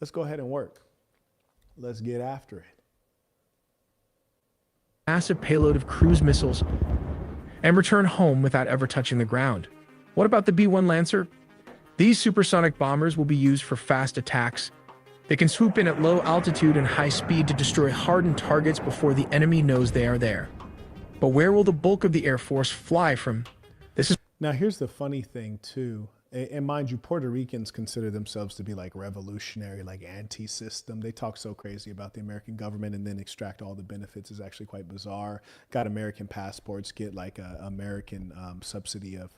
Let's go ahead and work. Let's get after it. Massive payload of cruise missiles and return home without ever touching the ground. What about the B-1 Lancer? These supersonic bombers will be used for fast attacks. They can swoop in at low altitude and high speed to destroy hardened targets before the enemy knows they are there. But where will the bulk of the Air Force fly from? Now, here's the funny thing, too. And mind you, Puerto Ricans consider themselves to be like revolutionary, like anti-system. They talk so crazy about the American government and then extract all the benefits is actually quite bizarre. Got American passports, get like a American subsidy of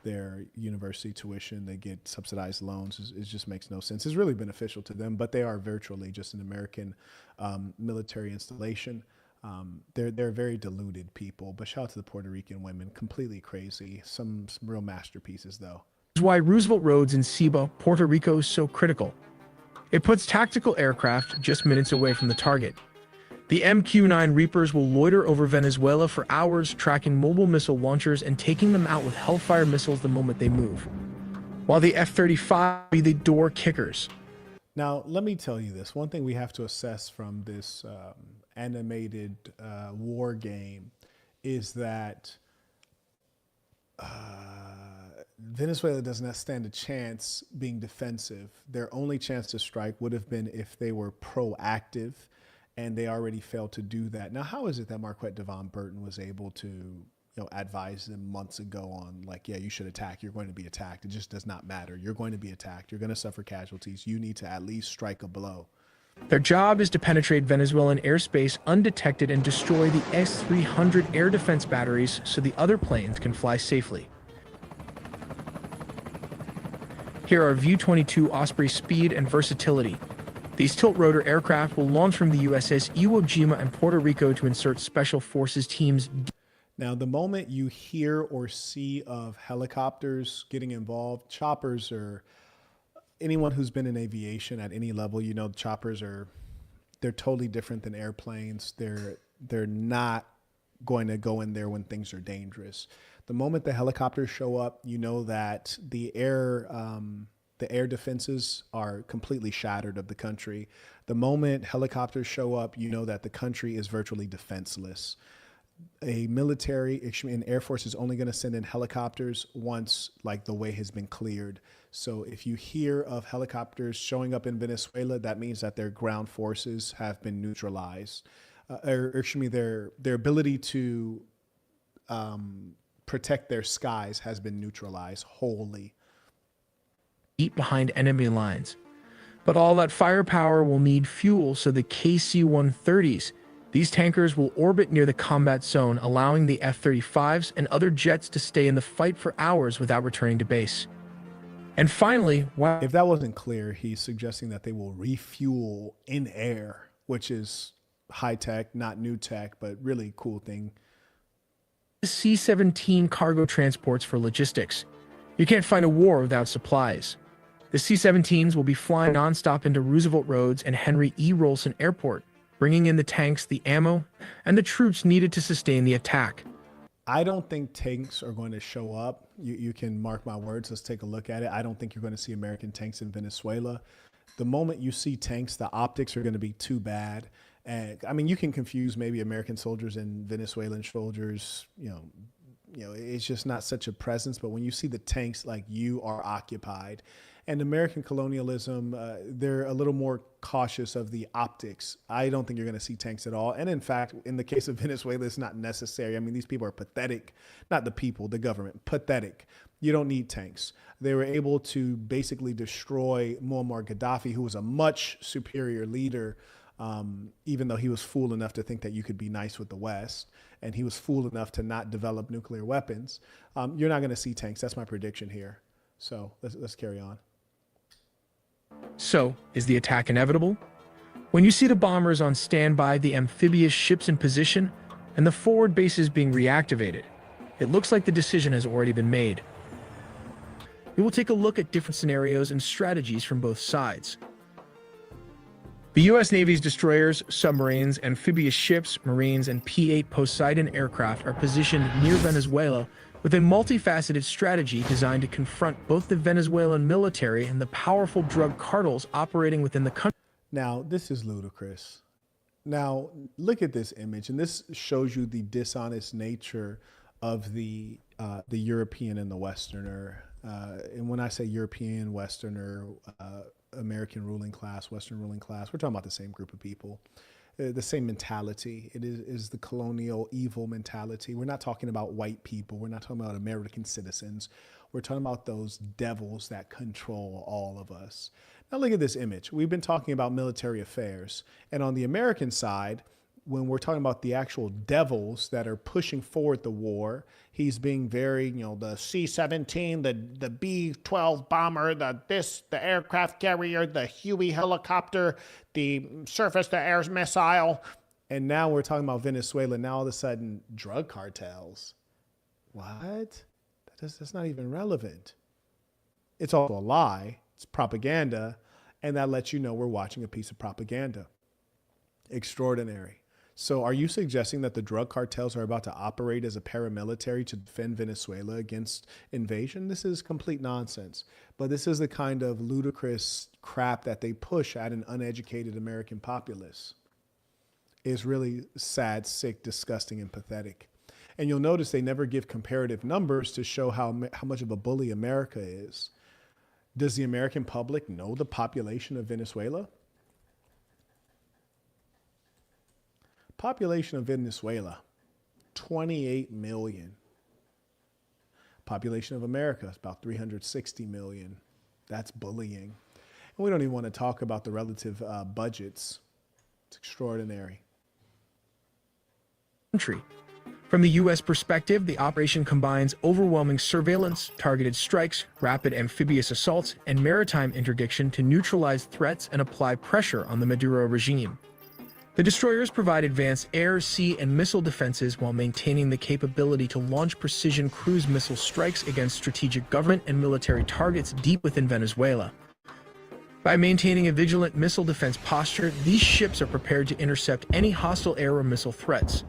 their university tuition. They get subsidized loans. It just makes no sense. It's really beneficial to them, but they are virtually just an American military installation. They're very deluded people, but shout out to the Puerto Rican women, completely crazy. Some real masterpieces though. This is why Roosevelt Roads in Ciba, Puerto Rico is so critical. It puts tactical aircraft just minutes away from the target. The MQ-9 Reapers will loiter over Venezuela for hours, tracking mobile missile launchers and taking them out with Hellfire missiles the moment they move, while the F-35 be the door kickers. Now, let me tell you this. One thing we have to assess from this animated war game is that Venezuela does not stand a chance being defensive. Their only chance to strike would have been if they were proactive, and they already failed to do that. Now, how is it that Marquett Burton was able to advise them months ago on like, yeah, you should attack. You're going to be attacked. It just does not matter. You're going to be attacked. You're going to suffer casualties. You need to at least strike a blow. Their job is to penetrate Venezuelan airspace undetected and destroy the S-300 air defense batteries so the other planes can fly safely. Here are VU-22 Osprey's speed and versatility. These tilt-rotor aircraft will launch from the USS Iwo Jima and Puerto Rico to insert Special Forces teams. Now, the moment you hear or see of helicopters getting involved, choppers, or anyone who's been in aviation at any level, choppers they're totally different than airplanes. They're not going to go in there when things are dangerous. The moment the helicopters show up, you know that the air defenses are completely shattered of the country. The moment helicopters show up, you know that the country is virtually defenseless. A military, an Air Force is only going to send in helicopters once like the way has been cleared. So if you hear of helicopters showing up in Venezuela, that means that their ground forces have been neutralized. Their ability to protect their skies has been neutralized wholly. Deep behind enemy lines. But all that firepower will need fuel, so the KC-130s, these tankers will orbit near the combat zone, allowing the F-35s and other jets to stay in the fight for hours without returning to base. And finally, if that wasn't clear, he's suggesting that they will refuel in air, which is high tech, not new tech, but really cool thing. C-17 cargo transports for logistics. You can't fight a war without supplies. The C-17s will be flying nonstop into Roosevelt Roads and Henry E. Rolson Airport, bringing in the tanks, the ammo, and the troops needed to sustain the attack. I don't think tanks are going to show up. You can mark my words. Let's take a look at it. I don't think you're going to see American tanks in Venezuela. The moment you see tanks, the optics are going to be too bad. And I mean, you can confuse maybe American soldiers and Venezuelan soldiers. It's just not such a presence. But when you see the tanks, like, you are occupied. And American colonialism, they're a little more cautious of the optics. I don't think you're going to see tanks at all. And in fact, in the case of Venezuela, it's not necessary. I mean, these people are pathetic. Not the people, the government. Pathetic. You don't need tanks. They were able to basically destroy Muammar Gaddafi, who was a much superior leader, even though he was fool enough to think that you could be nice with the West. And he was fool enough to not develop nuclear weapons. You're not going to see tanks. That's my prediction here. So let's carry on. So, is the attack inevitable? When you see the bombers on standby, the amphibious ships in position, and the forward bases being reactivated, it looks like the decision has already been made. We will take a look at different scenarios and strategies from both sides. The U.S. Navy's destroyers, submarines, amphibious ships, Marines, and P-8 Poseidon aircraft are positioned near Venezuela with a multifaceted strategy designed to confront both the Venezuelan military and the powerful drug cartels operating within the country. Now, this is ludicrous. Now, look at this image, and this shows you the dishonest nature of the European and the Westerner. And when I say European, Westerner, American ruling class, Western ruling class, we're talking about the same group of people, the same mentality. It is the colonial evil mentality. We're not talking about white people. We're not talking about American citizens. We're talking about those devils that control all of us. Now look at this image. We've been talking about military affairs. And on the American side, when we're talking about the actual devils that are pushing forward the war, he's being very, the C-17, the B-12 bomber, the aircraft carrier, the Huey helicopter, the surface-to-air missile. And now we're talking about Venezuela. Now all of a sudden, drug cartels. What? That's not even relevant. It's also a lie. It's propaganda. And that lets you know we're watching a piece of propaganda. Extraordinary. So are you suggesting that the drug cartels are about to operate as a paramilitary to defend Venezuela against invasion? This is complete nonsense. But this is the kind of ludicrous crap that they push at an uneducated American populace. It's really sad, sick, disgusting, and pathetic. And you'll notice they never give comparative numbers to show how much of a bully America is. Does the American public know the population of Venezuela? Population of Venezuela, 28 million. Population of America is about 360 million. That's bullying. And we don't even want to talk about the relative budgets. It's extraordinary. From the U.S. perspective, the operation combines overwhelming surveillance, targeted strikes, rapid amphibious assaults, and maritime interdiction to neutralize threats and apply pressure on the Maduro regime. The destroyers provide advanced air, sea, and missile defenses while maintaining the capability to launch precision cruise missile strikes against strategic government and military targets deep within Venezuela. By maintaining a vigilant missile defense posture, these ships are prepared to intercept any hostile air or missile threats.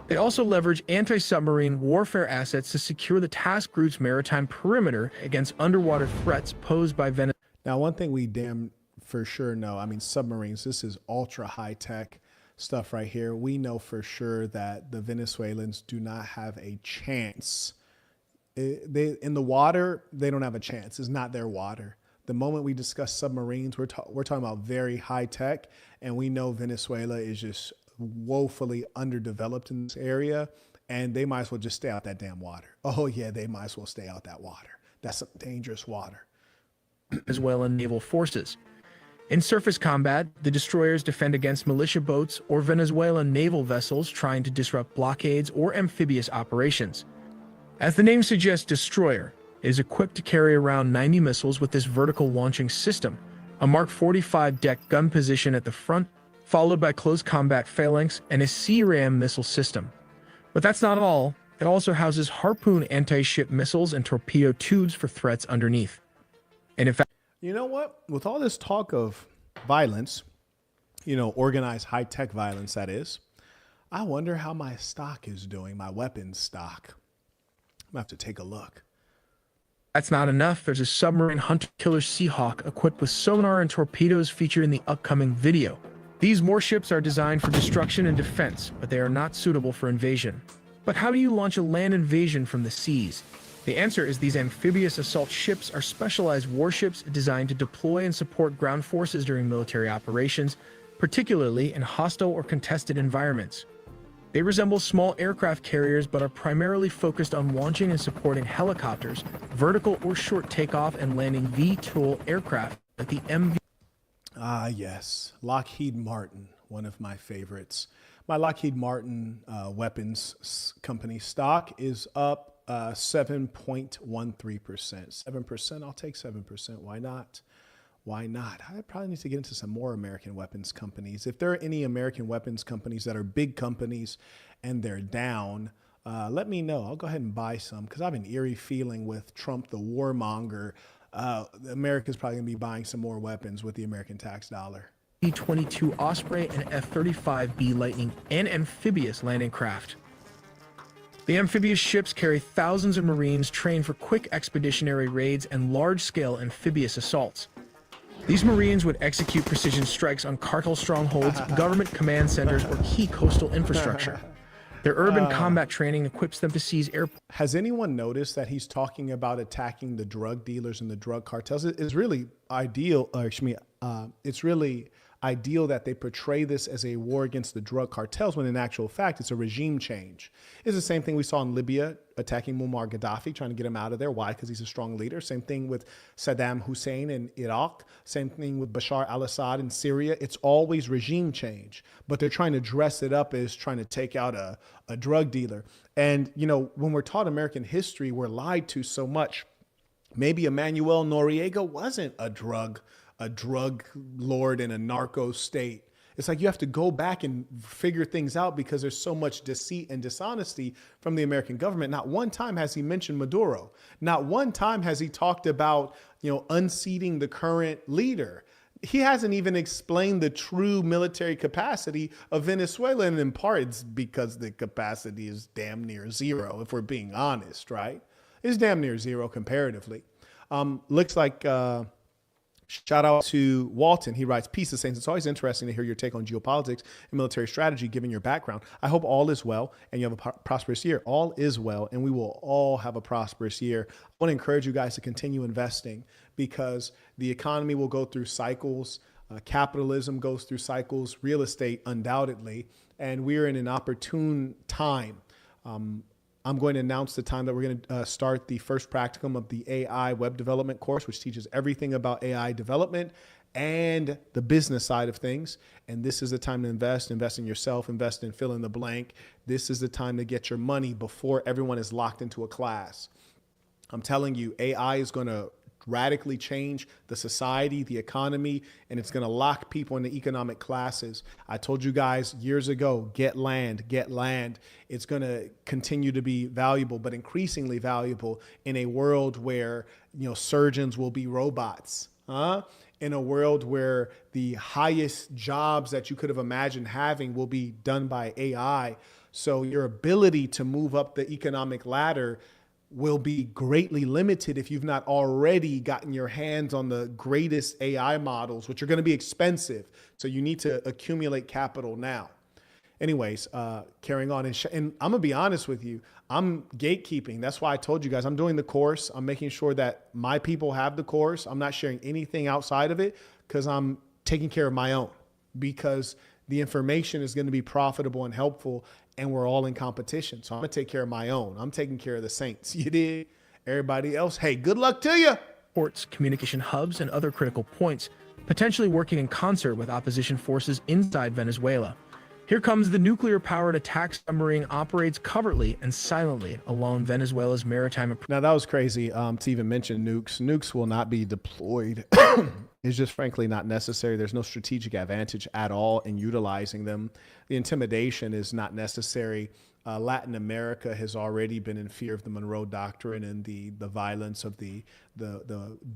They also leverage anti-submarine warfare assets to secure the task group's maritime perimeter against underwater threats posed by Venezuela. Now, one thing we damn for sure know, submarines, this is ultra high tech stuff right here. We know for sure that the Venezuelans do not have a chance. In the water, they don't have a chance. It's not their water. The moment we discuss submarines, we're talking about very high tech, and we know Venezuela is just woefully underdeveloped in this area, and they might as well just stay out that damn water. Oh yeah, they might as well stay out that water. That's some dangerous water. Venezuelan naval forces. In surface combat, the destroyers defend against militia boats or Venezuelan naval vessels trying to disrupt blockades or amphibious operations. As the name suggests, destroyer, it is equipped to carry around 90 missiles with this vertical launching system, a Mark 45 deck gun position at the front, followed by close combat phalanx and a C-RAM missile system. But that's not all. It also houses Harpoon anti-ship missiles and torpedo tubes for threats underneath. And in fact, you know what? With all this talk of violence, organized high-tech violence, that is, I wonder how my stock is doing, my weapons stock. I'm gonna have to take a look. That's not enough. There's a submarine hunter-killer Seahawk equipped with sonar and torpedoes featured in the upcoming video. These warships are designed for destruction and defense, but they are not suitable for invasion. But how do you launch a land invasion from the seas? The answer is these amphibious assault ships are specialized warships designed to deploy and support ground forces during military operations, particularly in hostile or contested environments. They resemble small aircraft carriers but are primarily focused on launching and supporting helicopters, vertical or short takeoff and landing VTOL aircraft like the MV. Ah, yes. Lockheed Martin, one of my favorites. My Lockheed Martin weapons company stock is up 7.13%. 7%, I'll take 7%. Why not? Why not? I probably need to get into some more American weapons companies. If there are any American weapons companies that are big companies and they're down, let me know. I'll go ahead and buy some because I have an eerie feeling with Trump, the warmonger. America's probably going to be buying some more weapons with the American tax dollar. B-22 Osprey and F-35B Lightning and amphibious landing craft. The amphibious ships carry thousands of Marines trained for quick expeditionary raids and large-scale amphibious assaults. These Marines would execute precision strikes on cartel strongholds, government command centers, or key coastal infrastructure. Their urban combat training equips them to seize airports. Has anyone noticed that he's talking about attacking the drug dealers and the drug cartels? It's really ideal, it's really ideal that they portray this as a war against the drug cartels when in actual fact, it's a regime change. It's the same thing we saw in Libya, attacking Muammar Gaddafi, trying to get him out of there. Why? Because he's a strong leader. Same thing with Saddam Hussein in Iraq. Same thing with Bashar al-Assad in Syria. It's always regime change, but they're trying to dress it up as trying to take out a drug dealer. And, you know, when we're taught American history, we're lied to so much. Maybe Emmanuel Noriega wasn't a drug lord in a narco state. It's like you have to go back and figure things out because there's so much deceit and dishonesty from the American government. Not one time has he mentioned Maduro. Not one time has he talked about, you know, unseating the current leader. He hasn't even explained the true military capacity of Venezuela. And in part, it's because the capacity is damn near zero, if we're being honest, right? It's damn near zero comparatively. Looks like... Shout out to Walton. He writes, "Peace of Saints. It's always interesting to hear your take on geopolitics and military strategy, given your background. I hope all is well and you have a prosperous year." All is well, and we will all have a prosperous year. I want to encourage you guys to continue investing because the economy will go through cycles. Capitalism goes through cycles, real estate undoubtedly, and we're in an opportune time. I'm going to announce the time that we're going to start the first practicum of the AI web development course, which teaches everything about AI development and the business side of things. And this is the time to invest in yourself, invest in fill in the blank. This is the time to get your money before everyone is locked into a class. I'm telling you, AI is going to radically change the society, the economy, and it's going to lock people into economic classes. I told you guys years ago, get land. It's going to continue to be valuable, but increasingly valuable in a world where, you know, surgeons will be robots, in a world where the highest jobs that you could have imagined having will be done by AI. So your ability to move up the economic ladder will be greatly limited if you've not already gotten your hands on the greatest AI models, which are going to be expensive. So you need to accumulate capital now. Anyways, carrying on. And I'm going to be honest with you. I'm gatekeeping. That's why I told you guys I'm doing the course. I'm making sure that my people have the course. I'm not sharing anything outside of it because I'm taking care of my own, because the information is going to be profitable and helpful, and we're all in competition. So I'm going to take care of my own. I'm taking care of the Saints. You did. Everybody else, hey, good luck to you. Ports, communication hubs, and other critical points, potentially working in concert with opposition forces inside Venezuela. Here comes the nuclear-powered attack submarine operates covertly and silently along Venezuela's maritime. Now, that was crazy to even mention nukes. Nukes will not be deployed. It's just frankly not necessary. There's no strategic advantage at all in utilizing them. The intimidation is not necessary. Latin America has already been in fear of the Monroe Doctrine and the violence of the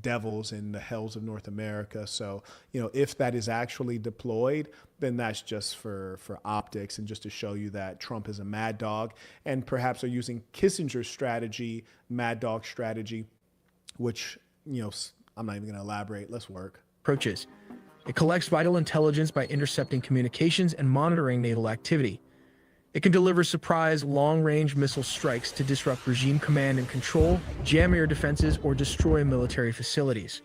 devils and the hells of North America. So, you know, if that is actually deployed, then that's just for optics and just to show you that Trump is a mad dog, and perhaps are using Kissinger's strategy, mad dog strategy, which, you know, I'm not even going to elaborate. Let's work. Approaches. It collects vital intelligence by intercepting communications and monitoring naval activity. It can deliver surprise, long-range missile strikes to disrupt regime command and control, jam air defenses, or destroy military facilities.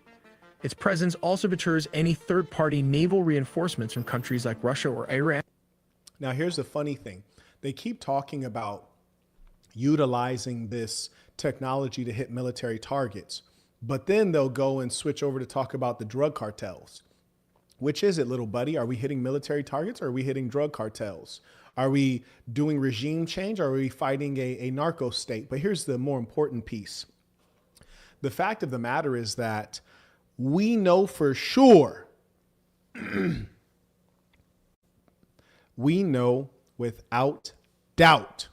Its presence also deters any third-party naval reinforcements from countries like Russia or Iran. Now, here's the funny thing. They keep talking about utilizing this technology to hit military targets, but then they'll go and switch over to talk about the drug cartels. Which is it, little buddy? Are we hitting military targets or are we hitting drug cartels? Are we doing regime change or are we fighting a narco state? But here's the more important piece. The fact of the matter is that we know for sure, we know without doubt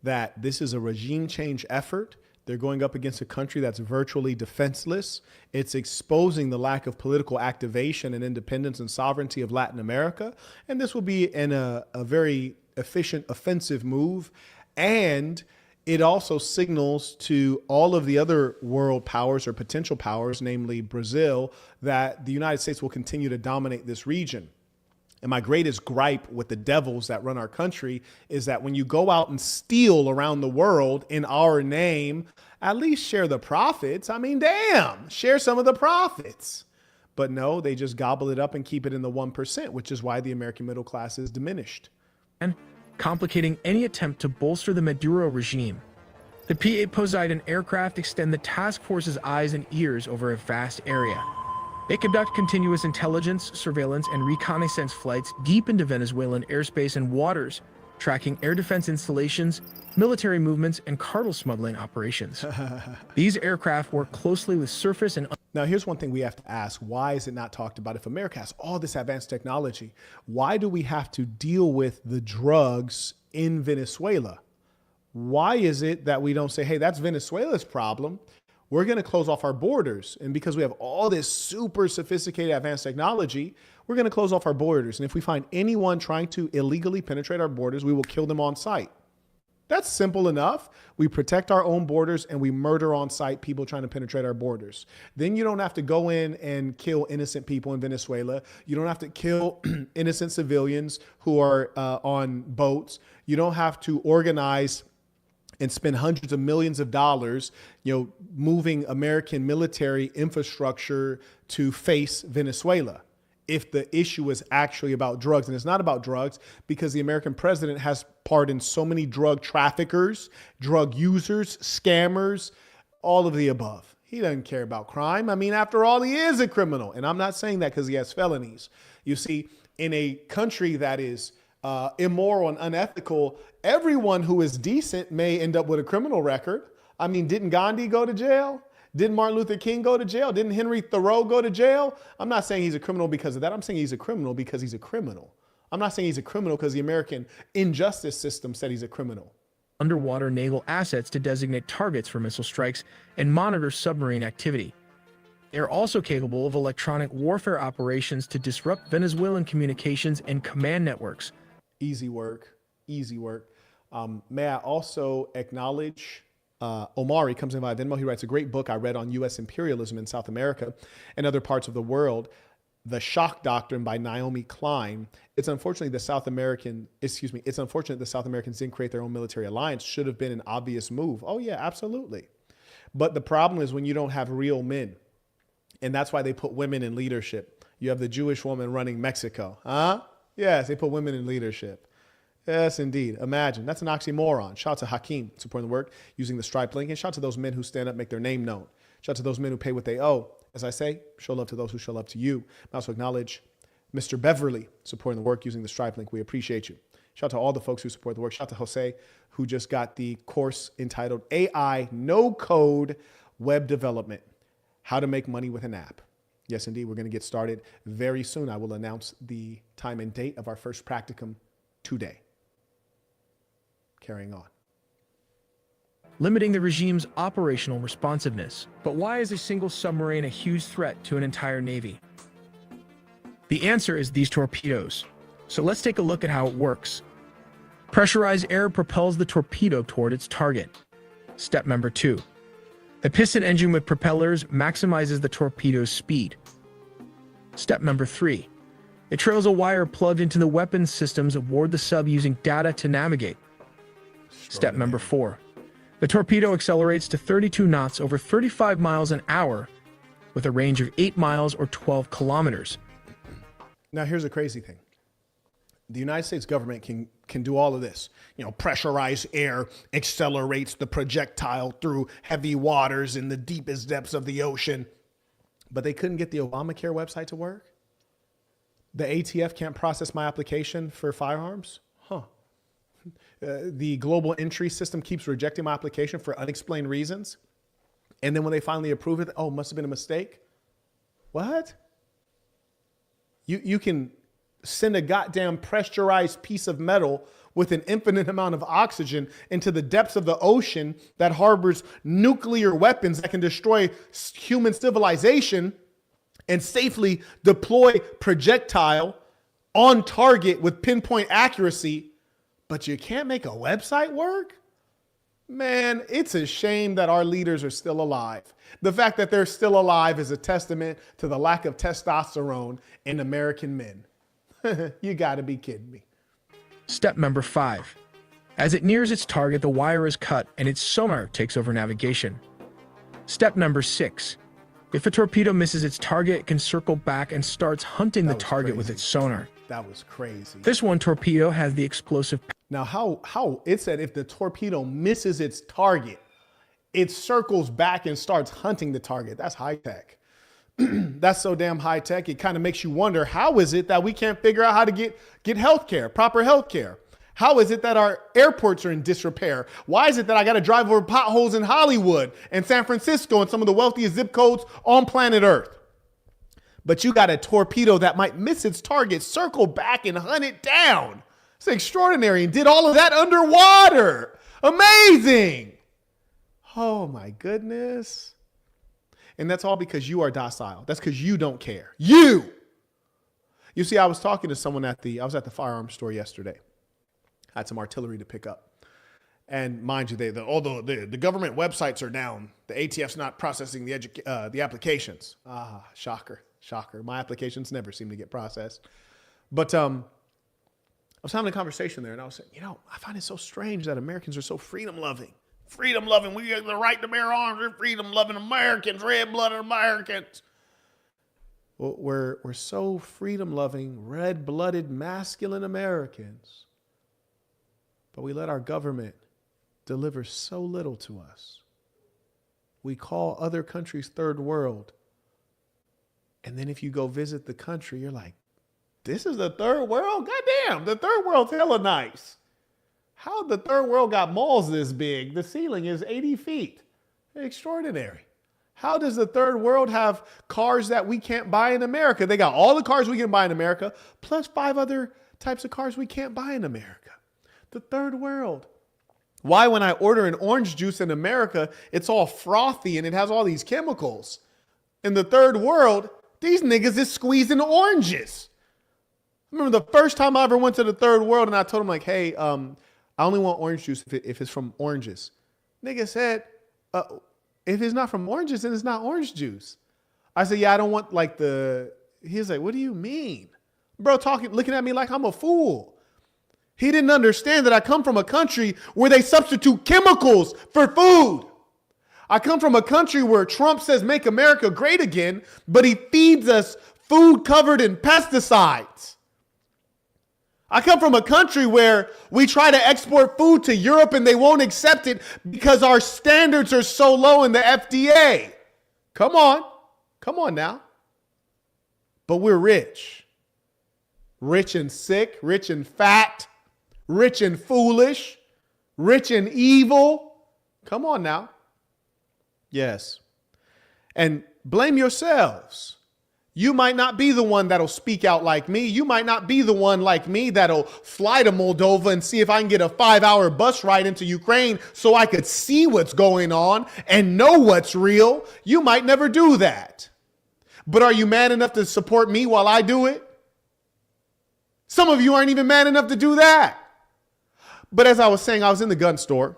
that this is a regime change effort. They're going up against a country that's virtually defenseless. It's exposing the lack of political activation and independence and sovereignty of Latin America. And this will be in a very efficient offensive move And it also signals to all of the other world powers or potential powers, namely Brazil, that the United States will continue to dominate this region. And my greatest gripe with the devils that run our country is that when you go out and steal around the world in our name, at least share the profits. I mean, damn, share some of the profits. But no, they just gobble it up and keep it in the 1%, which is why the American middle class is diminished. And complicating any attempt to bolster the Maduro regime. The P-8 Poseidon aircraft extend the task force's eyes and ears over a vast area. They conduct continuous intelligence, surveillance, and reconnaissance flights deep into Venezuelan airspace and waters, tracking air defense installations, military movements, and cartel smuggling operations. These aircraft work closely with surface and... Now, here's one thing we have to ask. Why is it not talked about? If America has all this advanced technology, why do we have to deal with the drugs in Venezuela? Why is it that we don't say, hey, that's Venezuela's problem? We're going to close off our borders. And because we have all this super sophisticated advanced technology, we're going to close off our borders. And if we find anyone trying to illegally penetrate our borders, we will kill them on sight. That's simple enough. We protect our own borders and we murder on sight people trying to penetrate our borders. Then you don't have to go in and kill innocent people in Venezuela. You don't have to kill innocent civilians who are on boats. You don't have to organize and spend hundreds of millions of dollars, moving American military infrastructure to face Venezuela. If the issue is actually about drugs, and it's not about drugs because the American president has pardoned so many drug traffickers, drug users, scammers, all of the above. He doesn't care about crime. I mean, after all, he is a criminal. And I'm not saying that because he has felonies. You see, in a country that is immoral and unethical, everyone who is decent may end up with a criminal record. I mean, didn't Gandhi go to jail? Didn't Martin Luther King go to jail? Didn't Henry Thoreau go to jail? I'm not saying he's a criminal because of that. I'm saying he's a criminal because he's a criminal. I'm not saying he's a criminal because the American injustice system said he's a criminal. Underwater naval assets to designate targets for missile strikes and monitor submarine activity. They are also capable of electronic warfare operations to disrupt Venezuelan communications and command networks. Easy work, easy work. May I also acknowledge Omari comes in via Venmo. He writes a great book I read on U.S. imperialism in South America and other parts of the world, The Shock Doctrine by Naomi Klein. It's unfortunate the South Americans didn't create their own military alliance. Should have been an obvious move. Oh yeah, absolutely. But the problem is when you don't have real men, and that's why they put women in leadership. You have the Jewish woman running Mexico, huh? Yes, they put women in leadership. Yes, indeed. Imagine. That's an oxymoron. Shout out to Hakeem supporting the work using the Stripe link. And shout out to those men who stand up, make their name known. Shout out to those men who pay what they owe. As I say, show love to those who show love to you. I also acknowledge Mr. Beverly supporting the work using the Stripe link. We appreciate you. Shout out to all the folks who support the work. Shout out to Jose, who just got the course entitled AI No Code Web Development, How to Make Money with an App. Yes, indeed. We're going to get started very soon. I will announce the time and date of our first practicum today. Carrying on. Limiting the regime's operational responsiveness. But why is a single submarine a huge threat to an entire navy? The answer is these torpedoes. So let's take a look at how it works. Pressurized air propels the torpedo toward its target. Step number 2. The piston engine with propellers maximizes the torpedo's speed. Step number 3. It trails a wire plugged into the weapons systems aboard the sub using data to navigate. Step number 4. The torpedo accelerates to 32 knots over 35 miles an hour with a range of 8 miles or 12 kilometers. Now, here's a crazy thing. The United States government can do all of this. Pressurized air accelerates the projectile through heavy waters in the deepest depths of the ocean. But they couldn't get the Obamacare website to work? The ATF can't process my application for firearms? Huh. The global entry system keeps rejecting my application for unexplained reasons. And then when they finally approve it, oh, must have been a mistake. What? You can send a goddamn pressurized piece of metal with an infinite amount of oxygen into the depths of the ocean that harbors nuclear weapons that can destroy human civilization and safely deploy projectile on target with pinpoint accuracy, but you can't make a website work? Man, it's a shame that our leaders are still alive. The fact that they're still alive is a testament to the lack of testosterone in American men. You got to be kidding me. Step number 5. As it nears its target, the wire is cut and its sonar takes over navigation. Step number 6. If a torpedo misses its target, it can circle back and starts hunting the target with its sonar. That was crazy. This one torpedo has the explosive. Now, how it said if the torpedo misses its target, it circles back and starts hunting the target. That's high tech. That's so damn high tech. It kind of makes you wonder, how is it that we can't figure out how to get healthcare, proper healthcare? How is it that our airports are in disrepair? Why is it that I got to drive over potholes in Hollywood and San Francisco and some of the wealthiest zip codes on planet Earth? But you got a torpedo that might miss its target, circle back and hunt it down. It's extraordinary, and did all of that underwater. Amazing. Oh my goodness. And that's all because you are docile. That's because you don't care. You see, I was talking to someone I was at the firearms store yesterday. I had some artillery to pick up. And mind you, the government websites are down. The ATF's not processing the applications. Shocker. My applications never seem to get processed. But I was having a conversation there, and I was saying, I find it so strange that Americans are so freedom-loving. Freedom-loving. We have the right to bear arms. We're freedom-loving Americans, red-blooded Americans. Well, we're so freedom-loving, red-blooded, masculine Americans, but we let our government deliver so little to us. We call other countries third world. And then if you go visit the country, you're like, this is the third world? Goddamn, the third world's hella nice. How the third world got malls this big? The ceiling is 80 feet. Extraordinary. How does the third world have cars that we can't buy in America? They got all the cars we can buy in America, plus 5 other types of cars we can't buy in America. The third world. Why, when I order an orange juice in America, it's all frothy and it has all these chemicals? In the third world, these niggas is squeezing oranges. I remember the first time I ever went to the third world and I told them, like, hey, I only want orange juice if it's from oranges. Nigga said, if it's not from oranges, then it's not orange juice. I said, yeah, I don't want he's like, what do you mean? Bro, looking at me like I'm a fool. He didn't understand that I come from a country where they substitute chemicals for food. I come from a country where Trump says make America great again, but he feeds us food covered in pesticides. I come from a country where we try to export food to Europe and they won't accept it because our standards are so low in the FDA. Come on now. But we're rich. Rich and sick, rich and fat, rich and foolish, rich and evil. Come on now. Yes. And blame yourselves. You might not be the one that'll speak out like me. You might not be the one like me that'll fly to Moldova and see if I can get a 5-hour bus ride into Ukraine so I could see what's going on and know what's real. You might never do that. But are you man enough to support me while I do it? Some of you aren't even man enough to do that. But as I was saying, I was in the gun store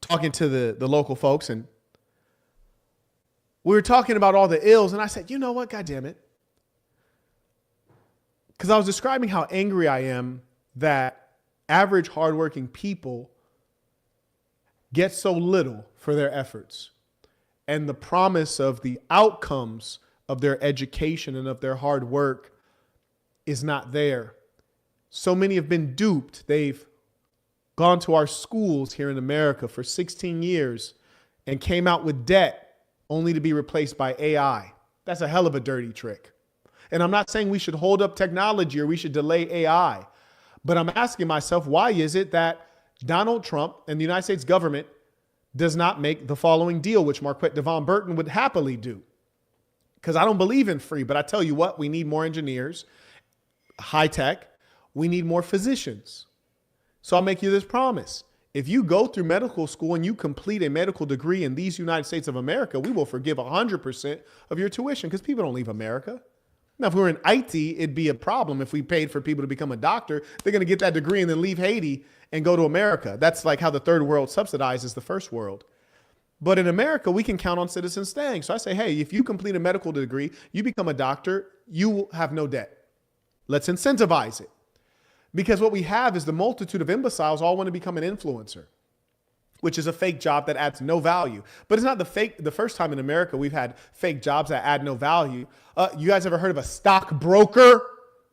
talking to the local folks, and we were talking about all the ills, and I said, you know what, God damn it. Because I was describing how angry I am that average hardworking people get so little for their efforts. And the promise of the outcomes of their education and of their hard work is not there. So many have been duped. They've gone to our schools here in America for 16 years and came out with debt only to be replaced by AI. That's a hell of a dirty trick. And I'm not saying we should hold up technology or we should delay AI, but I'm asking myself, why is it that Donald Trump and the United States government does not make the following deal, which Marquett Burton would happily do? Because I don't believe in free, but I tell you what, we need more engineers, high tech. We need more physicians. So I'll make you this promise. If you go through medical school and you complete a medical degree in these United States of America, we will forgive 100% of your tuition because people don't leave America. Now, if we were in Haiti, it'd be a problem. If we paid for people to become a doctor, they're going to get that degree and then leave Haiti and go to America. That's like how the third world subsidizes the first world. But in America, we can count on citizens staying. So I say, hey, if you complete a medical degree, you become a doctor, you will have no debt. Let's incentivize it. Because what we have is the multitude of imbeciles all want to become an influencer, which is a fake job that adds no value. But it's not the first time in America we've had fake jobs that add no value. You guys ever heard of a stockbroker?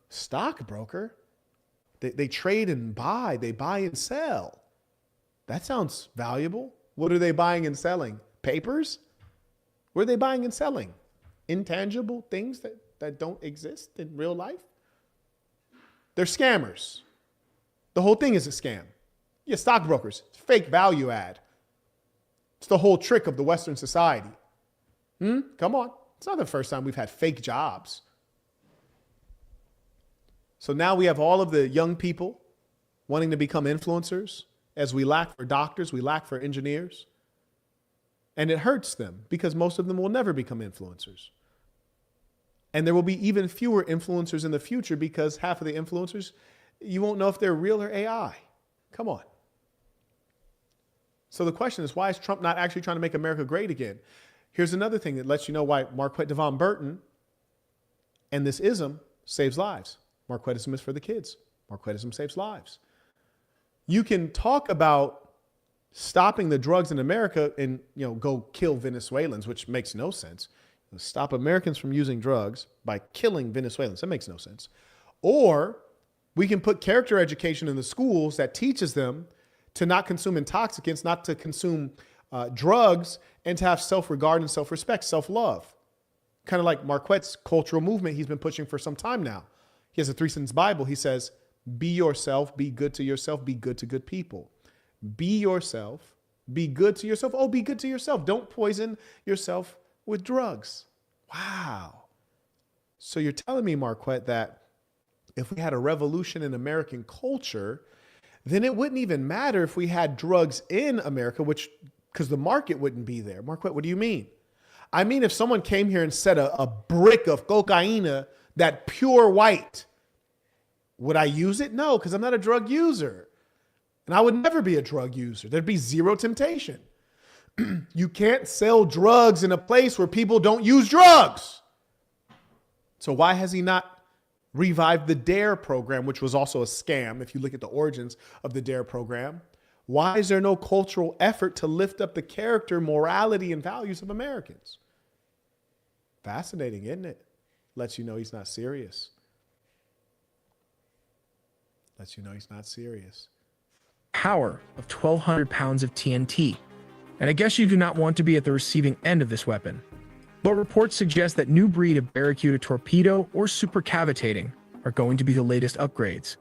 Stockbroker? They trade and buy. They buy and sell. That sounds valuable. What are they buying and selling? Papers? What are they buying and selling? Intangible things that don't exist in real life? They're scammers. The whole thing is a scam. Yeah, stockbrokers, fake value add. It's the whole trick of the Western society. Come on. It's not the first time we've had fake jobs. So now we have all of the young people wanting to become influencers, as we lack for doctors, we lack for engineers. And it hurts them because most of them will never become influencers. And there will be even fewer influencers in the future because half of the influencers, you won't know if they're real or AI. Come on. So the question is, why is Trump not actually trying to make America great again? Here's another thing that lets you know why Marquett Burton and this ism saves lives. Marquettism is for the kids. Marquettism saves lives. You can talk about stopping the drugs in America and, go kill Venezuelans, which makes no sense. Stop Americans from using drugs by killing Venezuelans. That makes no sense. Or we can put character education in the schools that teaches them to not consume intoxicants, not to consume drugs, and to have self-regard and self-respect, self-love. Kind of like Marquett's cultural movement he's been pushing for some time now. He has a 3-sentence Bible. He says, be yourself, be good to yourself, be good to good people. Be yourself, be good to yourself. Oh, be good to yourself. Don't poison yourself with drugs. Wow. So you're telling me, Marquett, that if we had a revolution in American culture, then it wouldn't even matter if we had drugs in America, because the market wouldn't be there. Marquett, what do you mean? I mean, if someone came here and said a brick of cocaine, that pure white, would I use it? No, because I'm not a drug user. And I would never be a drug user. There'd be zero temptation. You can't sell drugs in a place where people don't use drugs. So why has he not revived the DARE program, which was also a scam, if you look at the origins of the DARE program? Why is there no cultural effort to lift up the character, morality, and values of Americans? Fascinating, isn't it? Lets you know he's not serious. Lets you know he's not serious. Power of 1,200 pounds of TNT. And I guess you do not want to be at the receiving end of this weapon. But reports suggest that new breed of Barracuda torpedo or supercavitating are going to be the latest upgrades.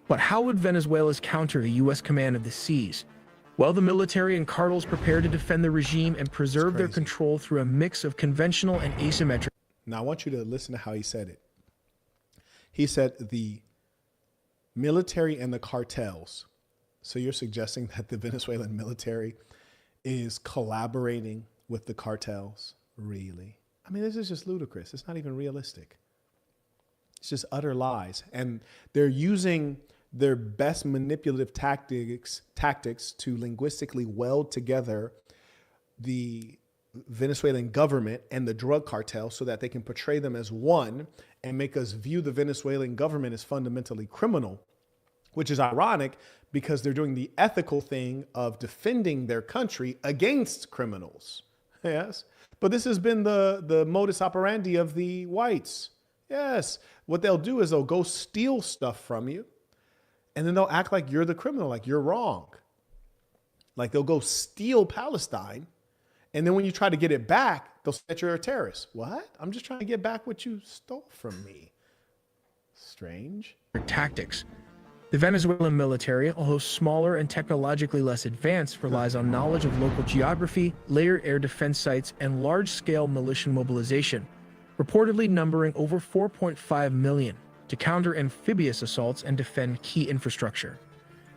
But how would Venezuela's counter the U.S. command of the seas? Well, the military and cartels prepare to defend the regime and preserve their control through a mix of conventional and asymmetric. Now, I want you to listen to how he said it. He said the military and the cartels. So you're suggesting that the Venezuelan military is collaborating with the cartels? Really? I mean, this is just ludicrous. It's not even realistic. It's just utter lies. And they're using their best manipulative tactics to linguistically weld together the Venezuelan government and the drug cartel so that they can portray them as one and make us view the Venezuelan government as fundamentally criminal, which is ironic because they're doing the ethical thing of defending their country against criminals. Yes. But this has been the modus operandi of the whites. Yes. What they'll do is they'll go steal stuff from you and then they'll act like you're the criminal, like you're wrong. Like they'll go steal Palestine. And then when you try to get it back, they'll say that you're a terrorist. What? I'm just trying to get back what you stole from me. Strange. Tactics. The Venezuelan military, although smaller and technologically less advanced, relies on knowledge of local geography, layered air defense sites, and large-scale militia mobilization, reportedly numbering over 4.5 million, to counter amphibious assaults and defend key infrastructure.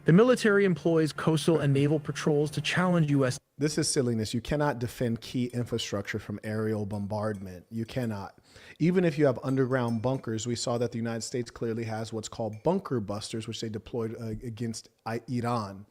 The military employs coastal and naval patrols to challenge U.S. This is silliness. You cannot defend key infrastructure from aerial bombardment. You cannot. Even if you have underground bunkers, we saw that the United States clearly has what's called bunker busters, which they deployed against Iran.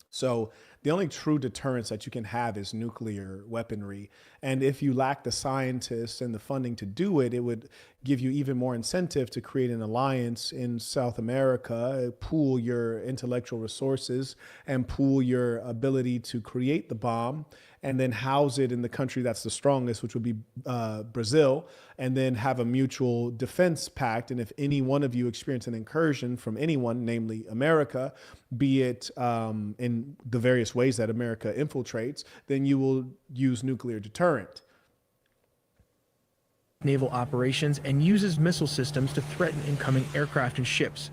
So the only true deterrence that you can have is nuclear weaponry. And if you lack the scientists and the funding to do it, it would give you even more incentive to create an alliance in South America, pool your intellectual resources and pool your ability to create the bomb, and then house it in the country that's the strongest, which would be Brazil, and then have a mutual defense pact. And if any one of you experience an incursion from anyone, namely America, be it in the various ways that America infiltrates, then you will use nuclear deterrent. Naval operations and uses missile systems to threaten incoming aircraft and ships.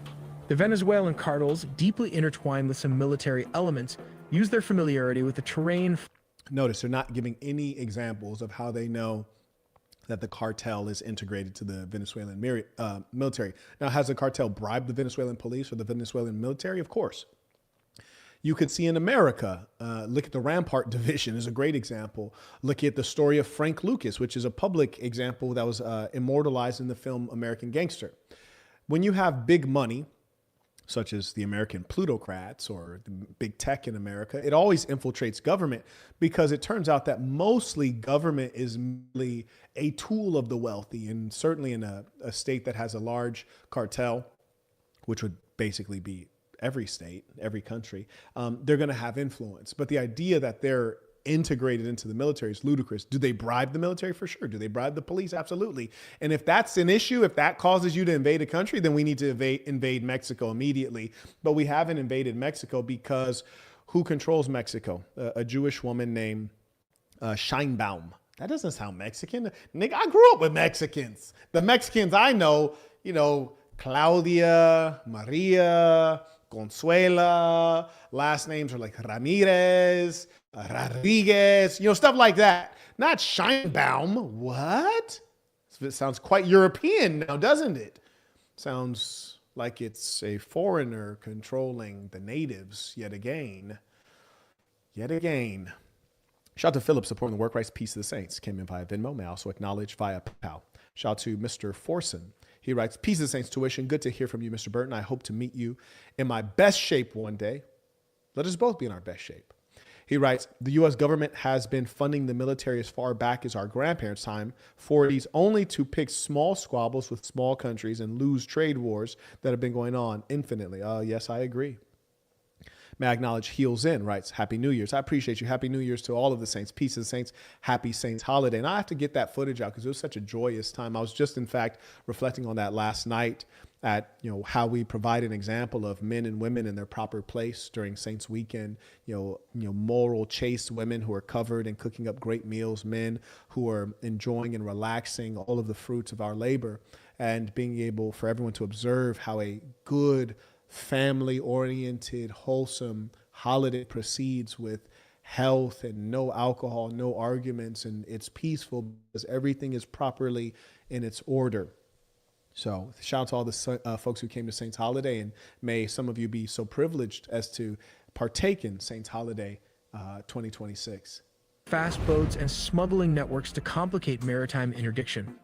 The Venezuelan cartels, deeply intertwined with some military elements, use their familiarity with the terrain. Notice they're not giving any examples of how they know that the cartel is integrated to the Venezuelan military. Now, has the cartel bribed the Venezuelan police or the Venezuelan military? Of course. You could see in America, look at the Rampart Division is a great example. Look at the story of Frank Lucas, which is a public example that was immortalized in the film American Gangster. When you have big money, such as the American plutocrats or the big tech in America, it always infiltrates government because it turns out that mostly government is merely a tool of the wealthy. And certainly in a state that has a large cartel, which would basically be every state, every country, they're going to have influence. But the idea that they're integrated into the military is ludicrous. Do they bribe the military? For sure. Do they bribe the police? Absolutely. And if that's an issue, if that causes you to invade a country, then we need to invade Mexico immediately. But we haven't invaded Mexico because who controls Mexico? A Jewish woman named Scheinbaum. That doesn't sound Mexican. Nigga, I grew up with Mexicans. The Mexicans I know, Claudia, Maria, Consuela, last names are like Ramirez, Rodriguez, stuff like that. Not Scheinbaum. What? It sounds quite European now, doesn't it? Sounds like it's a foreigner controlling the natives yet again. Yet again. Shout out to Philip supporting the work rights Peace of the Saints. Came in via Venmo. May also acknowledge via PayPal. Shout out to Mr. Forson. He writes, Peace of the Saints tuition. Good to hear from you, Mr. Burton. I hope to meet you in my best shape one day. Let us both be in our best shape. He writes, the U.S. government has been funding the military as far back as our grandparents' time, 40s, only to pick small squabbles with small countries and lose trade wars that have been going on infinitely. Yes, I agree. May I acknowledge Heels In writes, Happy New Year's. I appreciate you. Happy New Year's to all of the saints. Peace of the Saints. Happy Saints holiday. And I have to get that footage out because it was such a joyous time. I was just, in fact, reflecting on that last night at, how we provide an example of men and women in their proper place during Saints Weekend, moral, chaste women who are covered and cooking up great meals, men who are enjoying and relaxing all of the fruits of our labor, and being able for everyone to observe how a good, family-oriented, wholesome holiday proceeds with health and no alcohol, no arguments, and it's peaceful because everything is properly in its order. So shout out to all the folks who came to Saints Holiday, and may some of you be so privileged as to partake in Saints Holiday 2026. Fast boats and smuggling networks to complicate maritime interdiction.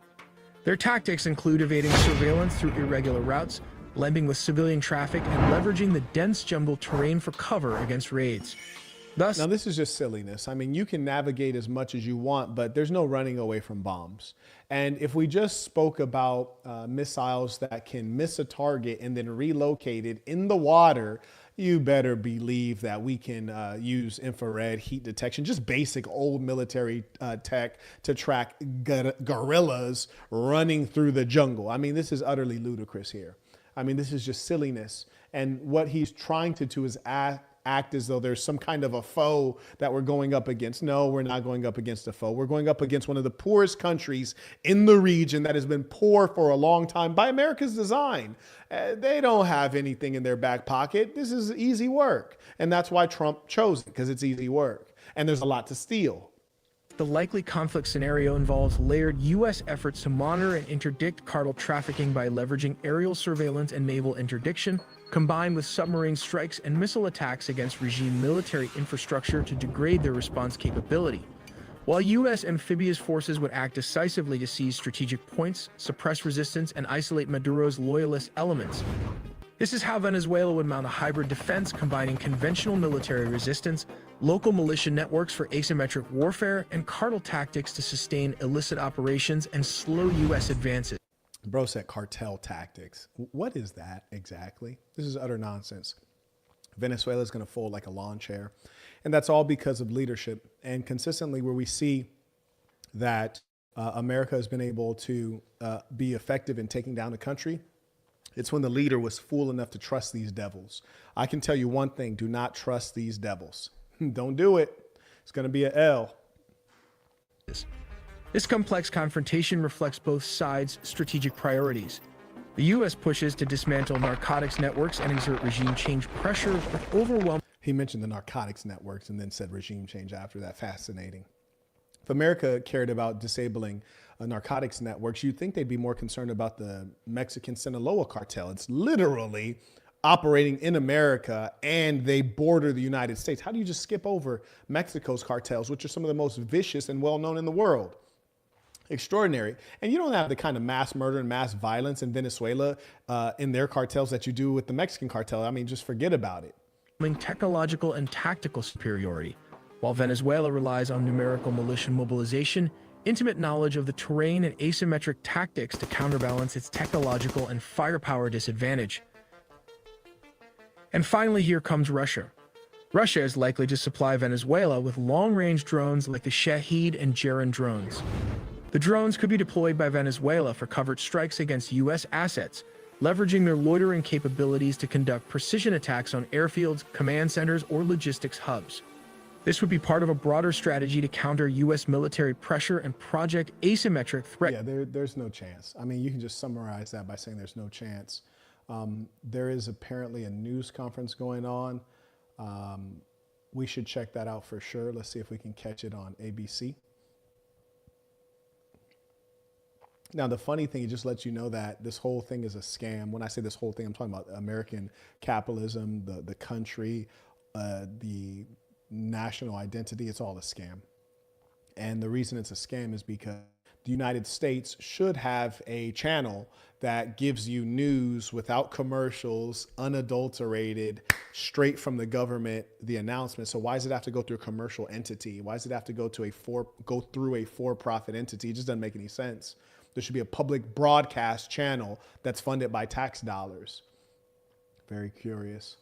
Their tactics include evading surveillance through irregular routes, blending with civilian traffic, and leveraging the dense jungle terrain for cover against raids. Thus, now this is just silliness. I mean, you can navigate as much as you want, but there's no running away from bombs. And if we just spoke about missiles that can miss a target and then relocate it in the water, you better believe that we can use infrared heat detection, just basic old military tech to track guerrillas running through the jungle. I mean, this is utterly ludicrous here. I mean, this is just silliness. And what he's trying to do is act as though there's some kind of a foe that we're going up against. No, we're not going up against a foe. We're going up against one of the poorest countries in the region that has been poor for a long time by America's design. They don't have anything in their back pocket. This is easy work. And that's why Trump chose it, because it's easy work. And there's a lot to steal. the likely conflict scenario involves layered U.S. efforts to monitor and interdict cartel trafficking by leveraging aerial surveillance and naval interdiction, combined with submarine strikes and missile attacks against regime military infrastructure to degrade their response capability. While U.S. amphibious forces would act decisively to seize strategic points, suppress resistance, and isolate Maduro's loyalist elements, this is how Venezuela would mount a hybrid defense combining conventional military resistance, local militia networks for asymmetric warfare, and cartel tactics to sustain illicit operations and slow U.S. advances. Bro said cartel tactics. What is that exactly? This is utter nonsense. Venezuela is going to fold like a lawn chair. And that's all because of leadership. And consistently where we see that America has been able to be effective in taking down the country, it's when the leader was fool enough to trust these devils. I can tell you one thing, do not trust these devils. Don't do it. It's going to be an L. This complex confrontation reflects both sides' strategic priorities. The U.S. pushes to dismantle narcotics networks and exert regime change pressure with overwhelming... He mentioned the narcotics networks and then said regime change after that. Fascinating. If America cared about disabling narcotics networks, you'd think they'd be more concerned about the Mexican Sinaloa cartel. It's literally operating in America and they border the United States. How do you just skip over Mexico's cartels, which are some of the most vicious and well-known in the world? Extraordinary. And you don't have the kind of mass murder and mass violence in Venezuela in their cartels that you do with the Mexican cartel. I mean, just forget about it. Technological and tactical superiority. While Venezuela relies on numerical militia mobilization, intimate knowledge of the terrain and asymmetric tactics to counterbalance its technological and firepower disadvantage. And finally, here comes Russia. Russia is likely to supply Venezuela with long-range drones like the Shahed and Gerin drones. The drones could be deployed by Venezuela for covert strikes against U.S. assets, leveraging their loitering capabilities to conduct precision attacks on airfields, command centers, or logistics hubs. This would be part of a broader strategy to counter U.S. military pressure and Project Asymmetric Threat. Yeah, there's no chance. I mean, you can just summarize that by saying there's no chance. There is apparently a news conference going on. We should check that out for sure. Let's see if we can catch it on ABC. Now, the funny thing, it just lets you know that this whole thing is a scam. When I say this whole thing, I'm talking about American capitalism, the country, the national identity. It's all a scam. And the reason it's a scam is because the United States should have a channel that gives you news without commercials, unadulterated, straight from the government, the announcement. So why does it have to go through a commercial entity? Why does it have to go through a for-profit entity? It just doesn't make any sense. There should be a public broadcast channel that's funded by tax dollars. Very curious.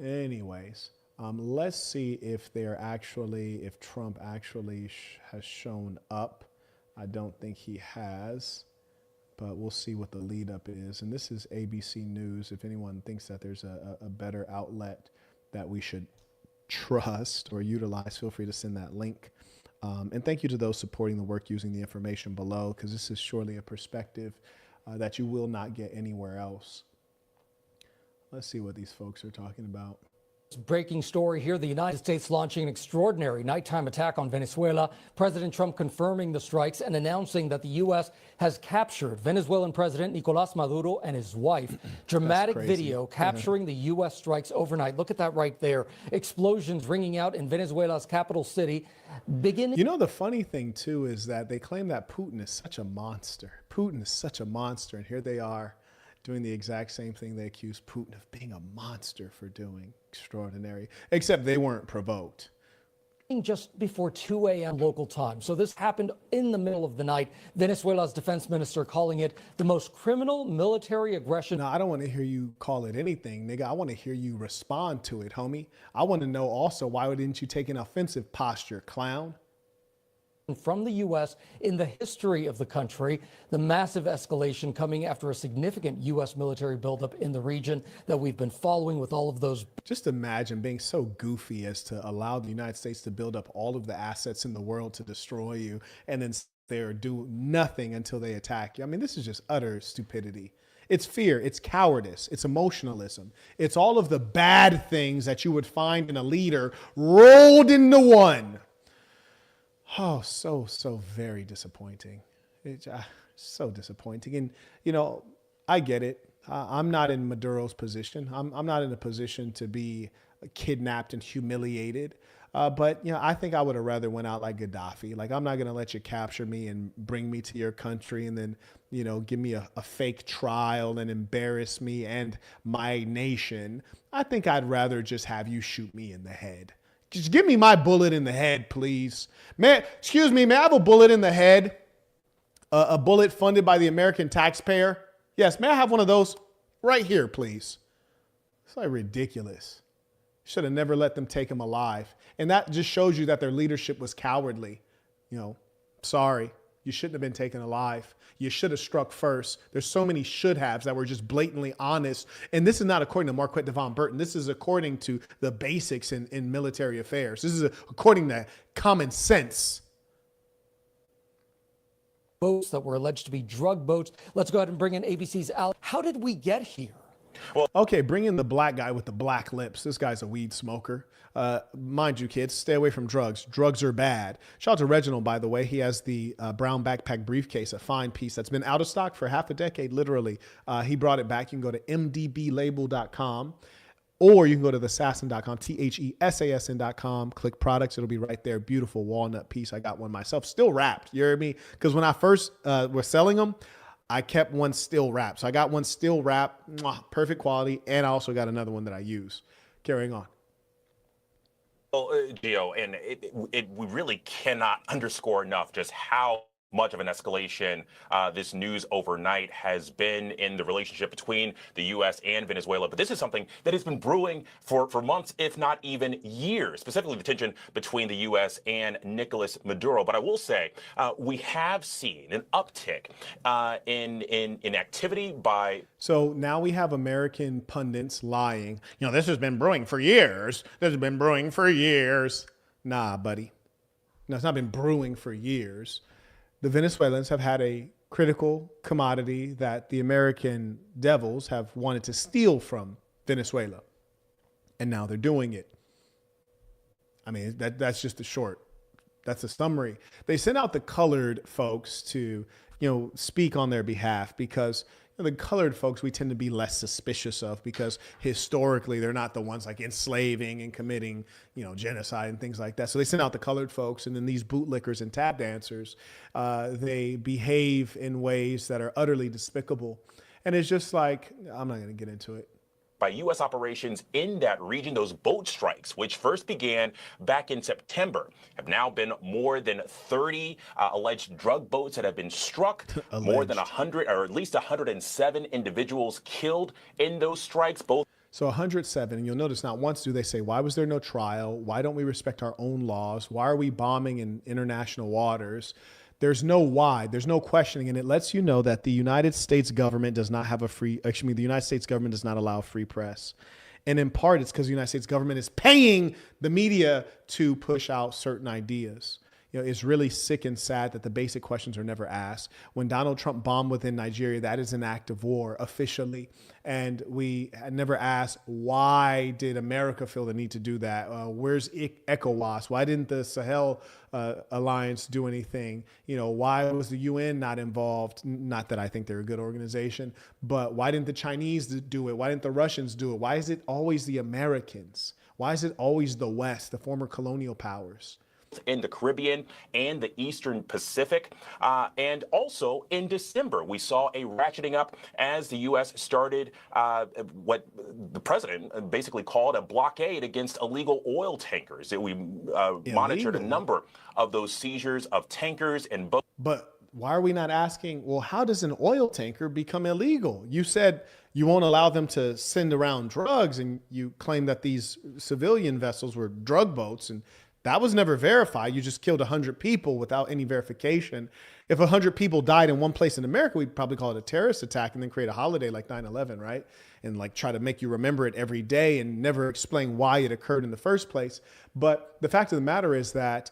Anyways, let's see if if Trump actually has shown up. I don't think he has, but we'll see what the lead up is. And this is ABC News. If anyone thinks that there's a better outlet that we should trust or utilize, feel free to send that link. And thank you to those supporting the work using the information below, because this is surely a perspective that you will not get anywhere else. Let's see what these folks are talking about. Breaking story here. The United States launching an extraordinary nighttime attack on Venezuela. President Trump confirming the strikes and announcing that the U.S. has captured Venezuelan President Nicolas Maduro and his wife. Dramatic video capturing the U.S. strikes overnight. Look at that right there. Explosions ringing out in Venezuela's capital city. You know, the funny thing, too, is that they claim that Putin is such a monster. Putin is such a monster. And here they are doing the exact same thing they accused Putin of being a monster for doing. Extraordinary. Except they weren't provoked. Just before 2 a.m. local time. So this happened in the middle of the night. Venezuela's defense minister calling it the most criminal military aggression. Now, I don't want to hear you call it anything, nigga. I want to hear you respond to it, homie. I want to know also, why didn't you take an offensive posture, clown? From the U.S. in the history of the country, the massive escalation coming after a significant U.S. military buildup in the region that we've been following with all of those. Just imagine being so goofy as to allow the United States to build up all of the assets in the world to destroy you and then there do nothing until they attack you. I mean, this is just utter stupidity. It's fear, it's cowardice, it's emotionalism. It's all of the bad things that you would find in a leader rolled into one. Oh, so very disappointing. It's so disappointing. And, you know, I get it. I'm not in Maduro's position. I'm not in a position to be kidnapped and humiliated. But, you know, I think I would have rather went out like Gaddafi. Like, I'm not going to let you capture me and bring me to your country and then, you know, give me a fake trial and embarrass me and my nation. I think I'd rather just have you shoot me in the head. Just give me my bullet in the head, please. Man, excuse me, may I have a bullet in the head? A bullet funded by the American taxpayer? Yes, may I have one of those right here, please? It's like ridiculous. Should have never let them take him alive. And that just shows you that their leadership was cowardly. You know, sorry, you shouldn't have been taken alive. You should have struck first. There's so many should haves that were just blatantly honest. And this is not according to Marquett Burton. This is according to the basics in military affairs. This is according to common sense. Boats that were alleged to be drug boats. Let's go ahead and bring in ABC's Al. How did we get here? Well, okay, bring in the black guy with the black lips. This guy's a weed smoker. Mind you, kids, stay away from drugs. Drugs are bad. Shout out to Reginald, by the way. He has the brown backpack briefcase, a fine piece that's been out of stock for half a decade, literally. He brought it back. You can go to mdblabel.com or you can go to thesassin.com, THESASN.com, click products. It'll be right there. Beautiful walnut piece. I got one myself, still wrapped. You hear me? Because when I first was selling them, I kept one still wrapped. So I got one still wrapped, perfect quality, and I also got another one that I use. Carrying on. Well, Gio, and we really cannot underscore enough just how much of an escalation this news overnight has been in the relationship between the U.S. and Venezuela. But this is something that has been brewing for months, if not even years, specifically the tension between the U.S. and Nicolas Maduro. But I will say we have seen an uptick in activity by. So now we have American pundits lying. You know, this has been brewing for years. This has been brewing for years. Nah, buddy. No, it's not been brewing for years. The Venezuelans have had a critical commodity that the American devils have wanted to steal from Venezuela. And now they're doing it. I mean, that's just the short. That's a summary. They sent out the colored folks to, you know, speak on their behalf because the colored folks we tend to be less suspicious of because historically they're not the ones like enslaving and committing, you know, genocide and things like that. So they sent out the colored folks, and then these bootlickers and tap dancers, they behave in ways that are utterly despicable. And it's just like, I'm not going to get into it. By U.S. operations in that region, those boat strikes, which first began back in September, have now been more than 30 alleged drug boats that have been struck, more than 100 or at least 107 individuals killed in those strikes. So 107, and you'll notice not once do they say, why was there no trial? Why don't we respect our own laws? Why are we bombing in international waters? There's no why. There's no questioning. And it lets you know that the United States government does not have the United States government does not allow a free press. And in part, it's because the United States government is paying the media to push out certain ideas. You know, it's really sick and sad that the basic questions are never asked. When Donald Trump bombed within Nigeria, that is an act of war officially. And we never asked, why did America feel the need to do that? Where's ECOWAS? Why didn't the Sahel Alliance do anything? You know, why was the UN not involved? Not that I think they're a good organization, but why didn't the Chinese do it? Why didn't the Russians do it? Why is it always the Americans? Why is it always the West, the former colonial powers? In the Caribbean and the Eastern Pacific. And also in December, we saw a ratcheting up as the U.S. started what the president basically called a blockade against illegal oil tankers. We monitored a number of those seizures of tankers and boats. But why are we not asking, well, how does an oil tanker become illegal? You said you won't allow them to send around drugs, and you claim that these civilian vessels were drug boats, and that was never verified. You just killed 100 people without any verification. If 100 people died in one place in America, we'd probably call it a terrorist attack and then create a holiday like 9/11, right? And like try to make you remember it every day and never explain why it occurred in the first place. But the fact of the matter is that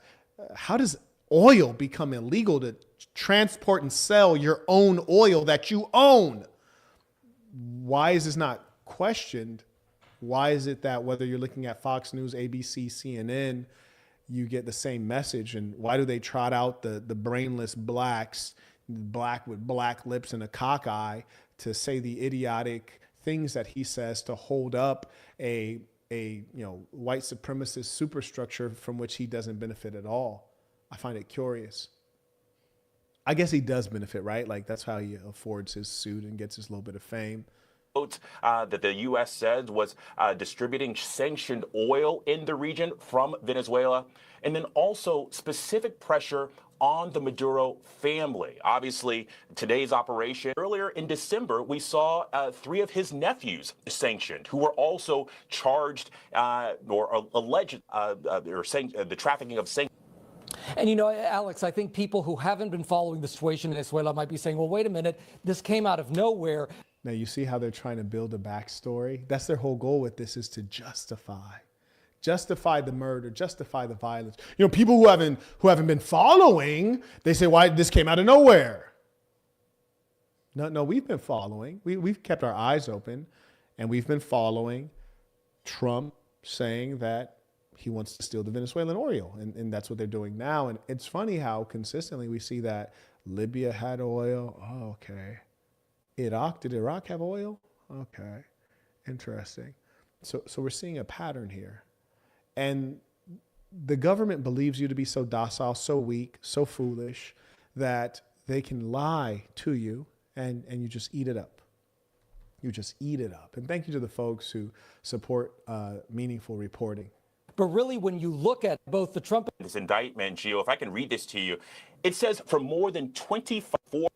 how does oil become illegal to transport and sell your own oil that you own? Why is this not questioned? Why is it that whether you're looking at Fox News, ABC, CNN, you get the same message. And why do they trot out the brainless blacks, black with black lips and a cock eye, to say the idiotic things that he says to hold up a white supremacist superstructure from which he doesn't benefit at all? I find it curious. I guess he does benefit, right? Like, that's how he affords his suit and gets his little bit of fame. That the U.S. said was distributing sanctioned oil in the region from Venezuela, and then also specific pressure on the Maduro family. Obviously, today's operation. Earlier in December, we saw 3 of his nephews sanctioned, who were also charged or alleged the trafficking of sanctions. And you know, Alex, I think people who haven't been following the situation in Venezuela might be saying, well, wait a minute, this came out of nowhere. Now, you see how they're trying to build a backstory? That's their whole goal with this, is to justify the murder, justify the violence. You know, people who haven't been following, they say, why this came out of nowhere? No, we've been following. We've kept our eyes open, and we've been following Trump saying that he wants to steal the Venezuelan oil, and that's what they're doing now. And it's funny how consistently we see that Libya had oil. Oh, okay. Did Iraq have oil? Okay, interesting. So we're seeing a pattern here. And the government believes you to be so docile, so weak, so foolish that they can lie to you and you just eat it up. You just eat it up. And thank you to the folks who support meaningful reporting. But really, when you look at both the Trump... This indictment, Gio, if I can read this to you, it says for more than 24,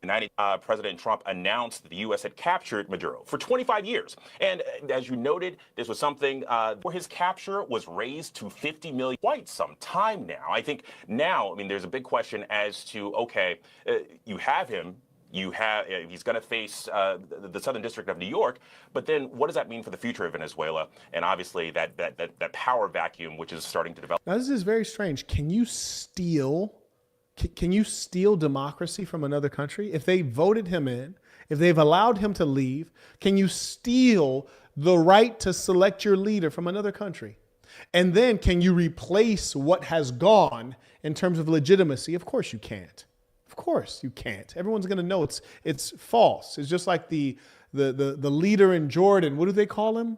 President Trump announced that the U.S. had captured Maduro for 25 years. And as you noted, this was something where his capture was raised to 50 million quite some time now. I think now, I mean, there's a big question as to, okay, you have him. He's going to face the Southern District of New York, but then what does that mean for the future of Venezuela? And obviously that power vacuum which is starting to develop. Now, this is very strange. Can you steal democracy from another country? If they voted him in, if they've allowed him to leave, can you steal the right to select your leader from another country? And then can you replace what has gone in terms of legitimacy? Of course you can't. Of course you can't. Everyone's going to know it's false. It's just like the leader in Jordan. What do they call him?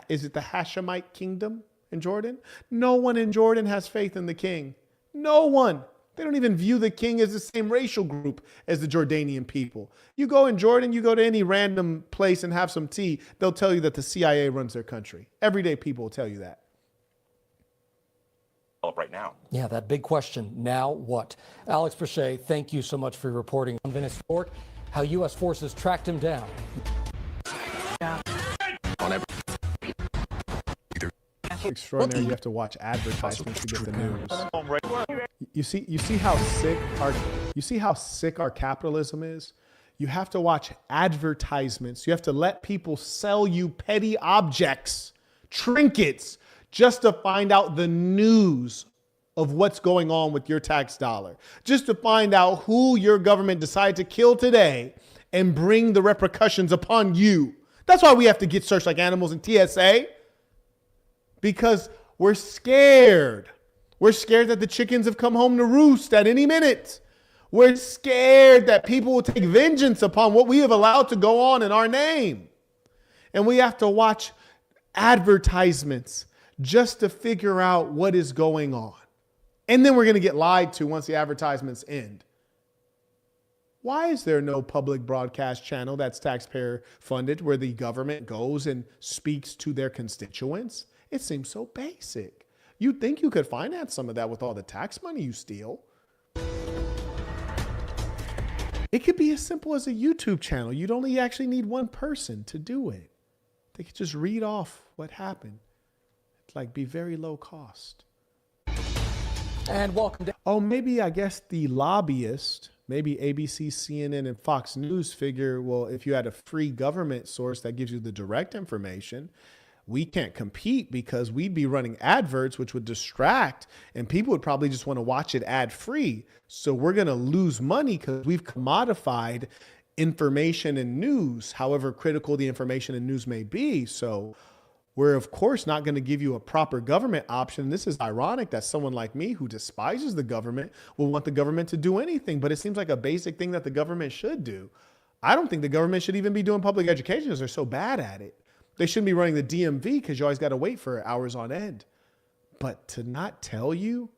Is it the Hashemite kingdom in Jordan? No one in Jordan has faith in the king. No one. They don't even view the king as the same racial group as the Jordanian people. You go in Jordan, you go to any random place and have some tea, they'll tell you that the CIA runs their country. Everyday people will tell you that. Right now. Yeah, that big question. Now what? Alex Brachet, thank you so much for your reporting on Venezuela, how U.S. forces tracked him down. Extraordinary. You have to watch advertisements to get the news. You see how sick our capitalism is? You have to watch advertisements. You have to let people sell you petty objects, trinkets, just to find out the news of what's going on with your tax dollar, just to find out who your government decided to kill today and bring the repercussions upon you. That's why we have to get searched like animals in TSA, because we're scared. We're scared that the chickens have come home to roost at any minute. We're scared that people will take vengeance upon what we have allowed to go on in our name. And we have to watch advertisements just to figure out what is going on. And then we're going to get lied to once the advertisements end. Why is there no public broadcast channel that's taxpayer funded where the government goes and speaks to their constituents? It seems so basic. You'd think you could finance some of that with all the tax money you steal. It could be as simple as a YouTube channel. You'd only actually need one person to do it. They could just read off what happened. Like, be very low cost. And welcome to... Oh, maybe I guess the lobbyist, maybe ABC, CNN, and Fox News figure, well, if you had a free government source that gives you the direct information, we can't compete because we'd be running adverts, which would distract, and people would probably just want to watch it ad free. So we're going to lose money because we've commodified information and news, however critical the information and news may be. So We're, of course, not going to give you a proper government option. This is ironic that someone like me who despises the government will want the government to do anything, but it seems like a basic thing that the government should do. I don't think the government should even be doing public education because they're so bad at it. They shouldn't be running the DMV because you always got to wait for hours on end. But to not tell you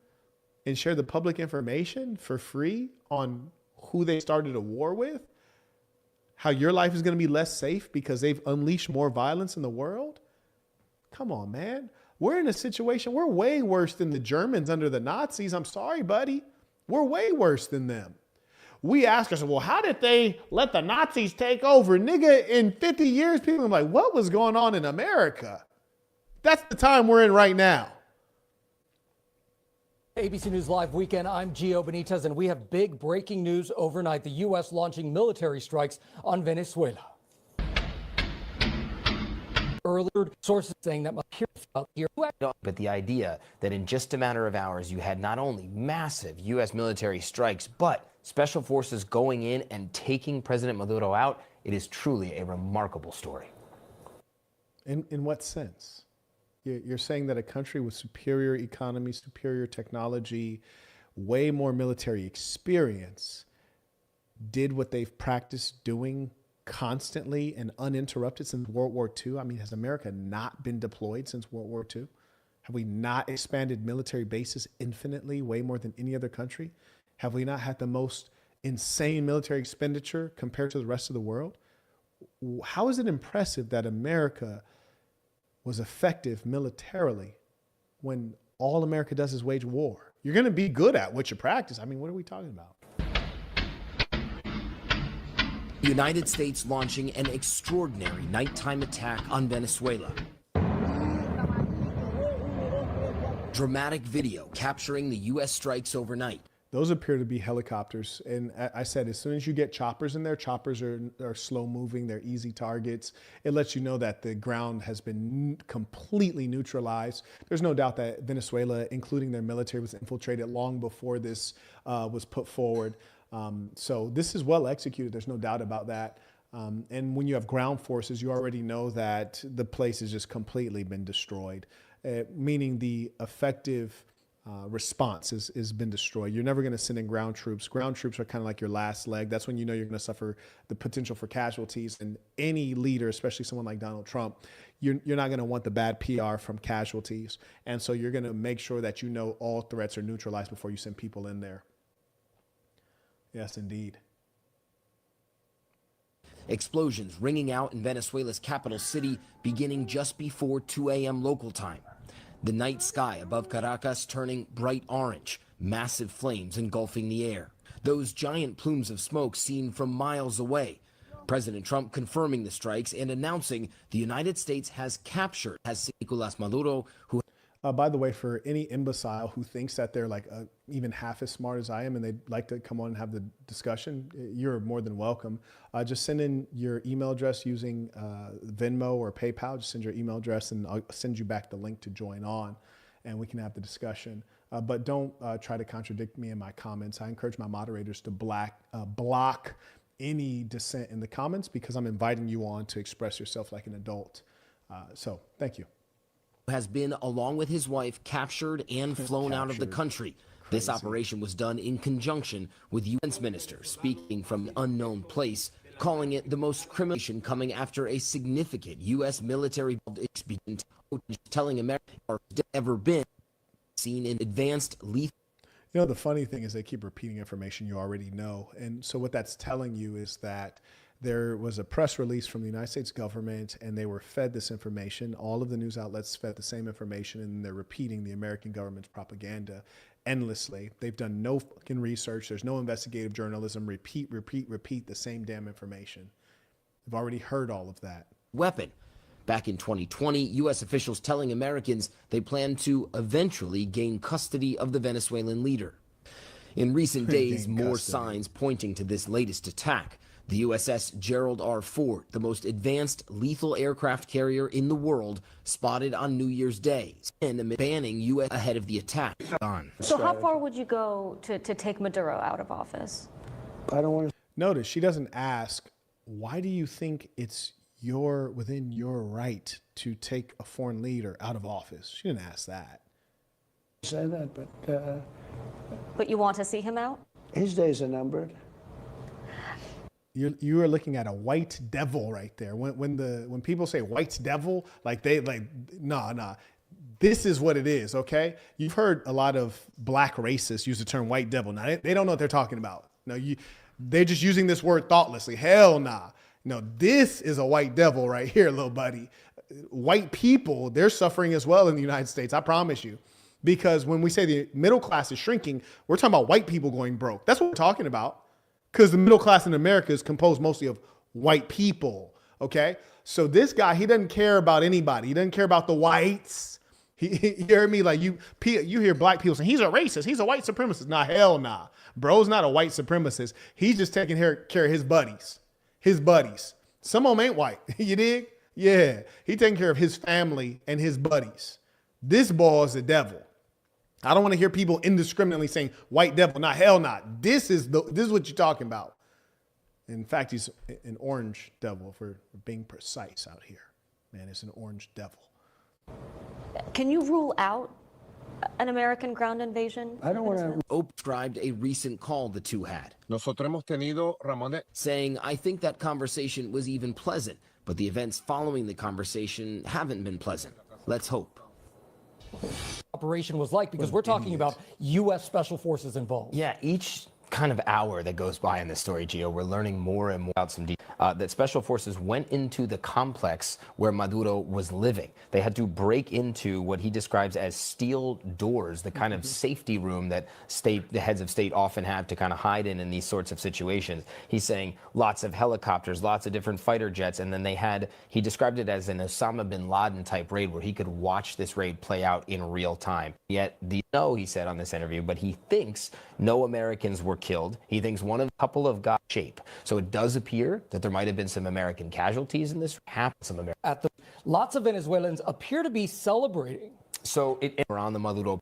and share the public information for free on who they started a war with, how your life is going to be less safe because they've unleashed more violence in the world. Come on, man. We're in a situation, we're way worse than the Germans under the Nazis. I'm sorry, buddy. We're way worse than them. We ask ourselves, well, how did they let the Nazis take over? Nigga, in 50 years, people are like, what was going on in America? That's the time we're in right now. ABC News Live Weekend, I'm Gio Benitez, and we have big breaking news overnight. The U.S. launching military strikes on Venezuela. Earlier, sources saying that here. But the idea that in just a matter of hours, you had not only massive U.S. military strikes, but special forces going in and taking President Maduro out, it is truly a remarkable story. In what sense? You're saying that a country with superior economy, superior technology, way more military experience did what they've practiced doing constantly and uninterrupted since World War II? I mean, has America not been deployed since World War II? Have we not expanded military bases infinitely, way more than any other country? Have we not had the most insane military expenditure compared to the rest of the world? How is it impressive that America was effective militarily when all America does is wage war? You're going to be good at what you practice. I mean, what are we talking about? The United States launching an extraordinary nighttime attack on Venezuela. Dramatic video capturing the U.S. strikes overnight. Those appear to be helicopters. And I said, as soon as you get choppers in there, choppers are slow moving. They're easy targets. It lets you know that the ground has been completely neutralized. There's no doubt that Venezuela, including their military, was infiltrated long before this was put forward. So this is well executed. There's no doubt about that. And when you have ground forces, you already know that the place has just completely been destroyed, meaning the effective response has been destroyed. You're never going to send in ground troops. Ground troops are kind of like your last leg. That's when you know you're going to suffer the potential for casualties. And any leader, especially someone like Donald Trump, you're not going to want the bad PR from casualties. And so you're going to make sure that you know all threats are neutralized before you send people in there. Yes, indeed. Explosions ringing out in Venezuela's capital city beginning just before 2 a.m. local time. The night sky above Caracas turning bright orange, massive flames engulfing the air. Those giant plumes of smoke seen from miles away. President Trump confirming the strikes and announcing the United States has captured Nicolas Maduro, who... By the way, for any imbecile who thinks that they're like even half as smart as I am and they'd like to come on and have the discussion, you're more than welcome. Just send in your email address using Venmo or PayPal. Just send your email address and I'll send you back the link to join on and we can have the discussion. But don't try to contradict me in my comments. I encourage my moderators to block any dissent in the comments because I'm inviting you on to express yourself like an adult. So thank you. Has been, along with his wife, captured and flown out of the country. Crazy. This operation was done in conjunction with U.S. ministers speaking from an unknown place, calling it the most criminal coming after a significant U.S. military expedition, telling America ever been seen in advanced lethal. You know, the funny thing is they keep repeating information you already know. And so what that's telling you is that there was a press release from the United States government and they were fed this information. All of the news outlets fed the same information and they're repeating the American government's propaganda endlessly. They've done no fucking research. There's no investigative journalism. Repeat the same damn information. They've already heard all of that. Weapon. Back in 2020, U.S. officials telling Americans they plan to eventually gain custody of the Venezuelan leader. In recent days, more signs pointing to this latest attack. The USS Gerald R. Ford, the most advanced lethal aircraft carrier in the world, spotted on New Year's Day, and banning U.S. ahead of the attack. So how far would you go to take Maduro out of office? I don't want to. Notice she doesn't ask, why do you think it's you're within your right to take a foreign leader out of office. She didn't ask that. Say that, But you want to see him out? his days are numbered. You are looking at a white devil right there. When people say white devil, nah. This is what it is, okay? You've heard a lot of black racists use the term white devil. Now, they don't know what they're talking about. No, they're just using this word thoughtlessly. Hell nah. No, this is a white devil right here, little buddy. White people, they're suffering as well in the United States, I promise you. Because when we say the middle class is shrinking, we're talking about white people going broke. That's what we're talking about. Because the middle class in America is composed mostly of white people, okay? So this guy, he doesn't care about anybody. He doesn't care about the whites. You hear me? Like you hear black people saying, he's a racist. He's a white supremacist. Nah, hell nah. Bro's not a white supremacist. He's just taking care of his buddies. His buddies. Some of them ain't white. You dig? Yeah. He taking care of his family and his buddies. This boy is the devil. I don't want to hear people indiscriminately saying white devil. Nah, hell not. This is what you're talking about. In fact, he's an orange devil for being precise out here. Man, it's an orange devil. Can you rule out an American ground invasion? I don't want to. Ope described a recent call the two had, Nosotros hemos tenido, Ramón, saying, I think that conversation was even pleasant, but the events following the conversation haven't been pleasant. Let's hope. Operation was like, because we're talking about U.S. Special Forces involved. Yeah, each kind of hour that goes by in this story, Gio, we're learning more and more about some details. That special forces went into the complex where Maduro was living. They had to break into what he describes as steel doors, the kind of safety room that the heads of state often have to kind of hide in these sorts of situations. He's saying lots of helicopters, lots of different fighter jets, and then he described it as an Osama bin Laden type raid where he could watch this raid play out in real time. Yet, he said on this interview, but he thinks no Americans were killed. He thinks a couple of got shape. So it does appear that there might have been some American casualties in this. Lots of Venezuelans appear to be celebrating. So we're on the Maduro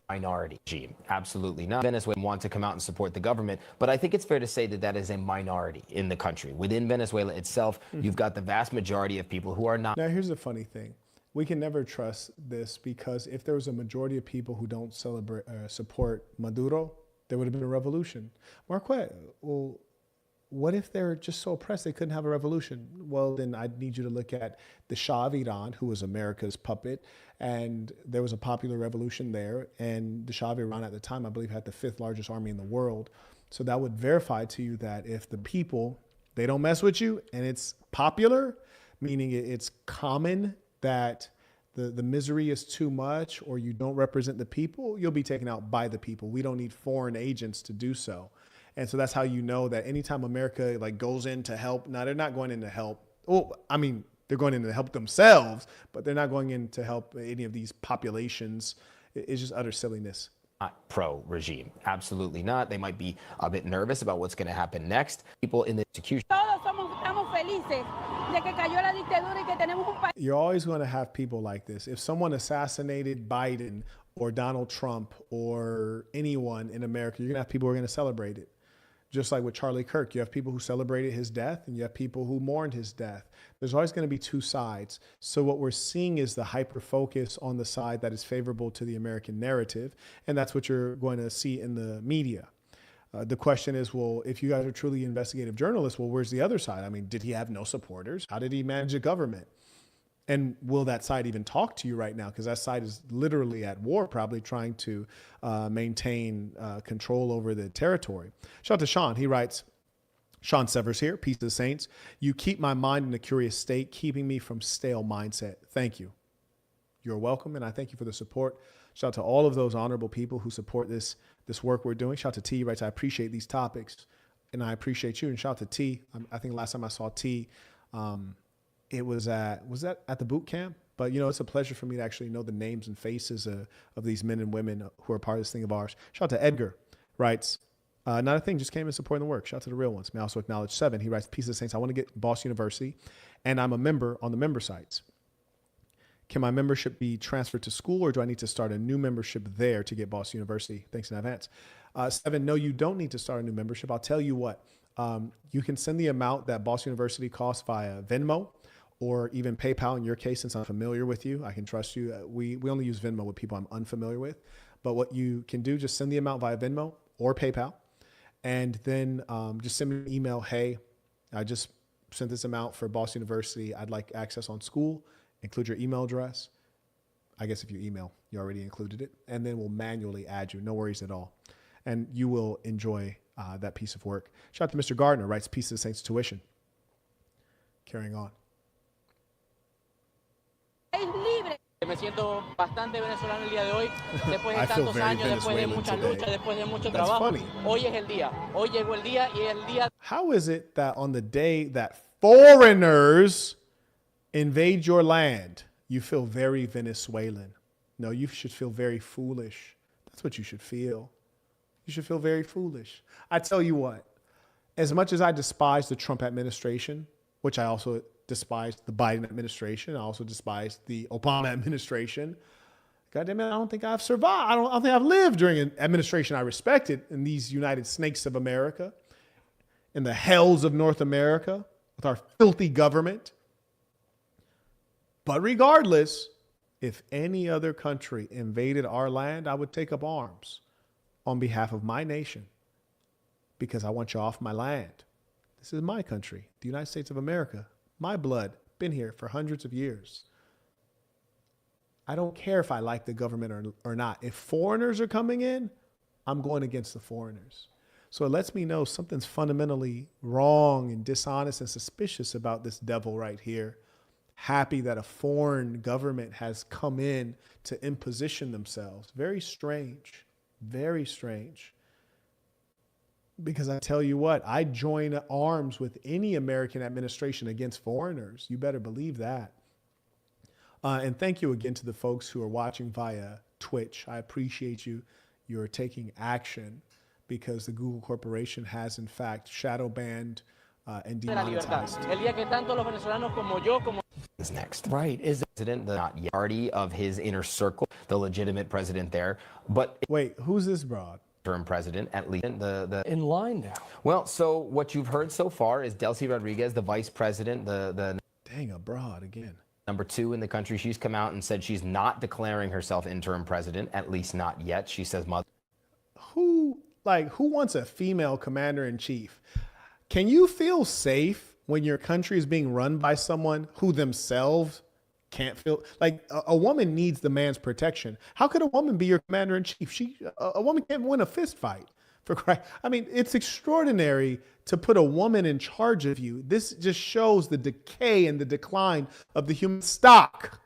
minority regime. Absolutely not. Venezuelans want to come out and support the government, but I think it's fair to say that is a minority in the country. Within Venezuela itself, you've got the vast majority of people who are not. Now, here's the funny thing. We can never trust this because if there was a majority of people who don't support Maduro, there would have been a revolution. Marquett, well, what if they're just so oppressed they couldn't have a revolution? Well, then I need you to look at the Shah of Iran, who was America's puppet, and there was a popular revolution there. And the Shah of Iran at the time, I believe, had the 5th largest army in the world. So that would verify to you that if the people, they don't mess with you and it's popular, meaning it's common that the misery is too much or you don't represent the people, you'll be taken out by the people. We don't need foreign agents to do so. And so that's how you know that anytime America goes in to help, now they're not going in to help. Oh, I mean, they're going in to help themselves, but they're not going in to help any of these populations. It's just utter silliness. Not pro-regime. Absolutely not. They might be a bit nervous about what's going to happen next. People in the execution. You're always going to have people like this. If someone assassinated Biden or Donald Trump or anyone in America, you're going to have people who are going to celebrate it. Just like with Charlie Kirk, you have people who celebrated his death and you have people who mourned his death. There's always going to be two sides. So what we're seeing is the hyper focus on the side that is favorable to the American narrative. And that's what you're going to see in the media. The question is, well, if you guys are truly investigative journalists, well, where's the other side? I mean, did he have no supporters? How did he manage a government? And will that side even talk to you right now? Because that side is literally at war, probably trying to maintain control over the territory. Shout out to Sean. He writes, Sean Severs here, Peace to the Saints. You keep my mind in a curious state, keeping me from stale mindset. Thank you. You're welcome, and I thank you for the support. Shout out to all of those honorable people who support this work we're doing. Shout out to T. He writes, I appreciate these topics, and I appreciate you. And shout out to T. I think last time I saw T, it was at the boot camp? But, it's a pleasure for me to actually know the names and faces of these men and women who are part of this thing of ours. Shout out to Edgar, writes, not a thing, just came in supporting the work. Shout out to the real ones. May I also acknowledge 7. He writes, Peace of the Saints. I want to get Boss University, and I'm a member on the member sites. Can my membership be transferred to school, or do I need to start a new membership there to get Boss University? Thanks in advance. 7, no, you don't need to start a new membership. I'll tell you what, you can send the amount that Boss University costs via Venmo, or even PayPal in your case, since I'm familiar with you, I can trust you. We only use Venmo with people I'm unfamiliar with. But what you can do, just send the amount via Venmo or PayPal. And then just send me an email. Hey, I just sent this amount for Boston University. I'd like access on school. Include your email address. I guess if you email, you already included it. And then we'll manually add you. No worries at all. And you will enjoy that piece of work. Shout out to Mr. Gardner, writes Peace of the Saints Tuition. Carrying on. Me siento bastante venezolano el día de hoy, después de I feel tantos very años, después de Venezuelan mucha today. lucha, después de mucho That's trabajo. funny. Hoy es el día. Hoy llegó el día y es el día. How is it that on the day that foreigners invade your land, you feel very Venezuelan? No, you should feel very foolish. That's what you should feel. You should feel very foolish. I tell you what, as much as I despise the Trump administration, which I also despise the Biden administration, I also despise the Obama administration. God damn it, I don't think I've survived. I don't think I've lived during an administration I respected in these United Snakes of America, in the hells of North America, with our filthy government. But regardless, if any other country invaded our land, I would take up arms on behalf of my nation because I want you off my land. This is my country, the United States of America. My blood, been here for hundreds of years. I don't care if I like the government or not. If foreigners are coming in, I'm going against the foreigners. So it lets me know something's fundamentally wrong and dishonest and suspicious about this devil right here. Happy that a foreign government has come in to imposition themselves. Very strange. Very strange. Because I tell you what, I join arms with any American administration against foreigners. You better believe that. And thank you again to the folks who are watching via Twitch. I appreciate you. You're taking action because the Google Corporation has, in fact, shadow banned and demonetized. El día que tanto los venezolanos como yo, como Is next. Right. Is President, the not yet party of his inner circle, the legitimate president there, but Wait, who's this broad? interim president, at least the in line now? well, so what you've heard so far is Delcy Rodriguez, the vice president, the Dang, abroad again. number 2 in the country. She's come out and said she's not declaring herself interim president, at least not yet. She says Who wants a female commander in chief? Can you feel safe when your country is being run by someone who themselves can't feel like a woman needs the man's protection? How could a woman be your commander in chief? A woman can't win a fist fight for Christ. I mean, it's extraordinary to put a woman in charge of you. This just shows the decay and the decline of the human stock.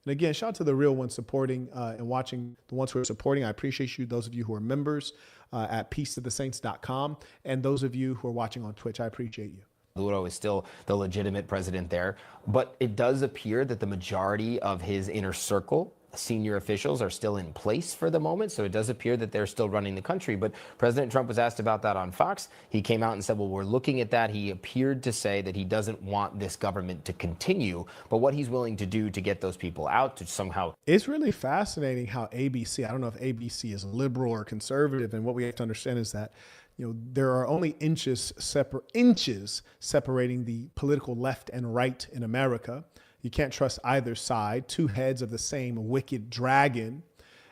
And again, shout out to the real ones supporting and watching, the ones who are supporting. I appreciate you. Those of you who are members at peacetothesaints.com, and those of you who are watching on Twitch, I appreciate you. Maduro is still the legitimate president there, but it does appear that the majority of his inner circle, senior officials, are still in place for the moment. So it does appear that they're still running the country. But President Trump was asked about that on Fox. He came out and said, well, we're looking at that. He appeared to say that he doesn't want this government to continue, but what he's willing to do to get those people out to somehow. It's really fascinating how ABC, I don't know if ABC is liberal or conservative, and what we have to understand is that there are only inches separating the political left and right in America. You can't trust either side, two heads of the same wicked dragon.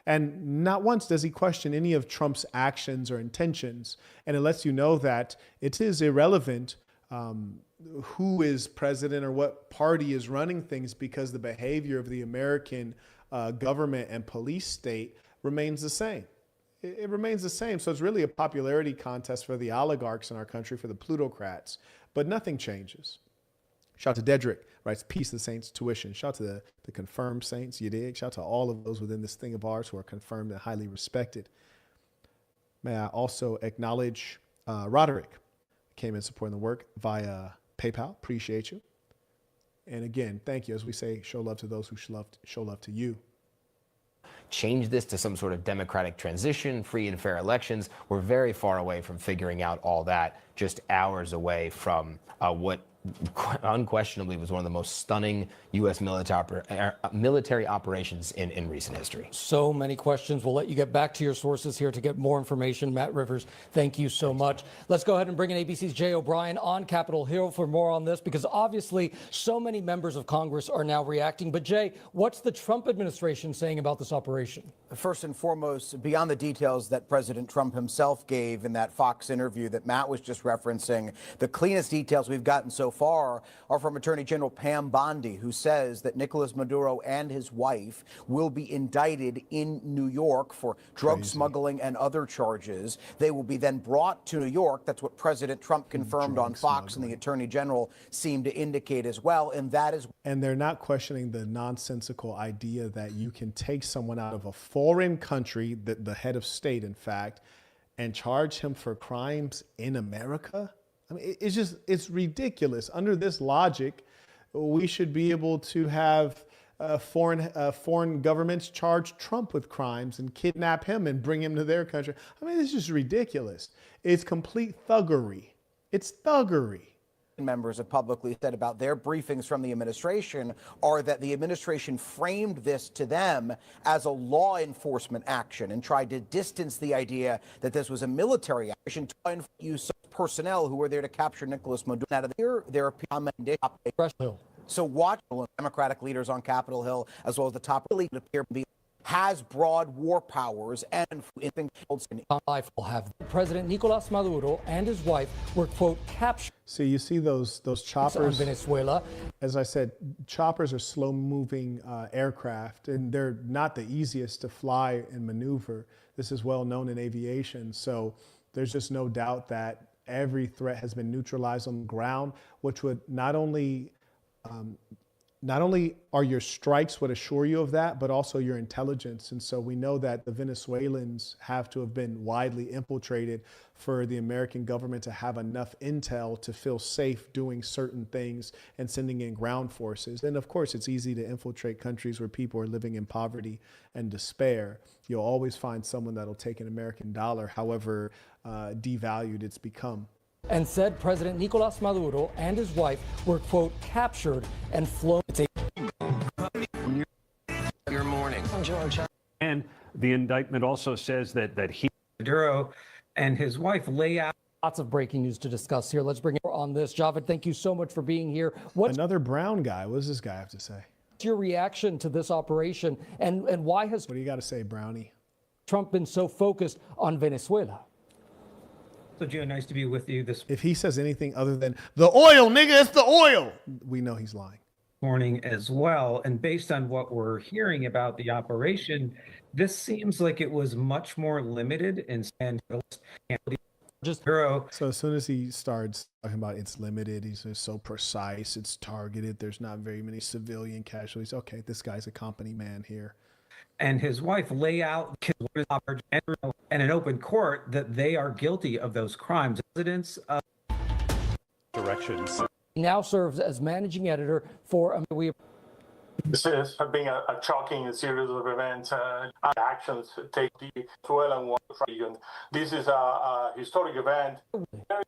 And not once does he question any of Trump's actions or intentions. And it lets you know that it is irrelevant who is president or what party is running things, because the behavior of the American government and police state remains the same. It remains the same. So it's really a popularity contest for the oligarchs in our country, for the plutocrats, but nothing changes. Shout out to Dedrick, writes Peace of the Saints Tuition. Shout out to the confirmed saints, you dig? Shout out to all of those within this thing of ours who are confirmed and highly respected. May I also acknowledge Roderick, came in supporting the work via PayPal. Appreciate you. And again, thank you. As we say, show love to those who show love to you. Change this to some sort of democratic transition, free and fair elections. We're very far away from figuring out all that, just hours away from what unquestionably was one of the most stunning U.S. military operations in recent history. So many questions. We'll let you get back to your sources here to get more information. Matt Rivers, thank you so much. Let's go ahead and bring in ABC's Jay O'Brien on Capitol Hill for more on this, because obviously so many members of Congress are now reacting. But Jay, what's the Trump administration saying about this operation? First and foremost, beyond the details that President Trump himself gave in that Fox interview that Matt was just referencing, the cleanest details we've gotten so far are from Attorney General Pam Bondi, who says that Nicolas Maduro and his wife will be indicted in New York for drug smuggling and other charges. They will be then brought to New York. That's what President Trump confirmed on Fox, and the Attorney General seemed to indicate as well. And that is. And they're not questioning the nonsensical idea that you can take someone out of a foreign country, the head of state, in fact, and charge him for crimes in America. I mean, it's ridiculous. Under this logic, we should be able to have foreign governments charge Trump with crimes and kidnap him and bring him to their country. I mean, it's just ridiculous. It's complete thuggery. It's thuggery. Members have publicly said about their briefings from the administration are that the administration framed this to them as a law enforcement action and tried to distance the idea that this was a military action to use personnel who were there to capture Nicolas Maduro. Out of their so watch Democratic leaders on Capitol Hill, as well as the top elite, appear to be has broad war powers and life will have President Nicolas Maduro and his wife were, quote, captured. See, you see those choppers in Venezuela. As I said, choppers are slow-moving aircraft, and they're not the easiest to fly and maneuver. This is well known in aviation, so there's just no doubt that every threat has been neutralized on the ground, which would not only are your strikes would assure you of that, but also your intelligence. And so we know that the Venezuelans have to have been widely infiltrated for the American government to have enough intel to feel safe doing certain things and sending in ground forces. And of course, it's easy to infiltrate countries where people are living in poverty and despair. You'll always find someone that'll take an American dollar, however devalued it's become. And said President Nicolas Maduro and his wife were, quote, captured and flown. Your morning. Georgia. And the indictment also says that Maduro and his wife lay out. Lots of breaking news to discuss here. Let's bring it on this. Javed, thank you so much for being here. What's another brown guy? What does this guy have to say? What's your reaction to this operation, and why has what do you got to say, Brownie? Trump been so focused on Venezuela? So, Joe, nice to be with you this If he says anything other than the oil, nigga, it's the oil, we know he's lying. Morning as well. And based on what we're hearing about the operation, this seems like it was much more limited and just Bureau. So as soon as he starts talking about it's limited, he's just so precise, it's targeted, there's not very many civilian casualties. Okay, this guy's a company man here. And his wife lay out and in open court that they are guilty of those crimes. Evidence of directions. He now serves as managing editor for This has been a shocking series of events and actions take the Venezuelan war region. This is a historic event.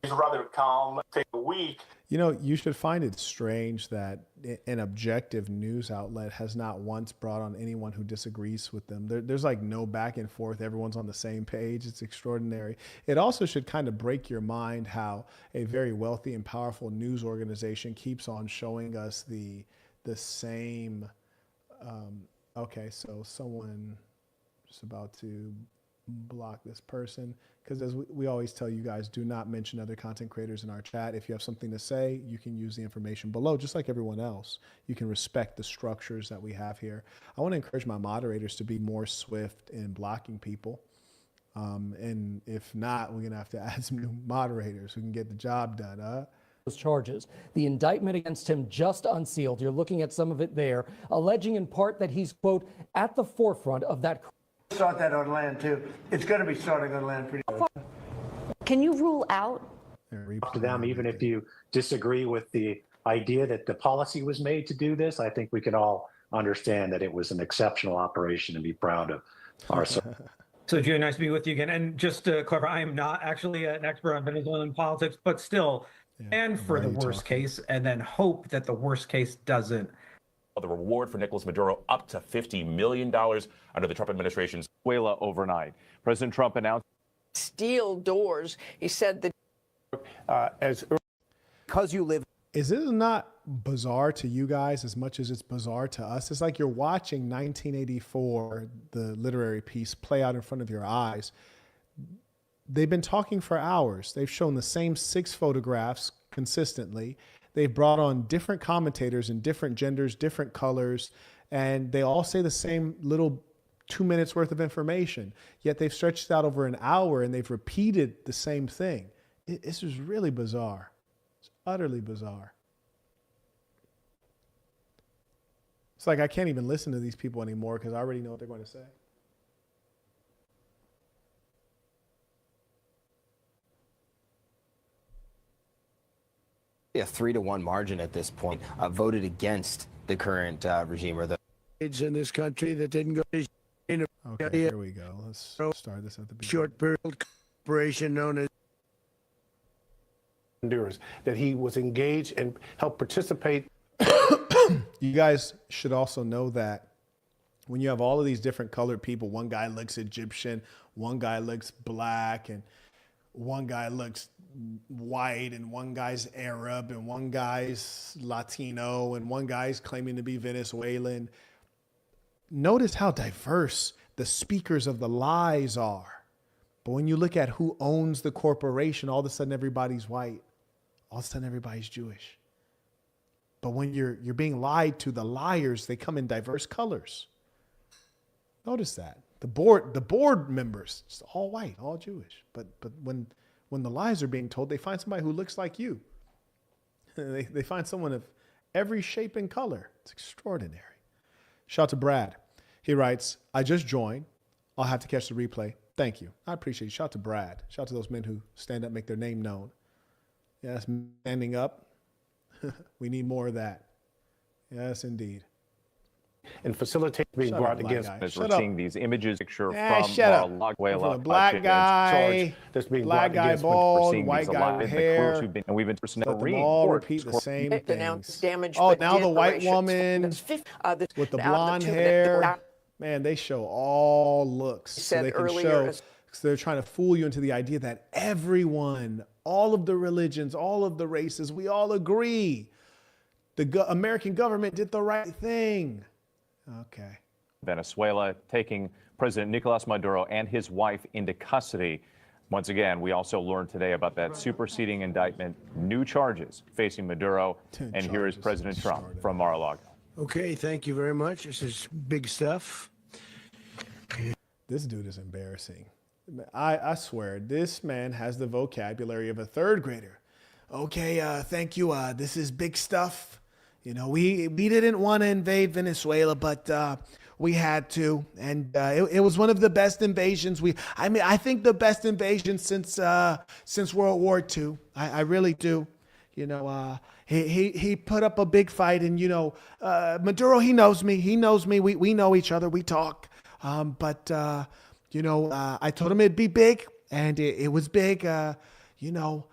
It's rather calm. Take a week. You know, you should find it strange that an objective news outlet has not once brought on anyone who disagrees with them. There's like no back and forth. Everyone's on the same page. It's extraordinary. It also should kind of break your mind how a very wealthy and powerful news organization keeps on showing us the same. Okay, so someone is about to block this person, because as we always tell you guys, do not mention other content creators in our chat. If you have something to say, you can use the information below, just like everyone else. You can respect the structures that we have here. I want to encourage my moderators to be more swift in blocking people. And if not, we're going to have to add some new moderators who can get the job done. Those charges. The indictment against him just unsealed. You're looking at some of it there, alleging in part that he's, quote, at the forefront of that. Start that on land too. It's going to be starting on land pretty soon. Can you rule out? To them, even if you disagree with the idea that the policy was made to do this, I think we can all understand that it was an exceptional operation and be proud of ourselves. So, Joe, nice to be with you again. And just to clarify, I am not actually an expert on Venezuelan politics, but still, and for the worst case, and then hope that the worst case doesn't. The reward for Nicolas Maduro up to $50 million under the Trump administration's Venezuela overnight. President Trump announced steel doors. He said that because you live. Is it not bizarre to you guys as much as it's bizarre to us? It's like you're watching 1984, the literary piece, play out in front of your eyes. They've been talking for hours. They've shown the same 6 photographs consistently. They've brought on different commentators in different genders, different colors, and they all say the same little 2 minutes worth of information. Yet they've stretched it out over an hour and they've repeated the same thing. This is really bizarre. It's utterly bizarre. It's like I can't even listen to these people anymore because I already know what they're going to say. A 3-1 margin at this point, voted against the current regime or the in this country that didn't go. Okay, here we go. Let's start this at the beginning. Short period operation known as Honduras, that he was engaged and helped participate. You guys should also know that when you have all of these different colored people, one guy looks Egyptian, one guy looks black, and one guy looks white, and one guy's Arab, and one guy's Latino, and one guy's claiming to be Venezuelan. Notice how diverse the speakers of the lies are. But when you look at who owns the corporation, all of a sudden everybody's white. All of a sudden everybody's Jewish. But when you're being lied to, the liars, they come in diverse colors. Notice that. The board members, it's all white, all Jewish. But when the lies are being told, they find somebody who looks like you. They find someone of every shape and color. It's extraordinary. Shout out to Brad. He writes, I just joined. I'll have to catch the replay. Thank you. I appreciate it. Shout out to Brad. Shout out to those men who stand up, make their name known. Yes, standing up. We need more of that. Yes, indeed. And facilitate being brought against. As we're seeing these images, picture from Mar-a-Lago, black guy, that's being black guy bald, white guy with hair. And we've been let them all repeat the same things. damage. Oh, now the white woman with the blonde hair. Man, they show all looks. So they can show. So they're trying to fool you into the idea that everyone, all of the religions, all of the races, we all agree. The American government did the right thing. Okay. Venezuela taking President Nicolas Maduro and his wife into custody. Once again, we also learned today about that superseding indictment, new charges facing Maduro. And here is President Trump from Mar-a-Lago. Okay, thank you very much. This is big stuff. This dude is embarrassing. I swear, this man has the vocabulary of a third grader. Okay, thank you. This is big stuff. You know, we didn't want to invade Venezuela, but we had to, and it was one of the best invasions. I think the best invasion since World War II. I really do. You know, he put up a big fight, and you know, Maduro, he knows me. He knows me. We know each other. We talk. But you know, I told him it'd be big, and it was big. You know,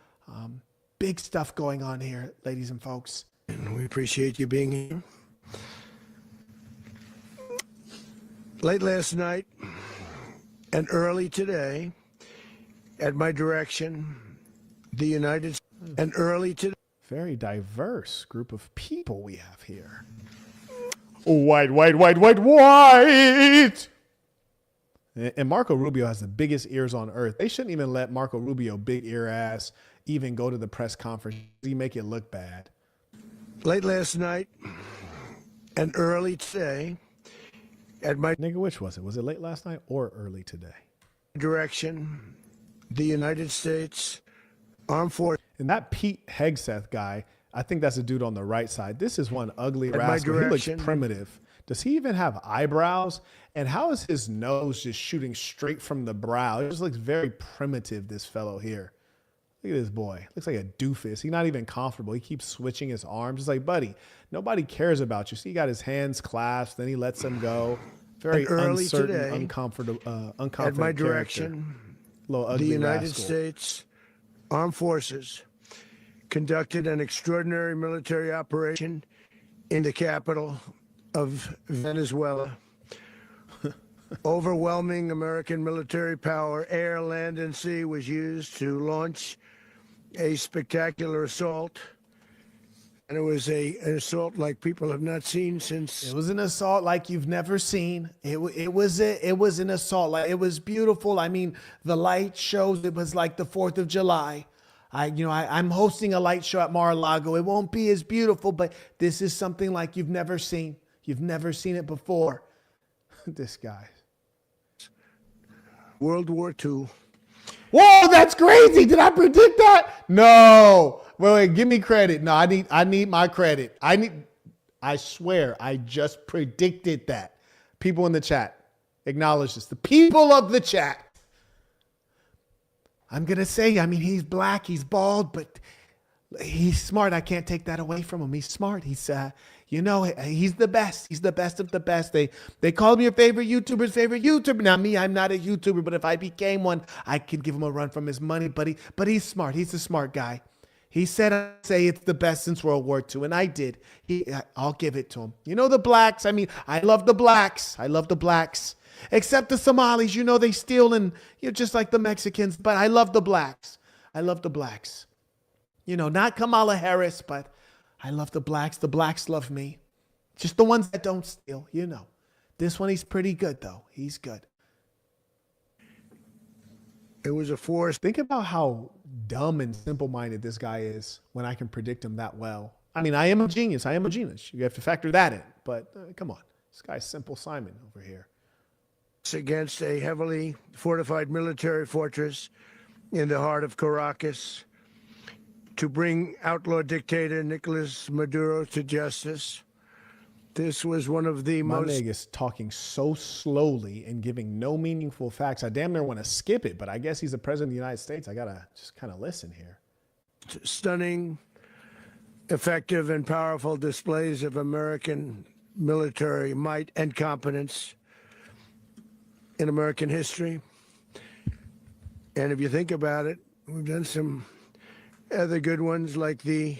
big stuff going on here, ladies and folks. And we appreciate you being here. Late last night and early today, at my direction, the United States, and early today. Very diverse group of people we have here. White, white, white, white, white. And Marco Rubio has the biggest ears on earth. They shouldn't even let Marco Rubio, big ear ass, even go to the press conference. He make it look bad. Late last night and early today, at my nigga, which was it? Was it late last night or early today? Direction, the United States Armed Forces. And that Pete Hegseth guy, I think that's a dude on the right side. This is one ugly rascal. He looks primitive. Does he even have eyebrows? And how is his nose just shooting straight from the brow? It just looks very primitive, this fellow here. Look at this boy. Looks like a doofus. He's not even comfortable. He keeps switching his arms. It's like, buddy, nobody cares about you. See, he got his hands clasped, then he lets them go. Very uncertain, today, uncomfortable at my direction, the United rascal. States Armed Forces conducted an extraordinary military operation in the capital of Venezuela. Overwhelming American military power, air, land, and sea, was used to launch a spectacular assault. And it was an assault like people have not seen since. It was an assault like you've never seen. It was an assault. Like, it was beautiful. I mean, the light shows it was like the 4th of July. I'm hosting a light show at Mar-a-Lago. It won't be as beautiful, but this is something like you've never seen. You've never seen it before. This guy. World War II. Whoa, that's crazy. Did I predict that? No. Wait, give me credit. No, I need my credit. I swear, I just predicted that. People in the chat, acknowledge this. The people of the chat. I'm going to say, he's black, he's bald, but he's smart. I can't take that away from him. He's smart. He's he's the best. He's the best of the best. They call me your favorite YouTuber. Now, me, I'm not a YouTuber, but if I became one, I could give him a run from his money. But he's smart. He's a smart guy. He said, I'd say it's the best since World War II, and I did. I'll give it to him. The blacks. I love the blacks. I love the blacks. Except the Somalis, they steal and just like the Mexicans. But I love the blacks. I love the blacks. Not Kamala Harris, but I love the blacks. The blacks love me. Just the ones that don't steal, This one, he's pretty good, though. He's good. It was a force. Think about how dumb and simple-minded this guy is when I can predict him that well. I am a genius. You have to factor that in. But come on. This guy's Simple Simon over here. Against a heavily fortified military fortress in the heart of Caracas to bring outlaw dictator Nicolas Maduro to justice. This was one of the My most... nigga is talking so slowly and giving no meaningful facts. I damn near want to skip it, but I guess he's the president of the United States. I got to just kind of listen here. Stunning, effective, and powerful displays of American military might and competence in American history. And if you think about it, we've done some other good ones like the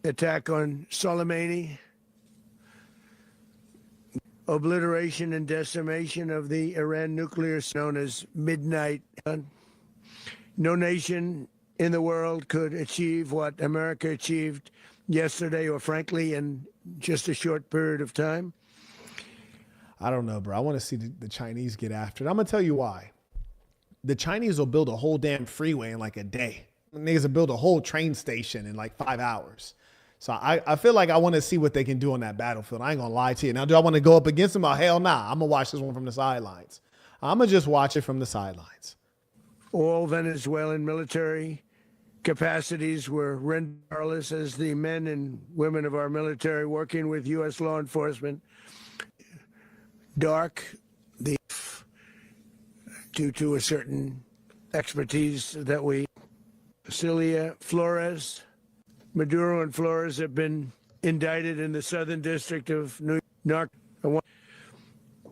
attack on Soleimani, obliteration and decimation of the Iran nuclear, known as Midnight. No nation in the world could achieve what America achieved yesterday, or frankly, in just a short period of time. I don't know, bro. I want to see the Chinese get after it. I'm going to tell you why. The Chinese will build a whole damn freeway in like a day. Niggas will build a whole train station in like 5 hours. So I feel like I want to see what they can do on that battlefield. I ain't going to lie to you. Now, do I want to go up against them? Oh, hell nah. I'm going to watch this one from the sidelines. I'm going to just watch it from the sidelines. All Venezuelan military capacities were rendered powerless as the men and women of our military working with U.S. law enforcement due to a certain expertise that we... Celia Flores, Maduro and Flores have been indicted in the Southern District of New York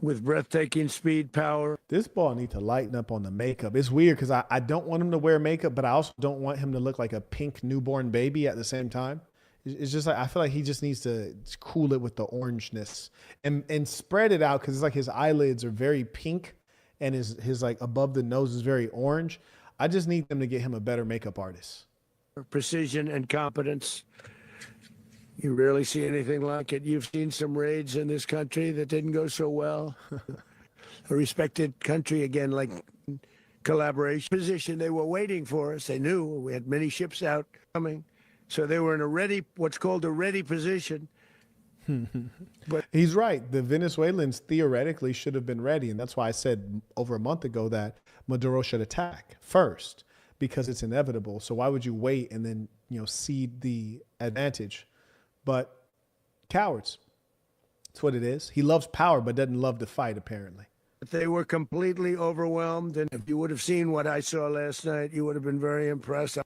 with breathtaking speed, power. This ball needs to lighten up on the makeup. It's weird because I don't want him to wear makeup, but I also don't want him to look like a pink newborn baby at the same time. It's just like, I feel like he just needs to cool it with the orangeness and spread it out, because it's like his eyelids are very pink and his like above the nose is very orange. I just need them to get him a better makeup artist. Precision and competence. You rarely see anything like it. You've seen some raids in this country that didn't go so well. A respected country, again, like collaboration position. They were waiting for us. They knew we had many ships out coming. So they were in what's called a ready position. But he's right. The Venezuelans theoretically should have been ready. And that's why I said over a month ago that Maduro should attack first, because it's inevitable. So why would you wait and then, cede the advantage? But cowards. That's what it is. He loves power, but doesn't love to fight, apparently. They were completely overwhelmed. And if you would have seen what I saw last night, you would have been very impressed.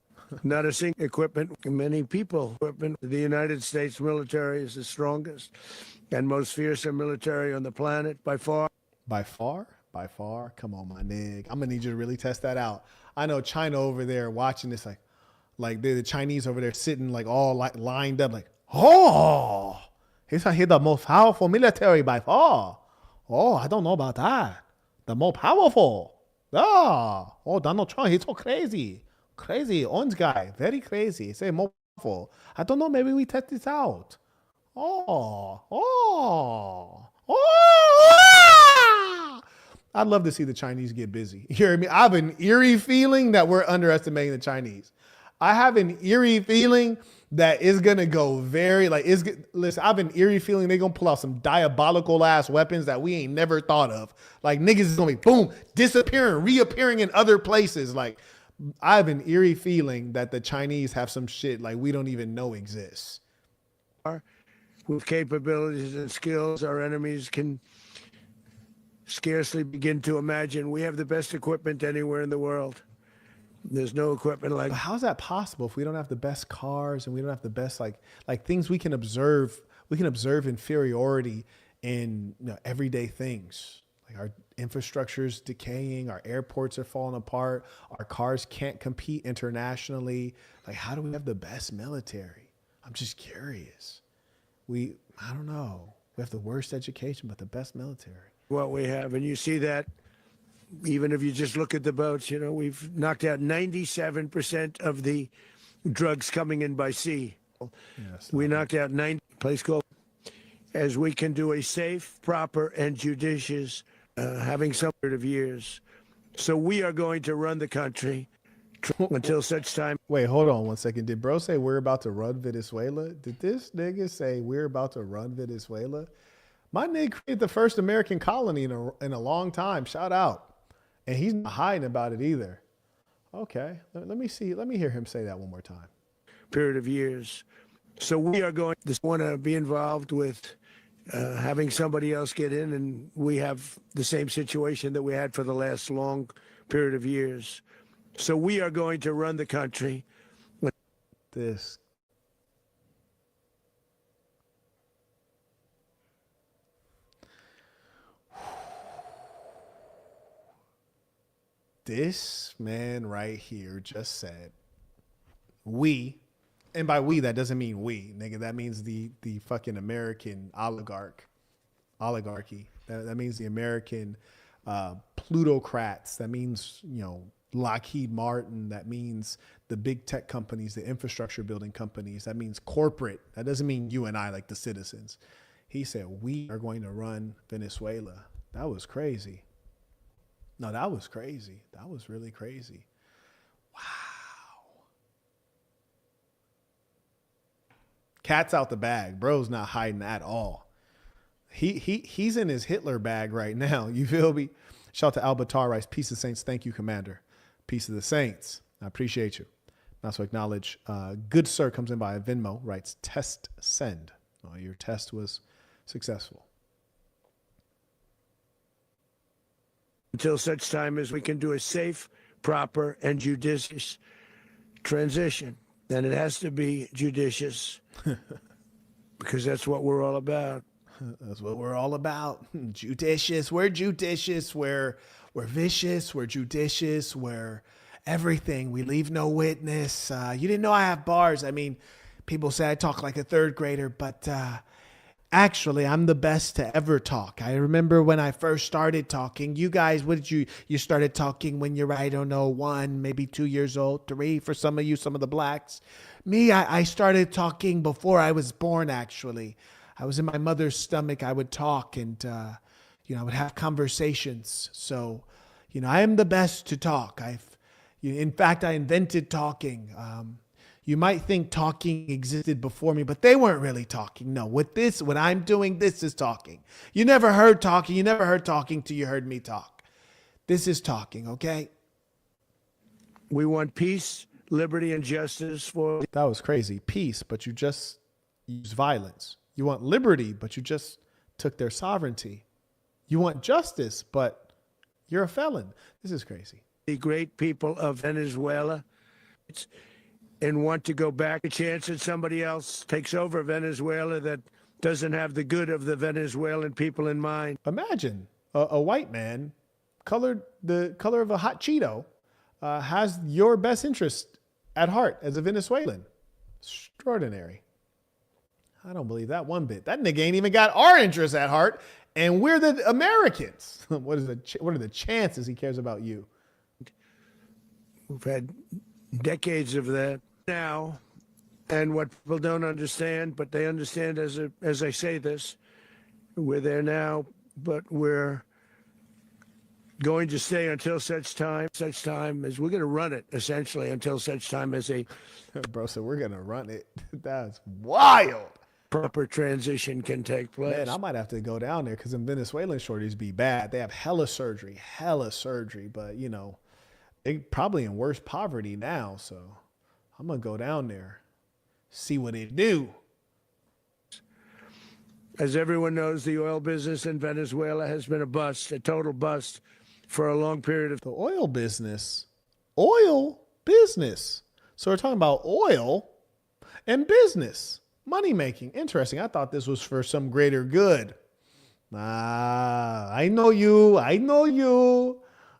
Not a single equipment, many people. Equipment. The United States military is the strongest and most fearsome military on the planet by far. By far? By far? Come on, my nigga. I'm going to need you to really test that out. I know China over there watching this like, Like the Chinese over there sitting like all like lined up, like, oh, he's the most powerful military by far. Oh, I don't know about that. The more powerful. Oh, Donald Trump, he's so crazy. Crazy, orange guy, very crazy. Say more powerful. I don't know, maybe we test this out. I'd love to see the Chinese get busy. You hear me? I have an eerie feeling that we're underestimating the Chinese. I have an eerie feeling that it's going to go listen, I have an eerie feeling they're going to pull out some diabolical ass weapons that we ain't never thought of. Like niggas is going to be, boom, disappearing, reappearing in other places. Like I have an eerie feeling that the Chinese have some shit like we don't even know exists. With capabilities and skills our enemies can scarcely begin to imagine. We have the best equipment anywhere in the world. There's no equipment like. But how's that possible if we don't have the best cars and we don't have the best like things we can observe? We can observe inferiority in everyday things. Like our infrastructure is decaying, our airports are falling apart, our cars can't compete internationally. Like, how do we have the best military? I'm just curious. I don't know. We have the worst education, but the best military. What we have, and you see that even if you just look at the boats, we've knocked out 97% of the drugs coming in by sea. Yes, we knocked out 90 place called as we can do a safe, proper, and judicious, having some period of years. So we are going to run the country until such time. Wait, hold on 1 second. Did bro say we're about to run Venezuela? Did this nigga say we're about to run Venezuela? My nigga created the first American colony in a long time. Shout out. And he's not hiding about it either. Okay, let me see. Let me hear him say that one more time. Period of years. So we are going to want to be involved with having somebody else get in, and we have the same situation that we had for the last long period of years. So we are going to run the country. This. This man right here just said, we, and by we, that doesn't mean we, nigga. That means the fucking American oligarchy. That means the American plutocrats. That means, Lockheed Martin. That means the big tech companies, the infrastructure building companies. That means corporate. That doesn't mean you and I, like the citizens. He said, we are going to run Venezuela. That was crazy. No, that was crazy. That was really crazy. Wow. Cat's out the bag. Bro's not hiding at all. He's in his Hitler bag right now. You feel me? Shout out to Albatar Rice. Peace of the Saints. Thank you, Commander. Peace of the Saints. I appreciate you. Also acknowledge, good sir comes in by Venmo, writes test send. Oh, your test was successful. Until such time as we can do a safe, proper, and judicious transition. And it has to be judicious because that's what we're all about. That's what we're all about. Judicious. We're judicious. We're vicious. We're judicious. We're everything. We leave no witness. You didn't know I have bars. I mean, people say I talk like a third grader, but actually, I'm the best to ever talk. I remember when I first started talking. You guys, what did you started talking when you're, I don't know, 1, maybe 2 years old, 3 for some of you, some of the blacks. Me, I started talking before I was born, actually. I was in my mother's stomach. I would talk and, I would have conversations. So, I am the best to talk. In fact, I invented talking. You might think talking existed before me, but they weren't really talking. No, what I'm doing, this is talking. You never heard talking. You never heard talking till you heard me talk. This is talking, okay? We want peace, liberty, and justice for... That was crazy. Peace, but you just used violence. You want liberty, but you just took their sovereignty. You want justice, but you're a felon. This is crazy. The great people of Venezuela and want to go back, a chance that somebody else takes over Venezuela that doesn't have the good of the Venezuelan people in mind. Imagine a white man, the color of a hot Cheeto, has your best interest at heart as a Venezuelan. Extraordinary. I don't believe that one bit. That nigga ain't even got our interests at heart, and we're the Americans. What are the chances he cares about you? We've had decades of that now, and what people don't understand, but they understand as I say this, we're there now, but we're going to stay until such time as we're going to run it, essentially, until such time as a bro said we're going to run it. That's wild. Proper transition can take place. Man, I might have to go down there because them Venezuelan shorties be bad. They have hella surgery, but you know, they probably in worse poverty now. So I'm going to go down there, see what they do. As everyone knows, the oil business in Venezuela has been a bust, a total bust for a long period of time. The oil business. So we're talking about oil and business. Money making. Interesting. I thought this was for some greater good. I know you.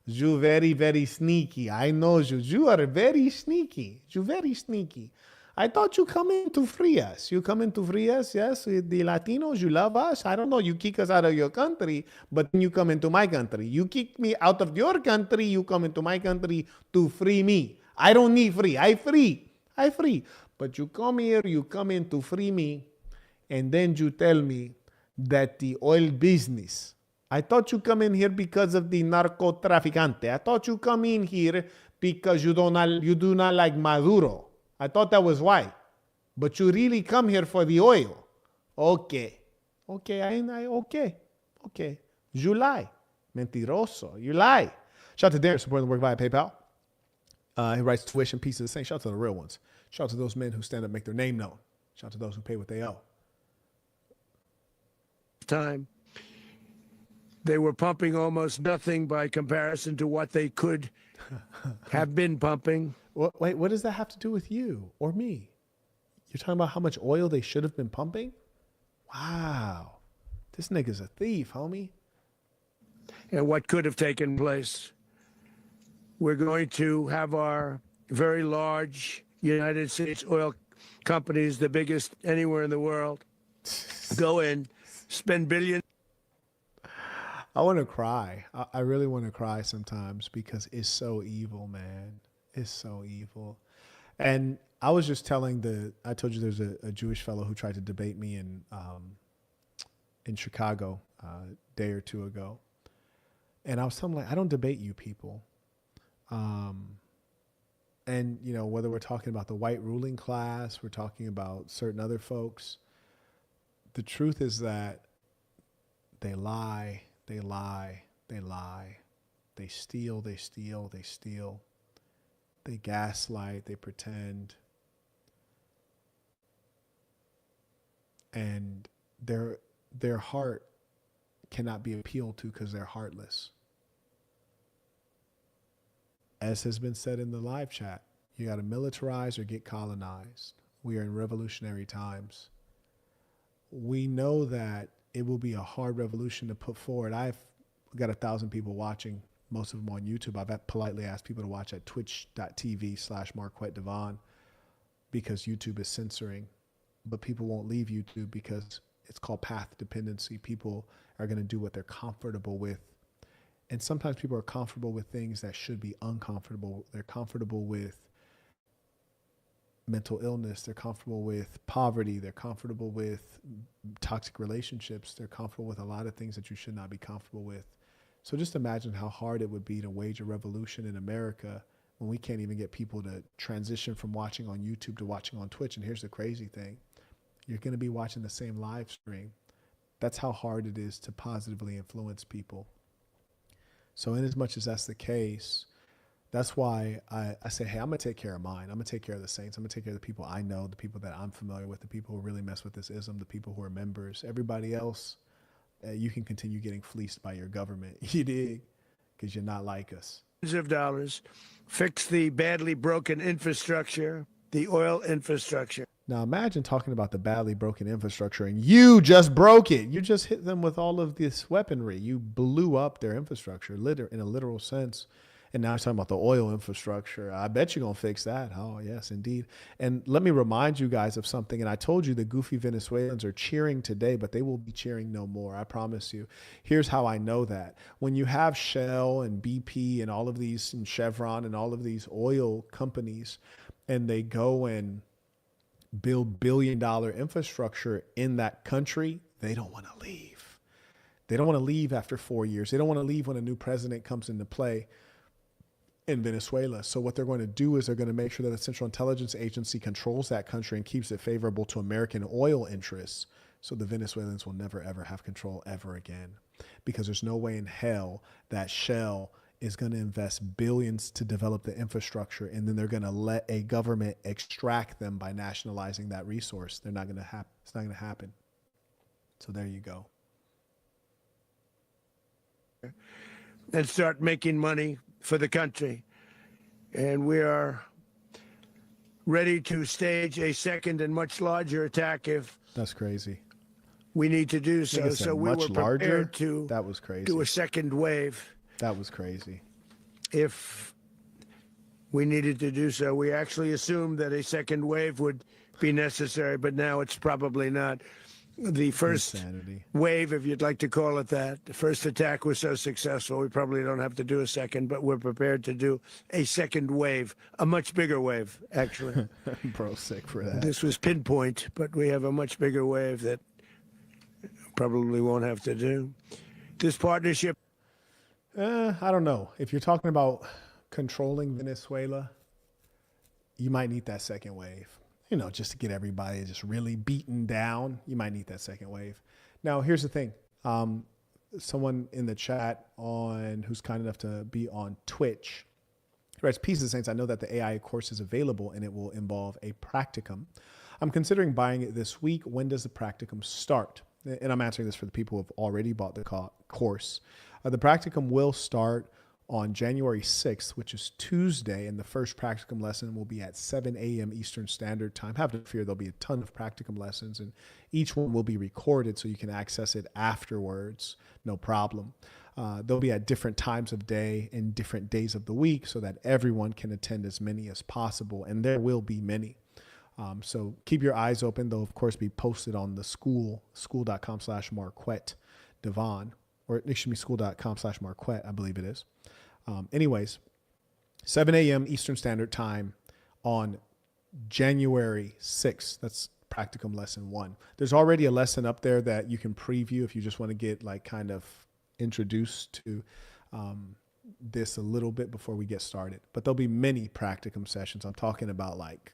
You very, very sneaky. I know you. You are very sneaky. You very sneaky. I thought you come in to free us. You come in to free us, yes? The Latinos, you love us. I don't know. You kick us out of your country, but then you come into my country. You kick me out of your country. You come into my country to free me. I don't need free. I free. But you come here, you come in to free me, and then you tell me that the oil business. I thought you come in here because of the narcotraficante. I thought you come in here because you do not like Maduro. I thought that was why. But you really come here for the oil. Okay. You lie. Mentiroso. You lie. Shout out to Darren supporting the work via PayPal. He writes tuition, peace of the saints. Shout out to the real ones. Shout out to those men who stand up, make their name known. Shout out to those who pay what they owe. Time. They were pumping almost nothing by comparison to what they could have been pumping. Wait, what does that have to do with you or me? You're talking about how much oil they should have been pumping? Wow. This nigga's a thief, homie. And what could have taken place? We're going to have our very large United States oil companies, the biggest anywhere in the world, go in, spend billions. I want to cry. I really want to cry sometimes because it's so evil, man. It's so evil. And I was just telling I told you there's a Jewish fellow who tried to debate me in Chicago a day or two ago. And I was telling him, like, I don't debate you people. And, you know, whether we're talking about the white ruling class, we're talking about certain other folks, the truth is that they lie, they lie, they lie. They steal, they steal, they steal. They gaslight, they pretend. And their heart cannot be appealed to because they're heartless. As has been said in the live chat, you got to militarize or get colonized. We are in revolutionary times. We know that it will be a hard revolution to put forward. I've got 1,000 people watching, most of them on YouTube. I've politely asked people to watch at twitch.tv/Marquett Devon because YouTube is censoring. But people won't leave YouTube because it's called path dependency. People are going to do what they're comfortable with. And sometimes people are comfortable with things that should be uncomfortable. They're comfortable with mental illness. They're comfortable with poverty. They're comfortable with toxic relationships. They're comfortable with a lot of things that you should not be comfortable with. So just imagine how hard it would be to wage a revolution in America when we can't even get people to transition from watching on YouTube to watching on Twitch. And here's the crazy thing. You're going to be watching the same live stream. That's how hard it is to positively influence people. So in as much as that's the case, that's why I say, hey, I'm going to take care of mine. I'm going to take care of the saints. I'm going to take care of the people I know, the people that I'm familiar with, the people who really mess with this ism, the people who are members. Everybody else, you can continue getting fleeced by your government. You dig? Because you're not like us. Of dollars, fix the badly broken infrastructure, the oil infrastructure. Now imagine talking about the badly broken infrastructure and you just broke it. You just hit them with all of this weaponry. You blew up their infrastructure in a literal sense. And now you're talking about the oil infrastructure. I bet you're going to fix that. Oh, yes, indeed. And let me remind you guys of something. And I told you the goofy Venezuelans are cheering today, but they will be cheering no more. I promise you. Here's how I know that. When you have Shell and BP and all of these, and Chevron and all of these oil companies, and they go and build billion-dollar infrastructure in that country, they don't want to leave. They don't want to leave after 4 years. They don't want to leave when a new president comes into play in Venezuela. So what they're going to do is they're going to make sure that the Central Intelligence Agency controls that country and keeps it favorable to American oil interests. So the Venezuelans will never, ever have control ever again, because there's no way in hell that Shell is going to invest billions to develop the infrastructure, and then they're going to let a government extract them by nationalizing that resource. They're not going to happen. It's not going to happen. So there you go. And start making money for the country. And we are ready to stage a second and much larger attack if that's crazy. We need to do so. So we were prepared to that was crazy. Do a second wave. That was crazy. If we needed to do so, we actually assumed that a second wave would be necessary, but now it's probably not. The first wave, if you'd like to call it that, the first attack was so successful, we probably don't have to do a second, but we're prepared to do a second wave, a much bigger wave, actually. Bro, sick for that. This was pinpoint, but we have a much bigger wave that probably won't have to do. This partnership. I don't know. If you're talking about controlling Venezuela, you might need that second wave. You know, just to get everybody just really beaten down, you might need that second wave. Now, here's the thing. Someone in the chat who's kind enough to be on Twitch writes, "Peace of the Saints, I know that the AI course is available and it will involve a practicum. I'm considering buying it this week. When does the practicum start?" And I'm answering this for the people who have already bought the course. The practicum will start on January 6th, which is Tuesday, and the first practicum lesson will be at 7 a.m. Eastern Standard Time. Have no fear, there'll be a ton of practicum lessons, and each one will be recorded so you can access it afterwards, no problem. They'll be at different times of day and different days of the week so that everyone can attend as many as possible, and there will be many. So keep your eyes open. They'll, of course, be posted on the school.com/Marquett Devon, or excuse me, school.com/Marquett, I believe it is. Anyways, 7 a.m. Eastern Standard Time on January 6th. That's practicum lesson 1. There's already a lesson up there that you can preview if you just want to get like kind of introduced to this a little bit before we get started. But there'll be many practicum sessions. I'm talking about like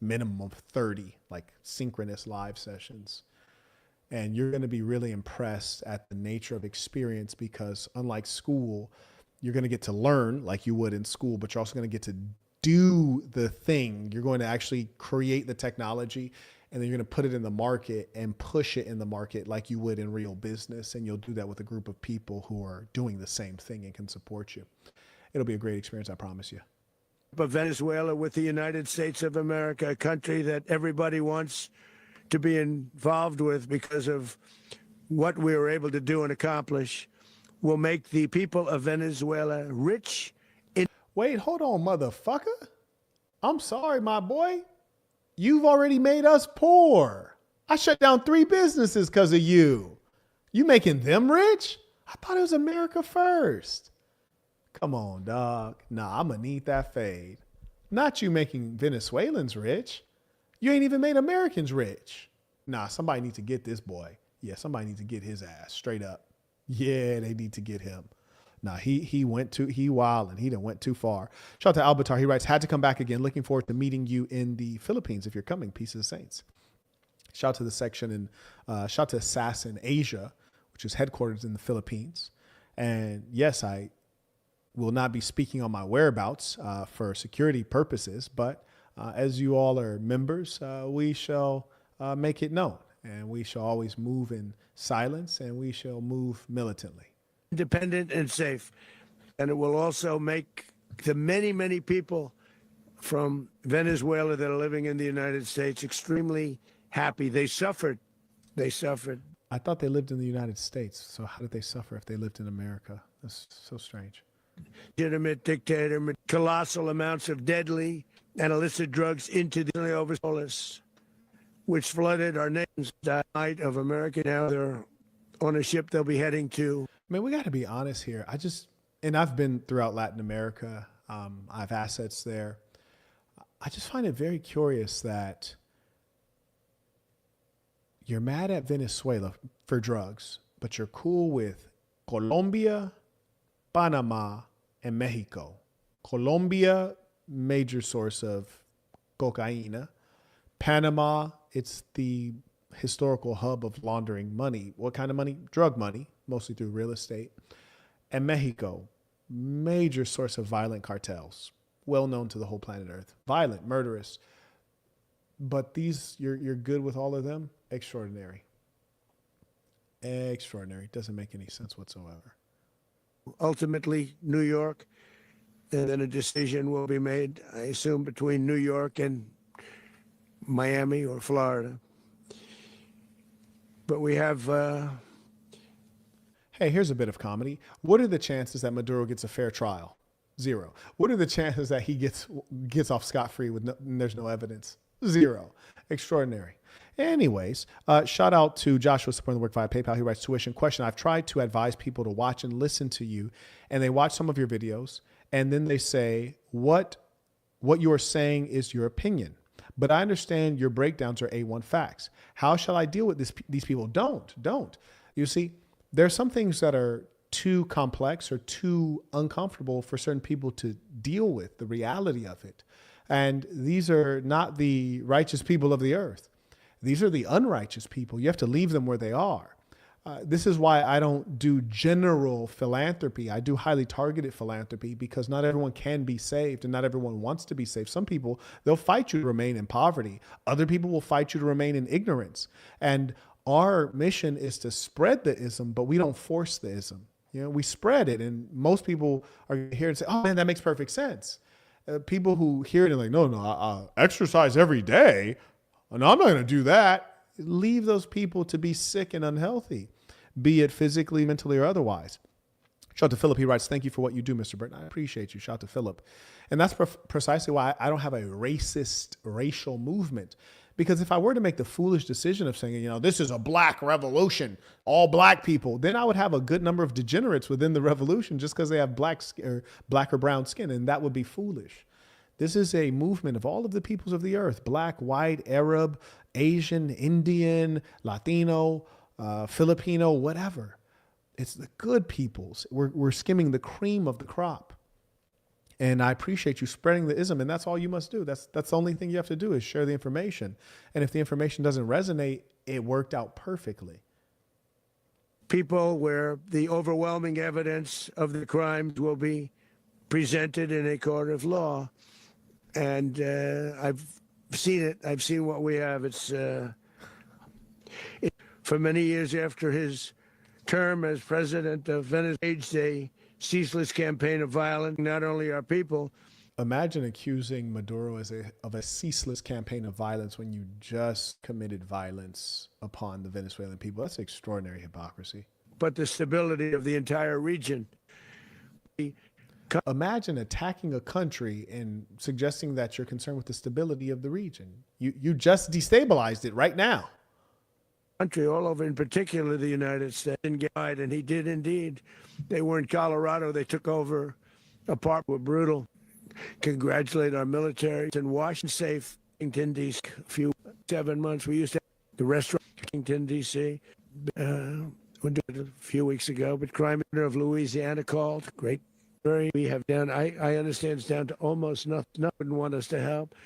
minimum of 30, like synchronous live sessions. And you're going to be really impressed at the nature of experience, because unlike school, you're going to get to learn like you would in school, but you're also going to get to do the thing. You're going to actually create the technology, and then you're going to put it in the market and push it in the market like you would in real business. And you'll do that with a group of people who are doing the same thing and can support you. It'll be a great experience, I promise you. But Venezuela with the United States of America, a country that everybody wants to be involved with because of what we were able to do and accomplish, will make the people of Venezuela rich. Wait, hold on, motherfucker. I'm sorry, my boy. You've already made us poor. I shut down 3 businesses because of you. You making them rich? I thought it was America first. Come on, dog. Nah, I'm going to need that fade. Not you making Venezuelans rich. You ain't even made Americans rich. Nah, somebody needs to get this boy. Yeah, somebody needs to get his ass straight up. Yeah, they need to get him. Nah, he wild and he done went too far. Shout out to Albatar. He writes, "Had to come back again. Looking forward to meeting you in the Philippines if you're coming. Peace of the Saints." Shout out to the section and shout to Assassin Asia, which is headquartered in the Philippines. And yes, I will not be speaking on my whereabouts for security purposes, but as you all are members, we shall make it known, and we shall always move in silence, and we shall move militantly. Independent and safe. And it will also make the many, many people from Venezuela that are living in the United States extremely happy. They suffered. They suffered. I thought they lived in the United States. So how did they suffer if they lived in America? That's so strange. legitimate dictator, colossal amounts of deadly and illicit drugs into the oversolis, which flooded our nation's night of America. Now they're on a ship they'll be heading to. Man, we got to be honest here. And I've been throughout Latin America. I have assets there. I just find it very curious that you're mad at Venezuela for drugs, but you're cool with Colombia, Panama, and Mexico. Colombia, major source of cocaine. Panama, it's the historical hub of laundering money. What kind of money? Drug money, mostly through real estate. And Mexico, major source of violent cartels, well known to the whole planet Earth. Violent, murderous. But these, you're good with all of them? Extraordinary. Extraordinary. Doesn't make any sense whatsoever. Ultimately, New York, and then a decision will be made, I assume, between New York and Miami or Florida. But we have... Hey, here's a bit of comedy. What are the chances that Maduro gets a fair trial? 0. What are the chances that he gets off scot-free and there's no evidence? 0. Extraordinary. Anyways, shout out to Joshua supporting the work via PayPal. He writes, tuition question. I've tried to advise people to watch and listen to you, and they watch some of your videos, and then they say, what you are saying is your opinion. But I understand your breakdowns are A1 facts. How shall I deal with these people? Don't. You see, there are some things that are too complex or too uncomfortable for certain people to deal with, the reality of it. And these are not the righteous people of the earth. These are the unrighteous people. You have to leave them where they are. This is why I don't do general philanthropy. I do highly targeted philanthropy because not everyone can be saved and not everyone wants to be saved. Some people, they'll fight you to remain in poverty. Other people will fight you to remain in ignorance. And our mission is to spread the ism, but we don't force the ism. You know, we spread it. And most people are here and say, oh man, that makes perfect sense. People who hear it and like, no, I exercise every day. No, I'm not going to do that. Leave those people to be sick and unhealthy, be it physically, mentally, or otherwise. Shout out to Philip. He writes, thank you for what you do, Mr. Burton. I appreciate you. Shout out to Philip. And that's precisely why I don't have a racist racial movement. Because if I were to make the foolish decision of saying, you know, this is a black revolution, all black people, then I would have a good number of degenerates within the revolution just because they have black or brown skin. And that would be foolish. This is a movement of all of the peoples of the earth, black, white, Arab, Asian, Indian, Latino, Filipino, whatever. It's the good peoples. We're skimming the cream of the crop. And I appreciate you spreading the ism, and that's all you must do. That's the only thing you have to do is share the information. And if the information doesn't resonate, it worked out perfectly. People where the overwhelming evidence of the crimes will be presented in a court of law. And I've seen it. I've seen what we have. It's for many years after his term as president of Venezuela, waged a ceaseless campaign of violence, not only our people. Imagine accusing Maduro of a ceaseless campaign of violence when you just committed violence upon the Venezuelan people. That's extraordinary hypocrisy. But the stability of the entire region. Imagine attacking a country and suggesting that you're concerned with the stability of the region. You just destabilized it right now. Country all over, in particular the United States, and he did indeed. They were in Colorado. They took over a part were brutal. Congratulate our military in Washington, safe, Washington, D.C. A few 7 months. We used to have the restaurant in Washington, D.C. We did it a few weeks ago, but crime of Louisiana called. Great. We have done, I understand it's down to almost nothing. Wouldn't want us to help.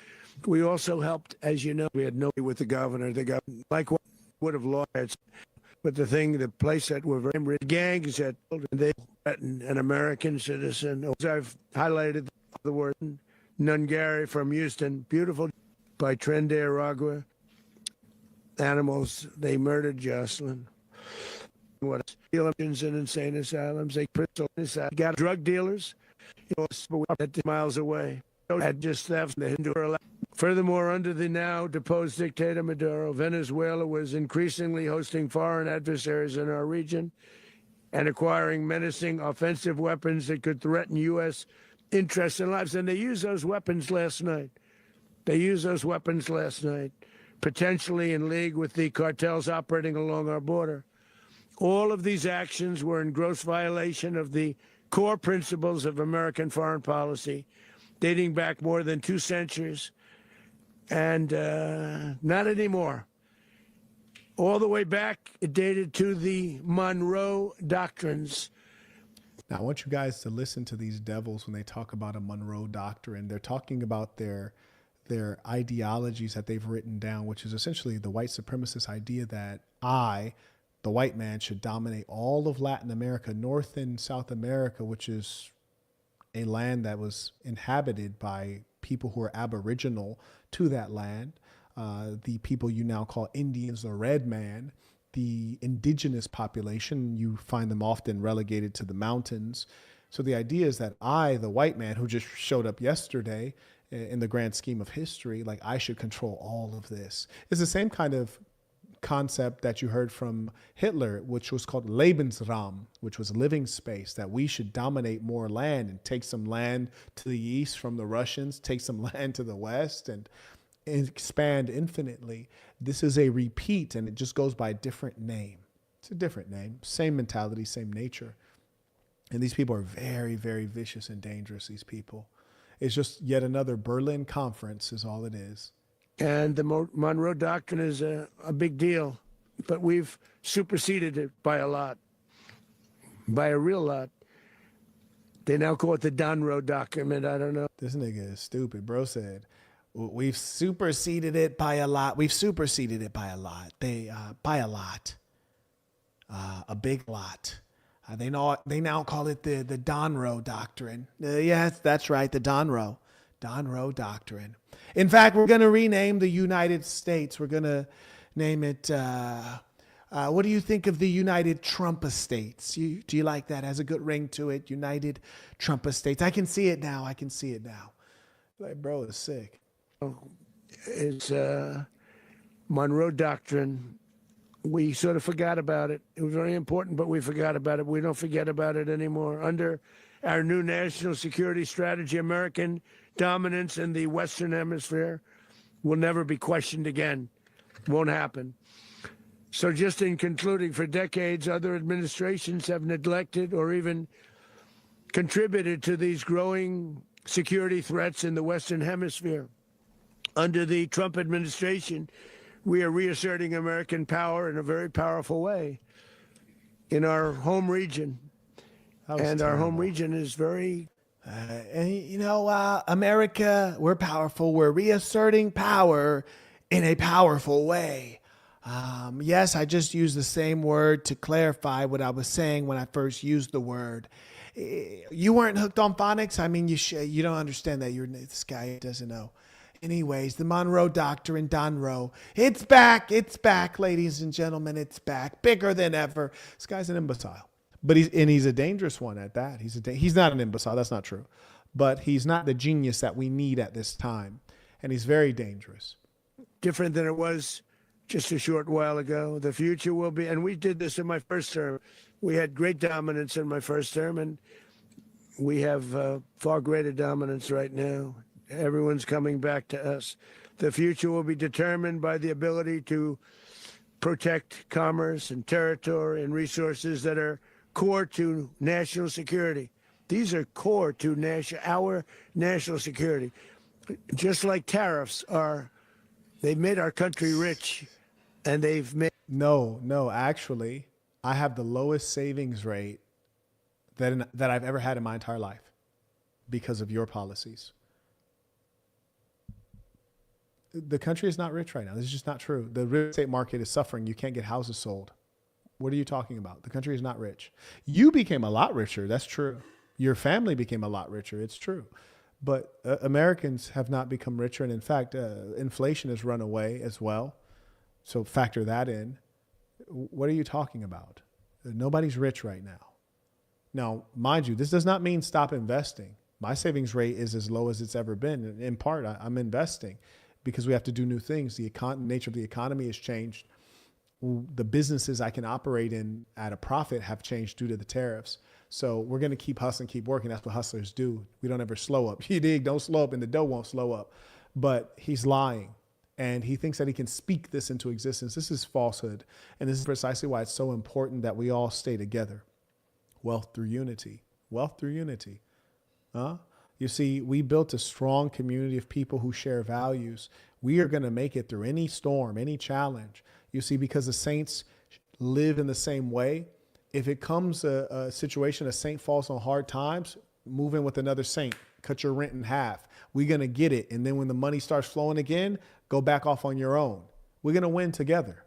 We also helped, as you know, we had nobody with the governor. The governor, likewise, would have lost. But the place that were very rich gangs that they threatened an American citizen. As I've highlighted the word Nungari from Houston, beautiful by Tren de Aragua. Animals, they murdered Jocelyn. What in insane asylums? They got drug dealers, miles away. Had just theft. Furthermore, under the now deposed dictator Maduro, Venezuela was increasingly hosting foreign adversaries in our region, and acquiring menacing offensive weapons that could threaten U.S. interests and lives. And they used those weapons last night. Potentially in league with the cartels operating along our border. All of these actions were in gross violation of the core principles of American foreign policy, dating back more than 2 centuries, and not anymore. All the way back, it dated to the Monroe Doctrines. Now, I want you guys to listen to these devils when they talk about a Monroe Doctrine. They're talking about their ideologies that they've written down, which is essentially the white supremacist idea that the white man, should dominate all of Latin America, North and South America, which is a land that was inhabited by people who are aboriginal to that land. The people you now call Indians or red man, the indigenous population, you find them often relegated to the mountains. So the idea is that the white man who just showed up yesterday, in the grand scheme of history, like I should control all of this. It's the same kind of concept that you heard from Hitler, which was called Lebensraum, which was living space, that we should dominate more land and take some land to the east from the Russians, take some land to the west, and expand infinitely. This is a repeat, and it just goes by a different name. It's a different name, same mentality, same nature. And these people are very, very vicious and dangerous, these people. It's just yet another Berlin conference is all it is. And the Monroe Doctrine is a big deal, but we've superseded it by a lot, by a real lot. They now call it the Monroe Document. I don't know. This nigga is stupid. Bro said, we've superseded it by a lot. We've superseded it by a lot. By a lot. A big lot. They now call it the Monroe Doctrine. Yes, that's right, the Monroe Doctrine. In fact, we're going to rename the United States. We're going to name it, what do you think of the United Trump Estates? Do you like that? It has a good ring to it, United Trump Estates. I can see it now. Like, bro, it's sick. It's Monroe Doctrine. We sort of forgot about it. It was very important, but we forgot about it. We don't forget about it anymore. Under our new national security strategy, American dominance in the Western Hemisphere will never be questioned again. Won't happen. So just in concluding, for decades, other administrations have neglected or even contributed to these growing security threats in the Western Hemisphere. Under the Trump administration, we are reasserting American power in a very powerful way in our home region. And our home region is very... America, we're powerful. We're reasserting power in a powerful way. Yes, I just used the same word to clarify what I was saying when I first used the word. You weren't hooked on phonics? I mean, you don't understand that. This guy doesn't know. Anyways, the Monroe Doctrine, Monroe, it's back, ladies and gentlemen, it's back, bigger than ever. This guy's an imbecile, but he's a dangerous one at that. He's not an imbecile, that's not true, but he's not the genius that we need at this time, and he's very dangerous. Different than it was just a short while ago. The future will be, and we did this in my first term. We had great dominance in my first term, and we have far greater dominance right now. Everyone's coming back to us. The future will be determined by the ability to protect commerce and territory and resources that are core to national security. These are core to our national security. Just like tariffs they've made our country rich, and they've made... No, actually, I have the lowest savings rate that I've ever had in my entire life because of your policies. The country is not rich right now. This is just not true. The real estate market is suffering. You can't get houses sold. What are you talking about? The country is not rich. You became a lot richer. That's true. Your family became a lot richer. It's true. But Americans have not become richer. And in fact, inflation has run away as well. So factor that in. What are you talking about? Nobody's rich right now. Now, mind you, this does not mean stop investing. My savings rate is as low as it's ever been. In part, I'm investing because we have to do new things. The nature of the economy has changed. the businesses I can operate in at a profit have changed due to the tariffs. So we're going to keep hustling, keep working. That's what hustlers do. We don't ever slow up. You dig? Don't slow up, and the dough won't slow up. But he's lying, and he thinks that he can speak this into existence. This is falsehood, and this is precisely why it's so important that we all stay together. Wealth through unity. Wealth through unity. You see, we built a strong community of people who share values. We are going to make it through any storm, any challenge. You see, because the saints live in the same way. If it comes a situation, a saint falls on hard times, move in with another saint, cut your rent in half. We're going to get it. And then when the money starts flowing again, go back off on your own. We're going to win together.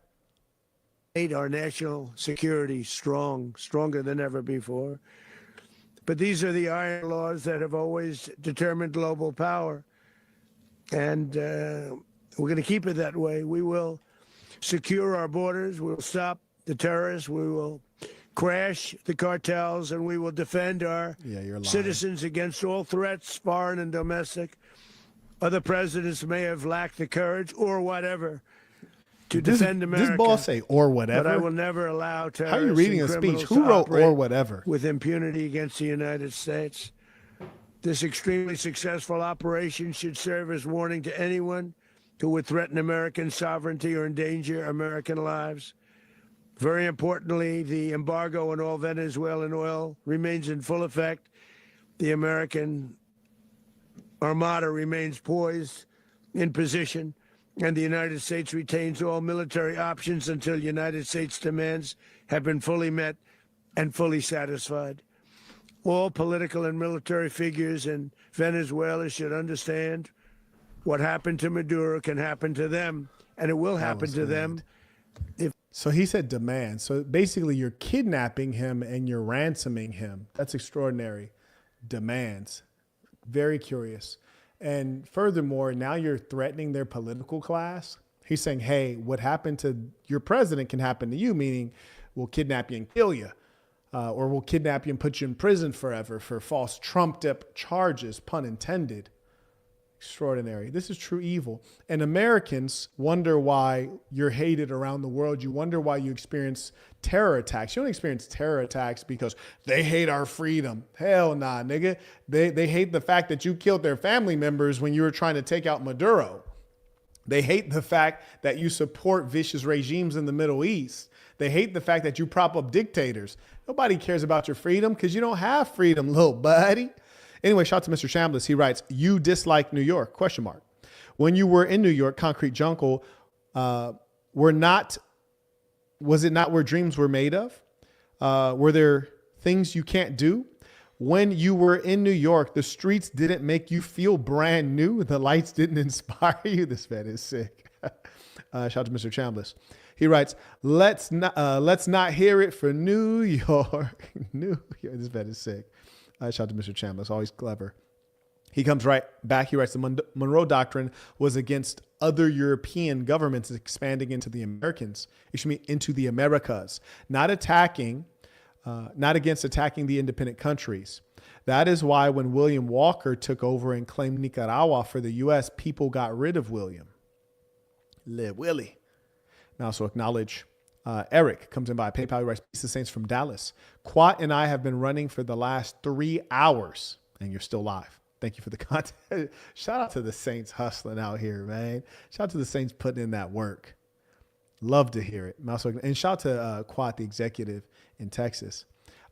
Made our national security stronger than ever before. But these are the iron laws that have always determined global power. And we're going to keep it that way. We will secure our borders. We'll stop the terrorists. We will crash the cartels, and we will defend our citizens against all threats, foreign and domestic. Other presidents may have lacked the courage or whatever to defend America. This boss say or whatever. But I will never allow terrorists. How are you reading a speech? Who wrote or whatever? With impunity against the United States. This extremely successful operation should serve as warning to anyone who would threaten American sovereignty or endanger American lives. Very importantly, the embargo on all Venezuelan oil remains in full effect. The American armada remains poised in position, and the United States retains all military options until United States demands have been fully met and fully satisfied. All political and military figures in Venezuela should understand what happened to Maduro can happen to them, and it will happen to them. So he said demand. So basically you're kidnapping him and you're ransoming him. That's extraordinary. Demands. Very curious. And furthermore, now you're threatening their political class. He's saying, hey, what happened to your president can happen to you, meaning we'll kidnap you and kill you. Or we'll kidnap you and put you in prison forever for false trumped-up charges, pun intended. Extraordinary. This is true evil. And Americans wonder why you're hated around the world. You wonder why you experience terror attacks. You don't experience terror attacks because they hate our freedom. Hell nah, nigga. They hate the fact that you killed their family members when you were trying to take out Maduro. They hate the fact that you support vicious regimes in the Middle East. They hate the fact that you prop up dictators. Nobody cares about your freedom because you don't have freedom, little buddy. Anyway, shout out to Mr. Chambliss. He writes, you dislike New York, ? When you were in New York, Concrete Jungle, was it not where dreams were made of? Were there things you can't do? When you were in New York, the streets didn't make you feel brand new. The lights didn't inspire you. This man is sick. Shout out to Mr. Chambliss. He writes, let's not hear it for New York. New York. This man is sick. Shout out to Mr. Chambliss, always clever. He comes right back. He writes, the Monroe Doctrine was against other European governments expanding into the into the Americas, not against attacking the independent countries. That is why when William Walker took over and claimed Nicaragua for the U.S., people got rid of William. Live Willie. Now, also acknowledge Eric comes in by PayPal. He writes, Peace to Saints from Dallas. Quat and I have been running for the last 3 hours, and you're still live. Thank you for the content. Shout out to the Saints hustling out here, man. Shout out to the Saints putting in that work. Love to hear it. And shout out to Quat, the executive in Texas.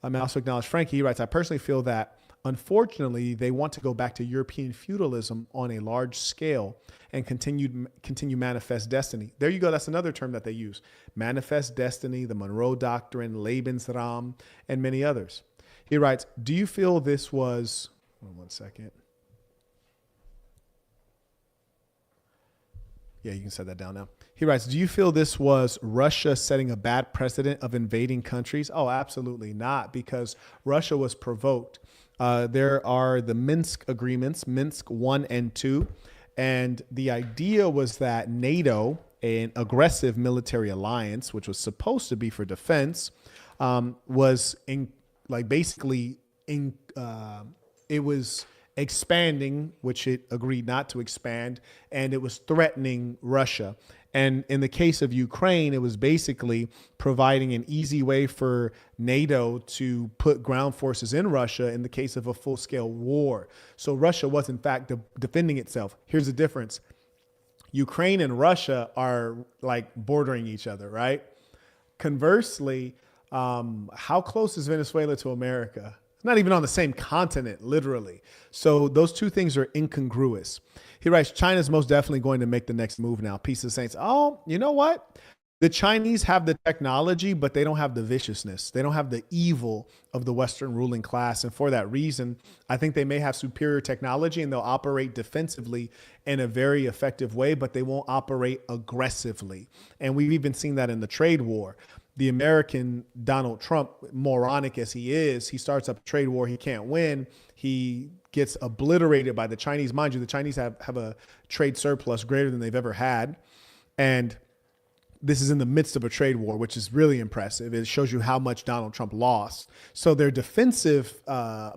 I also acknowledge Frankie. He writes, I personally feel that, unfortunately, they want to go back to European feudalism on a large scale and continue manifest destiny. There you go. That's another term that they use. Manifest destiny, the Monroe Doctrine, Lebensraum, and many others. He writes, do you feel this was... One second. Yeah, you can set that down now. He writes, do you feel this was Russia setting a bad precedent of invading countries? Oh, absolutely not, because Russia was provoked. There are the Minsk agreements, Minsk 1 and 2. And the idea was that NATO, an aggressive military alliance, which was supposed to be for defense, it was expanding, which it agreed not to expand, and it was threatening Russia. And in the case of Ukraine, it was basically providing an easy way for NATO to put ground forces in Russia in the case of a full-scale war. So Russia was, in fact, defending itself. Here's the difference. Ukraine and Russia are like bordering each other, right? Conversely, how close is Venezuela to America? It's not even on the same continent, literally. So those two things are incongruous. He writes, China's most definitely going to make the next move now. Peace of Saints. Oh, you know what? The Chinese have the technology, but they don't have the viciousness. They don't have the evil of the Western ruling class. And for that reason, I think they may have superior technology and they'll operate defensively in a very effective way, but they won't operate aggressively. And we've even seen that in the trade war. The American Donald Trump, moronic as he is, he starts up a trade war he can't win. He gets obliterated by the Chinese. Mind you, the Chinese have a trade surplus greater than they've ever had. And this is in the midst of a trade war, which is really impressive. It shows you how much Donald Trump lost. So their defensive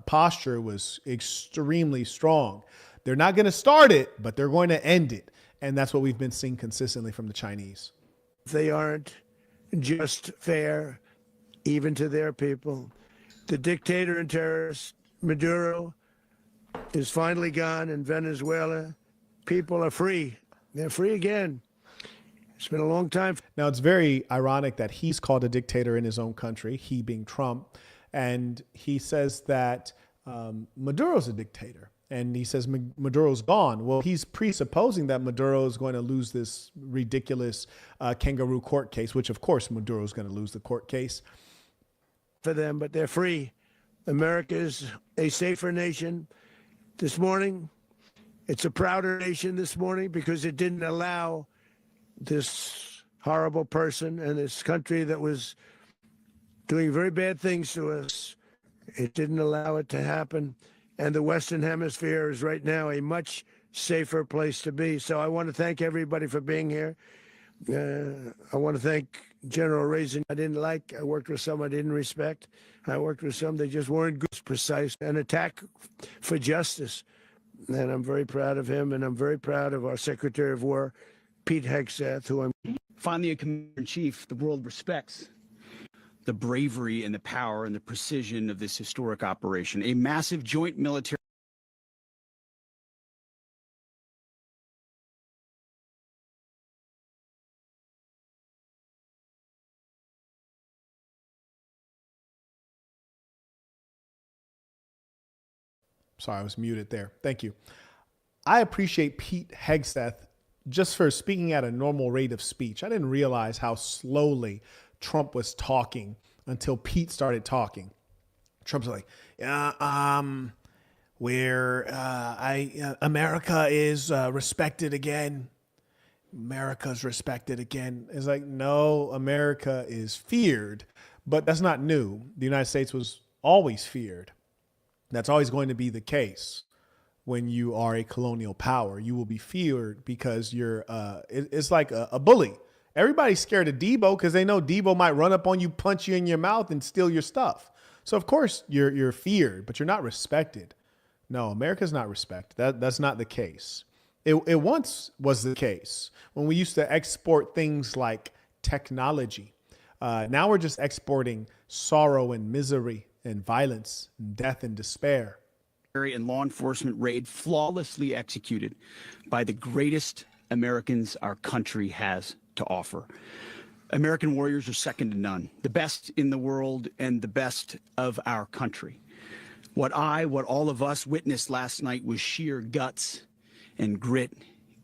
posture was extremely strong. They're not going to start it, but they're going to end it. And that's what we've been seeing consistently from the Chinese. They aren't just, fair, even to their people. The dictator and terrorist Maduro is finally gone in Venezuela. People are free. They're free again. It's been a long time. Now, it's very ironic that he's called a dictator in his own country, he being Trump. And he says that Maduro's a dictator. And he says Maduro's gone. Well, he's presupposing that Maduro is going to lose this ridiculous kangaroo court case, which, of course, Maduro is going to lose the court case. For them, but they're free. America is a safer nation this morning. It's a prouder nation this morning because it didn't allow this horrible person and this country that was doing very bad things to us. It didn't allow it to happen. And the Western Hemisphere is right now a much safer place to be. So I want to thank everybody for being here. I want to thank General Raisin. I didn't like. I worked with some I didn't respect. I worked with some that just weren't good, precise, an attack for justice. And I'm very proud of him, and I'm very proud of our Secretary of War, Pete Hegseth, who I'm... Finally, a commander-in-chief the world respects the bravery and the power and the precision of this historic operation, a massive joint military. Sorry, I was muted there. Thank you. I appreciate Pete Hegseth just for speaking at a normal rate of speech. I didn't realize how slowly Trump was talking until Pete started talking. Trump's like, America is respected again. America's respected again. It's like, no, America is feared, but that's not new. The United States was always feared. That's always going to be the case. When you are a colonial power, you will be feared because you're, it's like a bully. Everybody's scared of Debo because they know Debo might run up on you, punch you in your mouth, and steal your stuff. So of course you're feared, but you're not respected. No, America's not respected. That's not the case. It once was the case when we used to export things like technology. Now we're just exporting sorrow and misery and violence and death and despair. And law enforcement raid flawlessly executed by the greatest Americans our country has to offer. American warriors are second to none, the best in the world and the best of our country. What all of us witnessed last night was sheer guts and grit,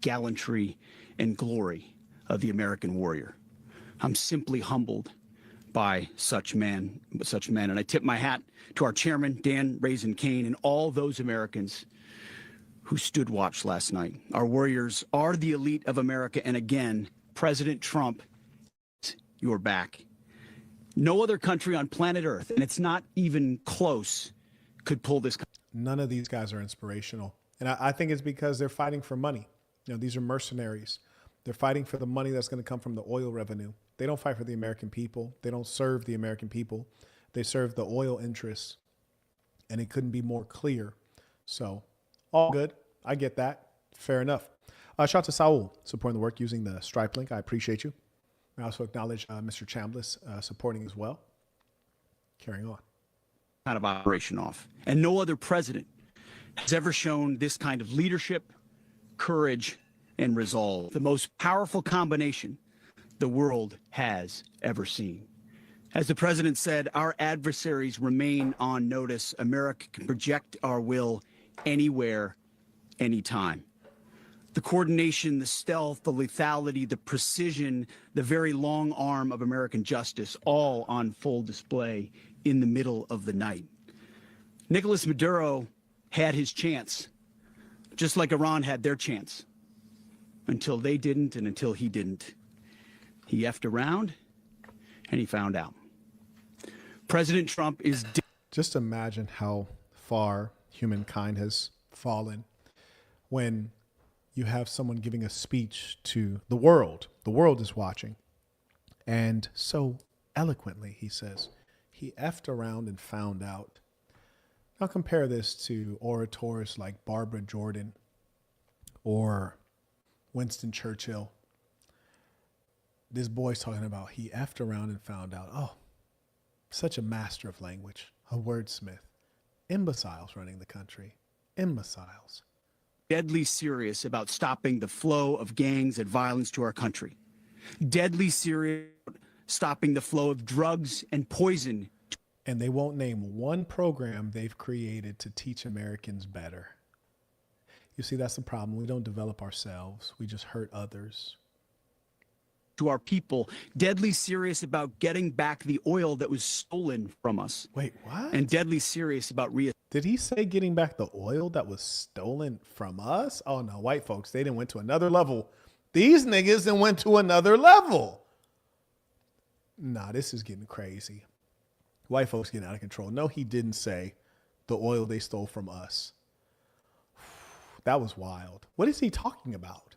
gallantry, and glory of the American warrior. I'm simply humbled by such men. And I tip my hat to our chairman, Dan Raisin Kane, and all those Americans who stood watch last night. Our warriors are the elite of America. And again, President Trump, you're back. No other country on planet Earth, and it's not even close, could pull this. None of these guys are inspirational. And I think it's because they're fighting for money. You know, these are mercenaries. They're fighting for the money that's going to come from the oil revenue. They don't fight for the American people. They don't serve the American people. They serve the oil interests. And it couldn't be more clear. So all good. I get that. Fair enough. Shout out to Saul supporting the work using the Stripe link. I appreciate you. I also acknowledge Mr. Chambliss supporting as well. Carrying on. Kind of operation off. And no other president has ever shown this kind of leadership, courage, and resolve. The most powerful combination the world has ever seen. As the president said, our adversaries remain on notice. America can project our will anywhere, anytime. The coordination, the stealth, the lethality, the precision, the very long arm of American justice, all on full display in the middle of the night. Nicolas Maduro had his chance, just like Iran had their chance, until they didn't and until he didn't. He effed around and he found out. President Trump is... Just imagine how far humankind has fallen when you have someone giving a speech to the world. The world is watching. And so eloquently, he says, he effed around and found out. Now compare this to orators like Barbara Jordan or Winston Churchill. This boy's talking about he effed around and found out. Oh, such a master of language, a wordsmith. Imbeciles running the country. Imbeciles. Deadly serious about stopping the flow of gangs and violence to our country. Deadly serious about stopping the flow of drugs and poison. And they won't name one program they've created to teach Americans better. You see, that's the problem. We don't develop ourselves. We just hurt others. To our people, deadly serious about getting back the oil that was stolen from us. Wait, what? And deadly serious about Did he say getting back the oil that was stolen from us? Oh no, white folks, they didn't went to another level. These niggas then went to another level. Nah, this is getting crazy. White folks getting out of control. No, he didn't say the oil they stole from us. That was wild. What is he talking about?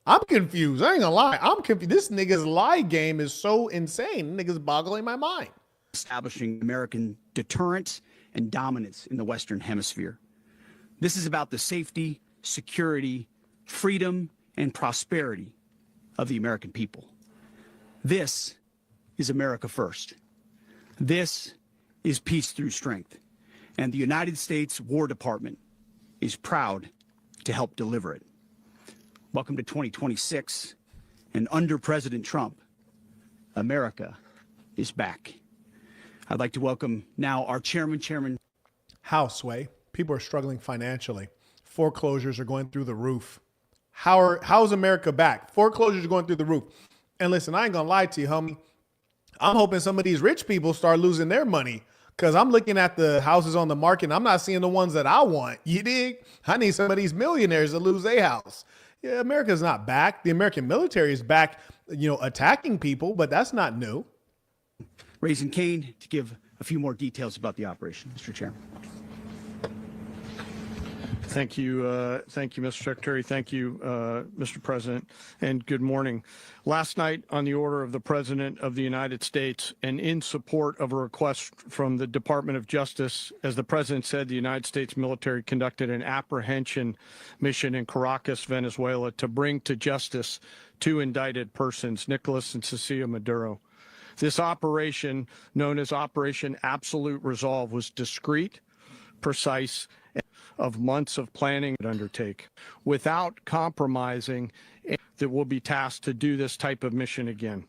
I'm confused. I ain't gonna lie. I'm confused. This nigga's lie game is so insane. Nigga's boggling my mind. Establishing American deterrence and dominance in the Western Hemisphere. This is about the safety, security, freedom, and prosperity of the American people. This is America first. This is peace through strength. And the United States War Department is proud to help deliver it. Welcome to 2026, and under President Trump, America is back. I'd like to welcome now our chairman. How, Sway? People are struggling financially. Foreclosures are going through the roof. How's America back? Foreclosures are going through the roof. And listen, I ain't gonna lie to you, homie. I'm hoping some of these rich people start losing their money, because I'm looking at the houses on the market and I'm not seeing the ones that I want. You dig? I need some of these millionaires to lose their house. Yeah, America's not back. The American military is back, attacking people, but that's not new. Raising Cane to give a few more details about the operation, Mr. Chairman. Thank you, Mr. Secretary. Thank you, Mr. President, and good morning. Last night, on the order of the President of the United States and in support of a request from the Department of Justice, as the President said, the United States military conducted an apprehension mission in Caracas, Venezuela, to bring to justice two indicted persons, Nicolas and Cecilia Maduro. This operation, known as Operation Absolute Resolve, was discreet, precise, of months of planning and undertake without compromising that will be tasked to do this type of mission again.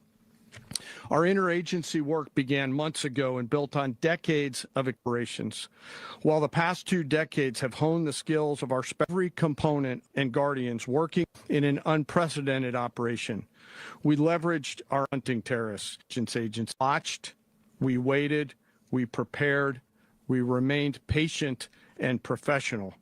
Our interagency work began months ago and built on decades of operations. While the past 2 decades have honed the skills of our every component and guardians working in an unprecedented operation, we leveraged our hunting terrorists. Agents watched, we waited, we prepared, we remained patient and professional.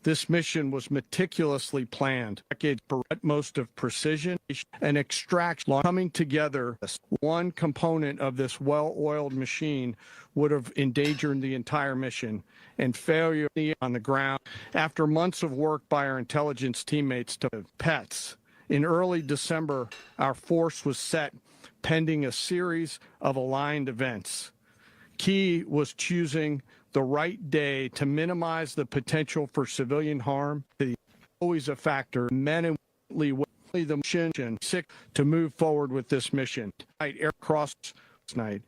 This mission was meticulously planned, decades for utmost of precision and extraction. Coming together, one component of this well-oiled machine would have endangered the entire mission, and failure on the ground. After months of work by our intelligence teammates to pets, in early December, our force was set pending a series of aligned events. Key was choosing the right day to minimize the potential for civilian harm. Always a factor. Men and the mission to move forward with this mission. Air crossed tonight.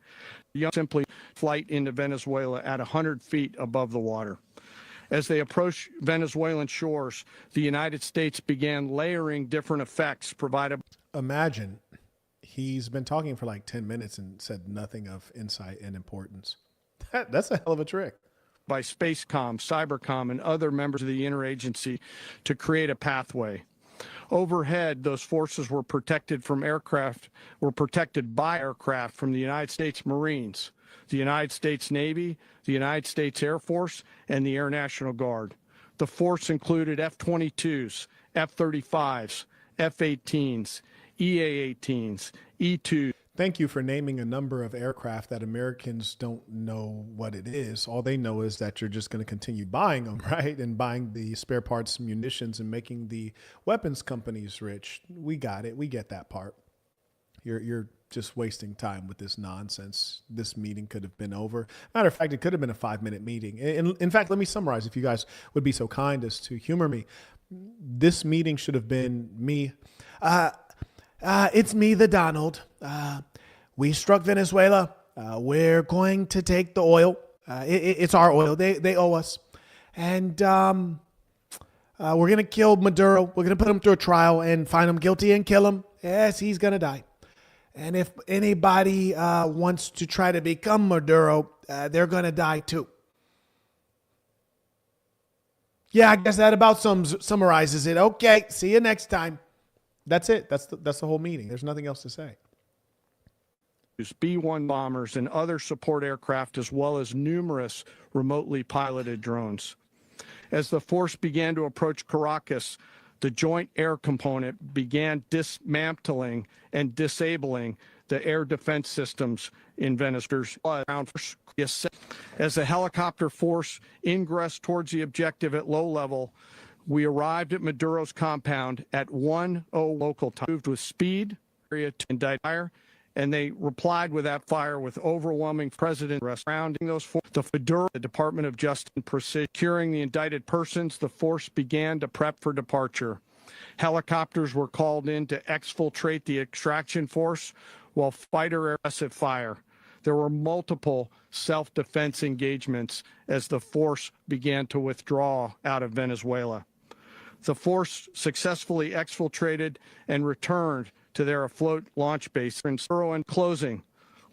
Simply flight into Venezuela at 100 feet above the water. As they approached Venezuelan shores, the United States began layering different effects provided. Imagine he's been talking for like 10 minutes and said nothing of insight and importance. That's a hell of a trick. By Spacecom, Cybercom, and other members of the interagency to create a pathway. Overhead, those forces were protected by aircraft from the United States Marines, the United States Navy, the United States Air Force, and the Air National Guard. The force included F-22s, F-35s, F-18s, EA-18s, E-2s. Thank you for naming a number of aircraft that Americans don't know what it is. All they know is that you're just going to continue buying them, right? And buying the spare parts, munitions, and making the weapons companies rich. We got it. We get that part. You're just wasting time with this nonsense. This meeting could have been over. Matter of fact, it could have been a 5-minute meeting. In fact, let me summarize, if you guys would be so kind as to humor me. This meeting should have been me. It's me, the Donald. We struck Venezuela. We're going to take the oil. It's our oil. They owe us. And we're going to kill Maduro. We're going to put him through a trial and find him guilty and kill him. Yes, he's going to die. And if anybody wants to try to become Maduro, they're going to die too. Yeah, I guess that about summarizes it. Okay, see you next time. That's it. That's the whole meeting. There's nothing else to say. B-1 bombers and other support aircraft, as well as numerous remotely piloted drones. As the force began to approach Caracas, the Joint Air Component began dismantling and disabling the air defense systems in Venezuela. As the helicopter force ingressed towards the objective at low level, we arrived at Maduro's compound at 1:00 local time. Moved with speed, and fire, and they replied with that fire with overwhelming president surrounding those forces. The Department of Justice and Precision, securing the indicted persons, the force began to prep for departure. Helicopters were called in to exfiltrate the extraction force while fighter aggressive fire. There were multiple self-defense engagements as the force began to withdraw out of Venezuela. The force successfully exfiltrated and returned to their afloat launch base. In closing,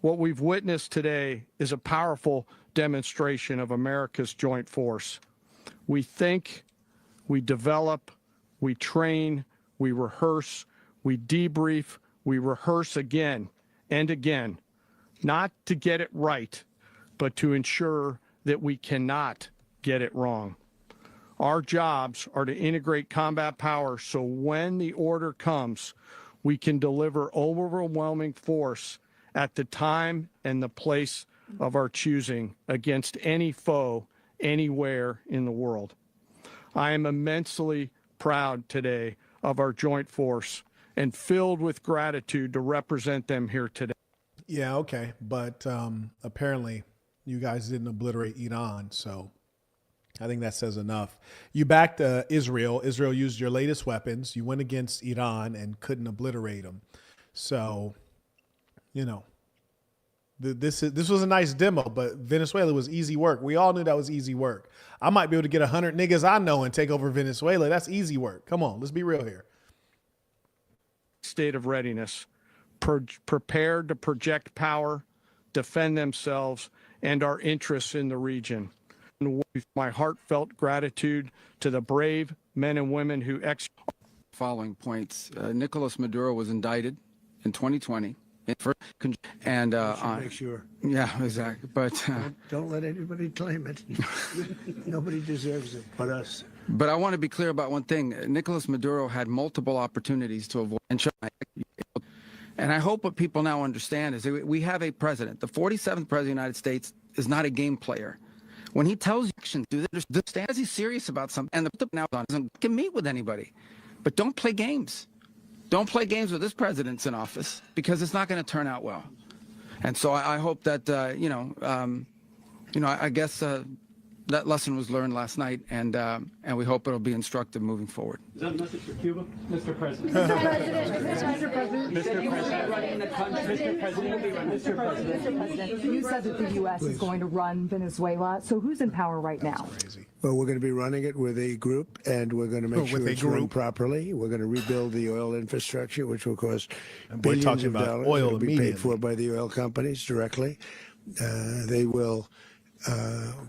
what we've witnessed today is a powerful demonstration of America's joint force. We think, we develop, we train, we rehearse, we debrief, we rehearse again and again, not to get it right, but to ensure that we cannot get it wrong. Our jobs are to integrate combat power so when the order comes, we can deliver overwhelming force at the time and the place of our choosing against any foe anywhere in the world. I am immensely proud today of our joint force and filled with gratitude to represent them here today. Yeah, okay. But apparently you guys didn't obliterate Iran, so I think that says enough. You backed Israel. Israel used your latest weapons. You went against Iran and couldn't obliterate them. So, you know, this was a nice demo, but Venezuela was easy work. We all knew that was easy work. I might be able to get 100 niggas I know and take over Venezuela. That's easy work. Come on, let's be real here. State of readiness, prepared to project power, defend themselves, and our interests in the region. My heartfelt gratitude to the brave men and women who Following points. Nicolas Maduro was indicted in 2020. And make sure. Yeah, exactly. But don't let anybody claim it. Nobody deserves it but us. But I want to be clear about one thing. Nicolas Maduro had multiple opportunities to avoid. And I hope what people now understand is that we have a president. The 47th president of the United States is not a game player. When he tells you to understand, is he serious about something? And the now can meet with anybody, but don't play games. Don't play games with this president's in office because it's not going to turn out well. And so I hope that I guess that lesson was learned last night, and we hope it'll be instructive moving forward. Is that a message for Cuba, Mr. President? Mr. President, Mr. President, Mr. President, you said that the U.S. is going to run Venezuela. So who's in power right now? Well, we're going to be running it with a group, and we're going to make sure it's run properly. We're going to rebuild the oil infrastructure, which will cost billions of dollars. Oil will be paid for by the oil companies directly. They will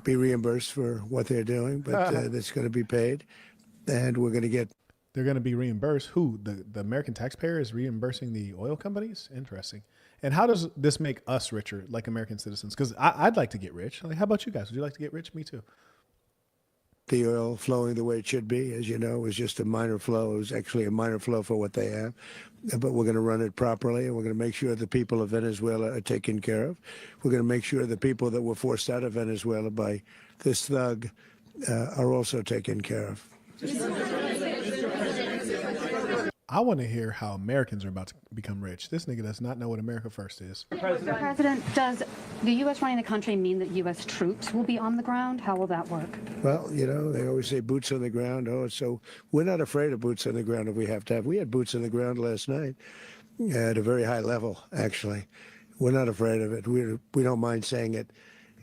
be reimbursed for what they're doing, but that's going to be paid, and we're going to get. They're going to be reimbursed. Who? The American taxpayer is reimbursing the oil companies? Interesting. And how does this make us richer, like American citizens? Because I'd like to get rich. Like, how about you guys? Would you like to get rich? Me too. The oil flowing the way it should be, as you know, was just a minor flow. It was actually a minor flow for what they have. But we're going to run it properly, and we're going to make sure the people of Venezuela are taken care of. We're going to make sure the people that were forced out of Venezuela by this thug are also taken care of. I want to hear how Americans are about to become rich. This nigga does not know what America First is. Mr. President, does the U.S. running the country mean that U.S. troops will be on the ground? How will that work? Well, you know, they always say boots on the ground. Oh, so we're not afraid of boots on the ground if we have to have. We had boots on the ground last night at a very high level, actually. We're not afraid of it. We don't mind saying it.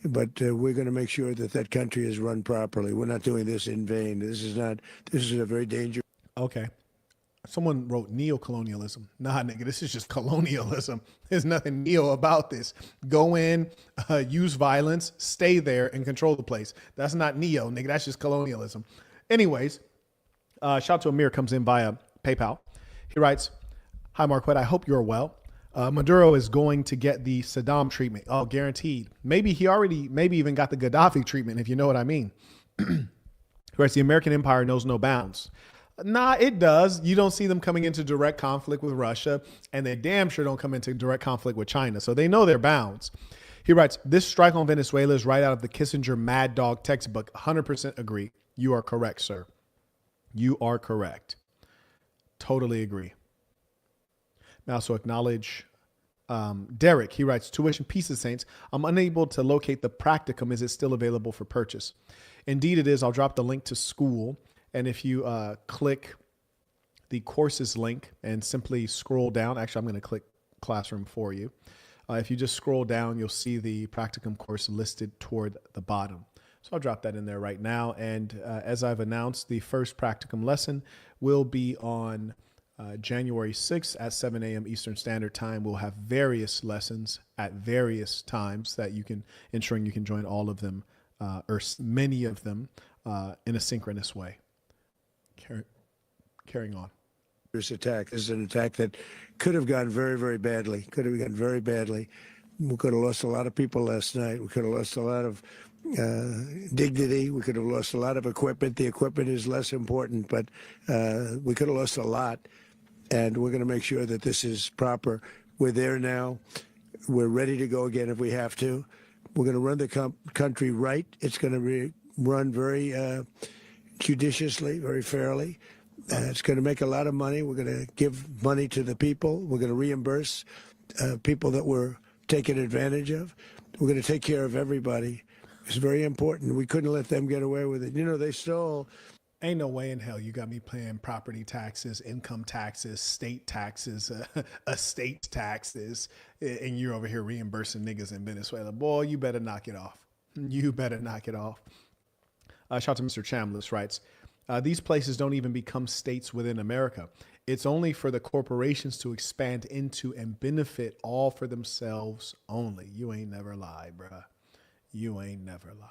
But we're going to make sure that that country is run properly. We're not doing this in vain. This is a very dangerous. Okay. Someone wrote neocolonialism. Nah, nigga, this is just colonialism. There's nothing neo about this. Go in, use violence, stay there, and control the place. That's not neo, nigga. That's just colonialism. Anyways, shout out to Amir, comes in via PayPal. He writes, "Hi, Marquett. I hope you're well. Maduro is going to get the Saddam treatment. Oh, guaranteed. Maybe he already, maybe even got the Gaddafi treatment, if you know what I mean." He writes, "The American empire knows no bounds." Nah, it does. You don't see them coming into direct conflict with Russia, and they damn sure don't come into direct conflict with China. So they know their bounds. He writes, "This strike on Venezuela is right out of the Kissinger Mad Dog textbook. 100% agree. You are correct, sir. You are correct. Totally agree." I also acknowledge Derek. He writes, "Tuition Pieces Saints. I'm unable to locate the practicum. Is it still available for purchase?" Indeed it is. I'll drop the link to school. And if you click the courses link and simply scroll down, actually, I'm going to click classroom for you. If you just scroll down, you'll see the practicum course listed toward the bottom. So I'll drop that in there right now. And as I've announced, the first practicum lesson will be on January 6th at 7 a.m. Eastern Standard Time. We'll have various lessons at various times that you can, ensuring you can join all of them or many of them in a synchronous way. Carrying on. This attack is an attack that could have gone very, very badly. Could have gone very badly. We could have lost a lot of people last night. We could have lost a lot of dignity. We could have lost a lot of equipment. The equipment is less important, but we could have lost a lot. And we're going to make sure that this is proper. We're there now. We're ready to go again if we have to. We're going to run the country right. It's going to be run very judiciously, very fairly. It's going to make a lot of money. We're going to give money to the people. We're going to reimburse people that were taken advantage of. We're going to take care of everybody. It's very important. We couldn't let them get away with it. You know, they stole. Ain't no way in hell you got me paying property taxes, income taxes, state taxes, estate taxes, and you're over here reimbursing niggas in Venezuela. Boy, you better knock it off. You better knock it off. Shout out to Mr. Chambliss writes, "These places don't even become states within America. It's only for the corporations to expand into and benefit all for themselves only." You ain't never lied, bruh. You ain't never lied.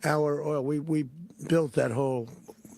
Our oil, we built that whole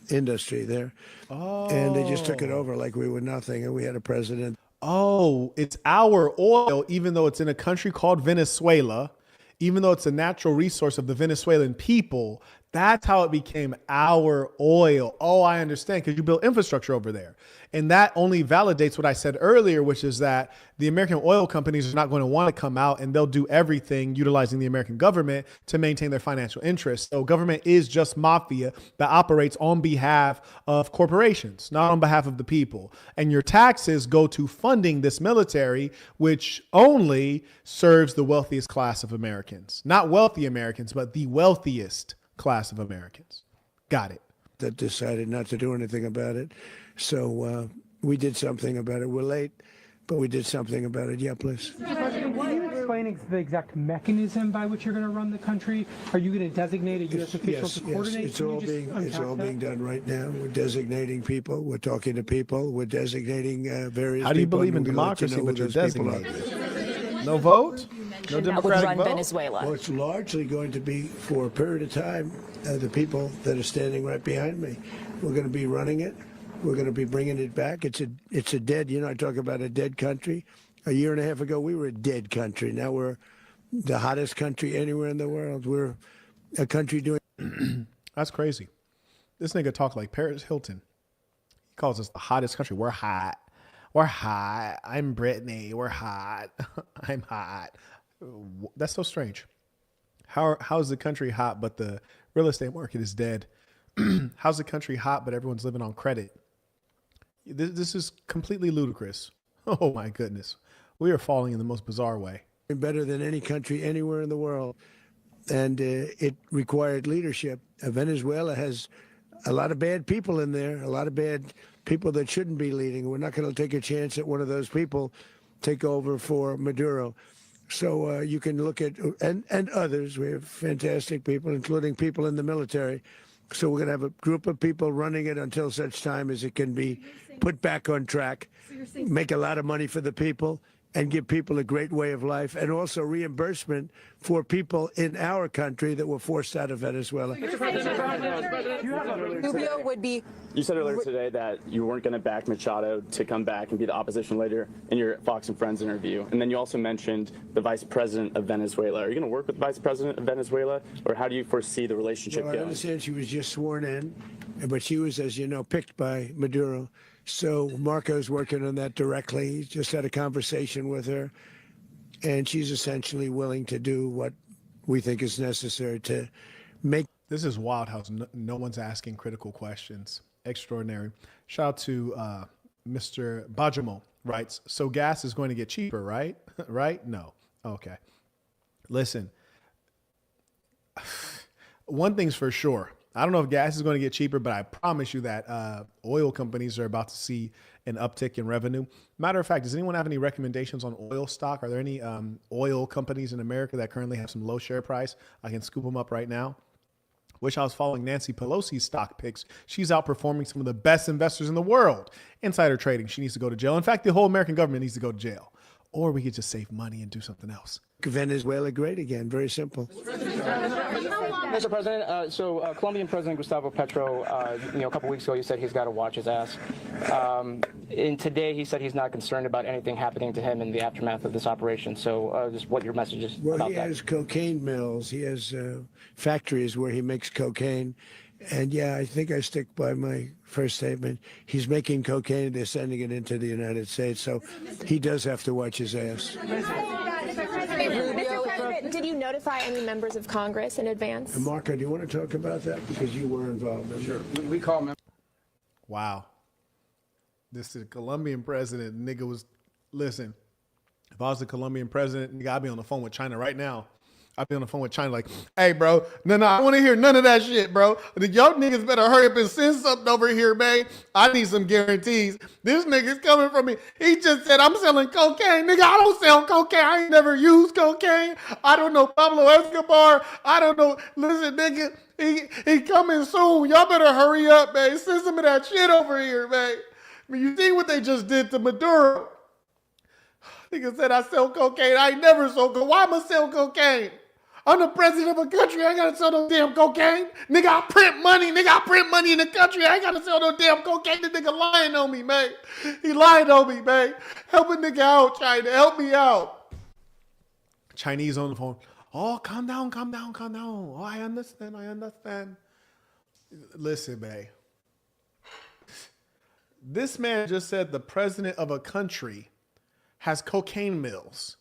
industry there. And they just took it over like we were nothing. And we had a president. Oh, it's our oil, even though it's in a country called Venezuela, even though it's a natural resource of the Venezuelan people. That's how it became our oil. Oh, I understand, because you built infrastructure over there. And that only validates what I said earlier, which is that the American oil companies are not going to want to come out, and they'll do everything utilizing the American government to maintain their financial interests. So government is just mafia that operates on behalf of corporations, not on behalf of the people. And your taxes go to funding this military, which only serves the wealthiest class of Americans. Not wealthy Americans, but the wealthiest class of Americans. Got it. That decided not to do anything about it. So we did something about it. We're late, but we did something about it. Yeah, please. Mr. President, why are you explaining the exact mechanism by which you're going to run the country? Are you going to designate a U.S. official to coordinate? Yes, it's all being done right now. We're designating people. We're talking to people. We're designating various people. How do you believe in democracy, but you're designating? No vote? No democratic vote? Venezuela. Well, it's largely going to be for a period of time. The people that are standing right behind me, we're going to be running it. We're going to be bringing it back. It's a dead, I talk about a dead country. A year and a half ago, we were a dead country. Now we're the hottest country anywhere in the world. We're a country doing. That's crazy. This nigga talk like Paris Hilton. He calls us the hottest country. We're hot. We're hot. I'm Brittany. We're hot. I'm hot. That's so strange. How is the country hot, but the real estate market is dead? How's the country hot, but everyone's living on credit? This is completely ludicrous. Oh my goodness. We are falling in the most bizarre way. Better than any country anywhere in the world. And it required leadership. Venezuela has a lot of bad people in there, a lot of bad people that shouldn't be leading. We're not going to take a chance that one of those people take over for Maduro. So you can look at, and others, we have fantastic people, including people in the military. So we're going to have a group of people running it until such time as it can be put back on track, make a lot of money for the people, and give people a great way of life, and also reimbursement for people in our country that were forced out of Venezuela. Rubio would be. You said earlier today that you weren't going to back Machado to come back and be the opposition leader in your Fox and Friends interview. And then you also mentioned the vice president of Venezuela. Are you going to work with the vice president of Venezuela, or how do you foresee the relationship Well, going? I understand she was just sworn in, but she was, as you know, picked by Maduro. So Marco's working on that directly. He just had a conversation with her, and she's essentially willing to do what we think is necessary to make. This is wild how no one's asking critical questions. Extraordinary. Shout out to Mr. Bajamo writes, so gas is going to get cheaper, right? Right? No. Okay. Listen, one thing's for sure. I don't know if gas is going to get cheaper, but I promise you that oil companies are about to see an uptick in revenue. Matter of fact, does anyone have any recommendations on oil stock? Are there any oil companies in America that currently have some low share price? I can scoop them up right now. Wish I was following Nancy Pelosi's stock picks. She's outperforming some of the best investors in the world. Insider trading. She needs to go to jail. In fact, the whole American government needs to go to jail. Or we could just save money and do something else. Venezuela great again. Very simple. Mr. President, so Colombian President Gustavo Petro, a couple weeks ago, he said he's got to watch his ass. And today he said he's not concerned about anything happening to him in the aftermath of this operation. So just what your message is Well, about he that. has cocaine mills. He has factories where he makes cocaine. And yeah, I think I stick by my first statement. He's making cocaine. They're sending it into the United States. So he does have to watch his ass. Mr. President, did you notify any members of Congress in advance? And Marco, do you want to talk about that? Because you were involved in it. Sure. We call him. Wow. This is the Colombian president. Nigga was, listen, if I was the Colombian president, nigga, I'd be on the phone with China right now. I'd be on the phone with China like, hey, bro, no, I don't want to hear none of that shit, bro. Y'all niggas better hurry up and send something over here, man. I need some guarantees. This nigga's coming from me. He just said, I'm selling cocaine. Nigga, I don't sell cocaine. I ain't never used cocaine. I don't know Pablo Escobar. I don't know. Listen, nigga, he coming soon. Y'all better hurry up, man. Send some of that shit over here, man. I mean, you see what they just did to Maduro. Nigga said I sell cocaine. I ain't never sold cocaine. Why am I sell cocaine? I'm the president of a country. I ain't gotta sell no damn cocaine. Nigga, I print money. Nigga, I print money in the country. I ain't gotta sell no damn cocaine. The nigga lying on me, man. He lying on me, man. Help a nigga out, China. Help me out. Chinese on the phone. Oh, calm down, calm down, calm down. Oh, I understand, I understand. Listen, babe. This man just said the president of a country has cocaine mills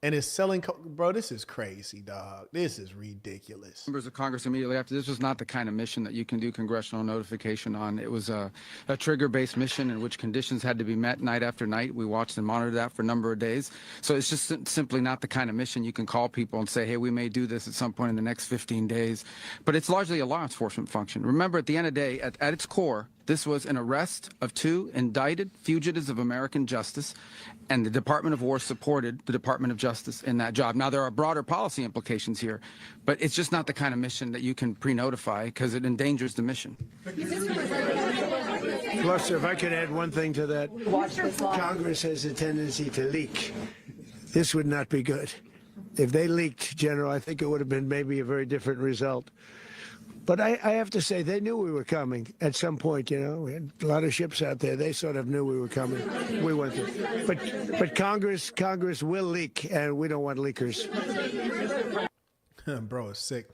and is selling bro, this is crazy, dog. This is ridiculous. Members of Congress immediately after this was not the kind of mission that you can do congressional notification on. It was a trigger-based mission in which conditions had to be met night after night. We watched and monitored that for a number of days. So it's just simply not the kind of mission you can call people and say, hey, we may do this at some point in the next 15 days. But it's largely a law enforcement function. Remember, at the end of the day, at its core, this was an arrest of 2 indicted fugitives of American justice, and the Department of War supported the Department of Justice in that job. Now, there are broader policy implications here, but it's just not the kind of mission that you can pre-notify because it endangers the mission. Plus, if I could add one thing to that, Congress has a tendency to leak. This would not be good. If they leaked, General, I think it would have been maybe a very different result. But I have to say, they knew we were coming at some point, you know. We had a lot of ships out there. They sort of knew we were coming. We went there. But Congress will leak, and we don't want leakers. Bro, it's sick.